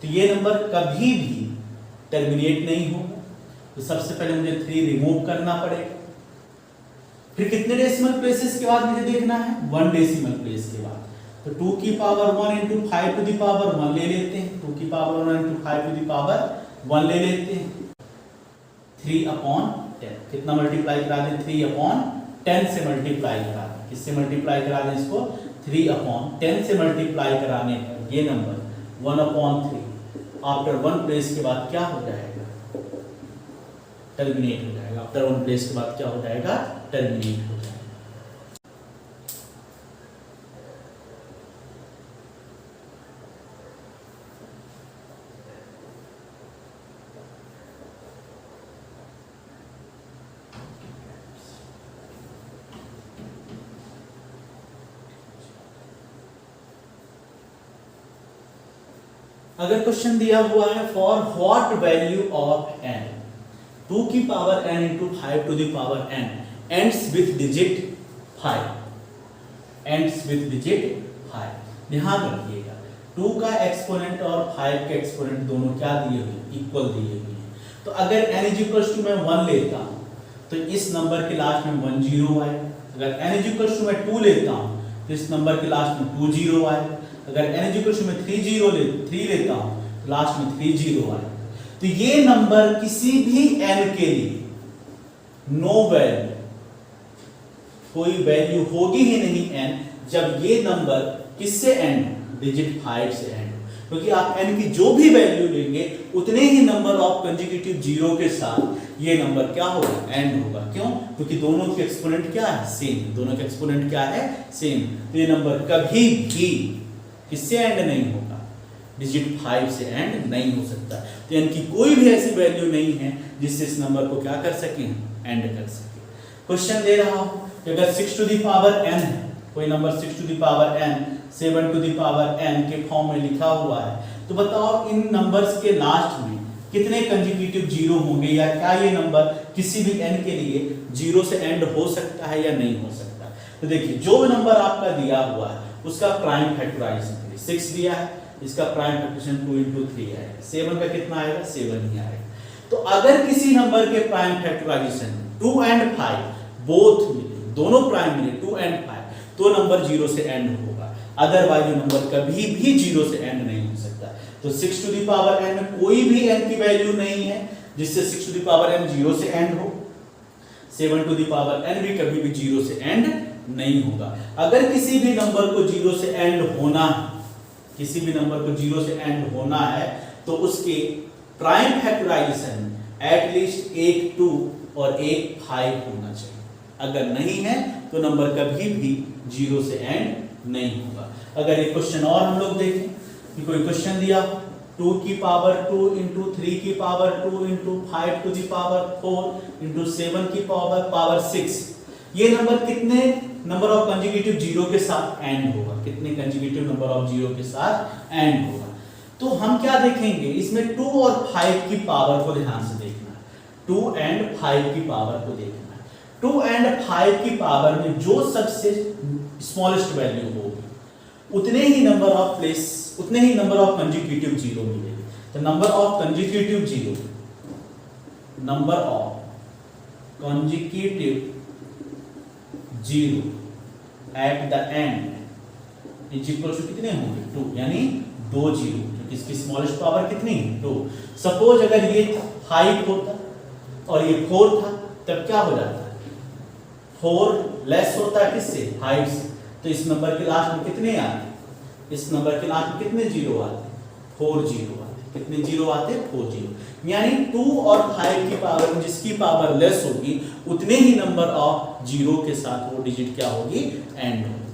[SPEAKER 1] तो ये नंबर कभी भी टर्मिनेट नहीं होगा। तो सबसे पहले मुझे 3 रिमूव करना पड़ेगा। फिर कितने डेसिमल प्लेसेस के बाद मुझे देखना है, 1 डेसिमल प्लेस के बाद। तो 2 की power 1 into 5 to the power 1 ले लेते हैं, 2 की power 1 into 5 to the power 1 ले लेते हैं, 3/10। कितना मल्टीप्लाई करा दें, 3/10 से मल्टीप्लाई करा दें। किससे मल्टीप्लाई करा दें इसको, 3/10 से मल्टीप्लाई कराने पर ये नंबर 1/3 आफ्टर 1 प्लेस के बाद क्या हो जाएगा, टर्मिनेट हो जाएगा। आफ्टर 1 प्लेस के बाद क्या हो जाएगा, टर्मिनेट हो जाएगा। अगर क्वेश्चन दिया हुआ है for what value of n, 2 की power n into 5 to the power n ends with digit 5, ends with digit 5। ध्यान रखिएगा 2 का एक्सपोनेंट और 5 के एक्सपोनेंट दोनों क्या दिए हुए, इक्वल दिए हुए हैं। तो अगर n इज इक्वल टू मैं 1 लेता हूं तो इस नंबर के लास्ट में 1 0 आए। अगर n इज इक्वल टू मैं 2 लेता हूं तो इस नंबर के लास्ट में 2 0 आए। अगर n इज इक्वल टू मैं 3 लेता हूं तो लास्ट में 3 0 आए। तो ये नंबर किसी भी n के लिए नो वैल्यू, कोई वैल्यू होगी ही नहीं n जब ये नंबर किससे एंड, डिजिट 5 से एंड। क्योंकि आप n की जो भी वैल्यू लेंगे उतने ही नंबर ऑफ कंसेक्यूटिव जीरो के साथ ये नंबर क्या होगा, एंड होगा। क्यों, क्योंकि दोनों के एक्सपोनेंट क्या है, सेम। दोनों के एक्सपोनेंट क्या है, सेम। तो ये नंबर कभी भी किससे एंड नहीं होगा, डिजिट 5 से एंड नहीं हो सकता। तो n की कोई भी ऐसी वैल्यू नहीं है जिससे इस नंबर को क्या कर सके, एंड कर सके। क्वेश्चन दे रहा हूं कि अगर 6 टू द पावर n है, कोई number 6 to the power n 7 to the power n के फॉर्म में लिखा हुआ है, तो बताओ इन नंबर्स के लास्ट में कितने कंसेक्यूटिव जीरो होंगे, या क्या ये नंबर किसी भी n के लिए जीरो से एंड हो सकता है या नहीं हो सकता। तो देखिए जो नंबर आपका दिया हुआ है उसका प्राइम फैक्टराइजेशन 6 दिया है, इसका प्राइम फैक्टराइजेशन 2 into 3 आएगा, 7 का कितना आएगा 7 ही आएगा। तो अगर किसी नंबर के प्राइम फैक्टराइजेशन 2 and 5 बोथ मिले, दोनों प्राइम मिले 2 and 5, तो नंबर जीरो से एंड होगा, अदरवाइज नंबर कभी भी जीरो से एंड नहीं हो सकता। तो 6 टू द पावर n में कोई भी n की वैल्यू नहीं है जिससे 6 to the power n zero से एंड हो, 7 टू द पावर n भी कभी भी जीरो से एंड नहीं होगा। अगर किसी भी नंबर को जीरो से एंड होना है, किसी भी नंबर को जीरो से एंड होना है, तो उसके प्राइम फैक्टराइजेशन एटलीस्ट एक 2 और एक 5 होना चाहिए। अगर नहीं है तो नंबर कभी भी जीरो से एंड नहीं होगा। अगर एक क्वेश्चन और हम लोग देखें कि कोई क्वेश्चन दिया 2 की पावर 2 into 3 की power 2 into 5 to the power 4 into 7 की पावर 6, ये नंबर कितने नंबर ऑफ कंसेक्यूटिव जीरो के साथ एंड होगा, कितने कंसेक्यूटिव नंबर ऑफ जीरो के साथ एंड होगा। तो हम क्या देखेंगे इसमें 2 और 5 की पावर को ध्यान से देखना है, 2 and 5 की पावर को देखना है। 2 and 5 की पावर में जो सबसे स्मॉलेस्ट वैल्यू होगी उतने ही नंबर ऑफ प्लेस, उतने ही नंबर ऑफ कंसेक्यूटिव जीरो मिलेगी। तो number of consecutive zero, number of consecutive zero at the end is equal to कितने होंगे 2, यानी 2 जीरो, क्योंकि इसकी स्मॉलेस्ट पावर कितनी है 2। सपोज अगर ये 5 होता और ये 4 था, तब क्या हो जाता है 4 लेस होता है किससे 5 से, तो इस नंबर के लास्ट में कितने आते, इस नंबर के लास्ट में कितने जीरो आते 4 जीरो आते, कितने जीरो आते 4 जीरो, यानी 2 और 5 की पावर में जिसकी पावर लेस होगी उतने ही नंबर ऑफ जीरो के साथ वो डिजिट क्या होगी एंड होगी।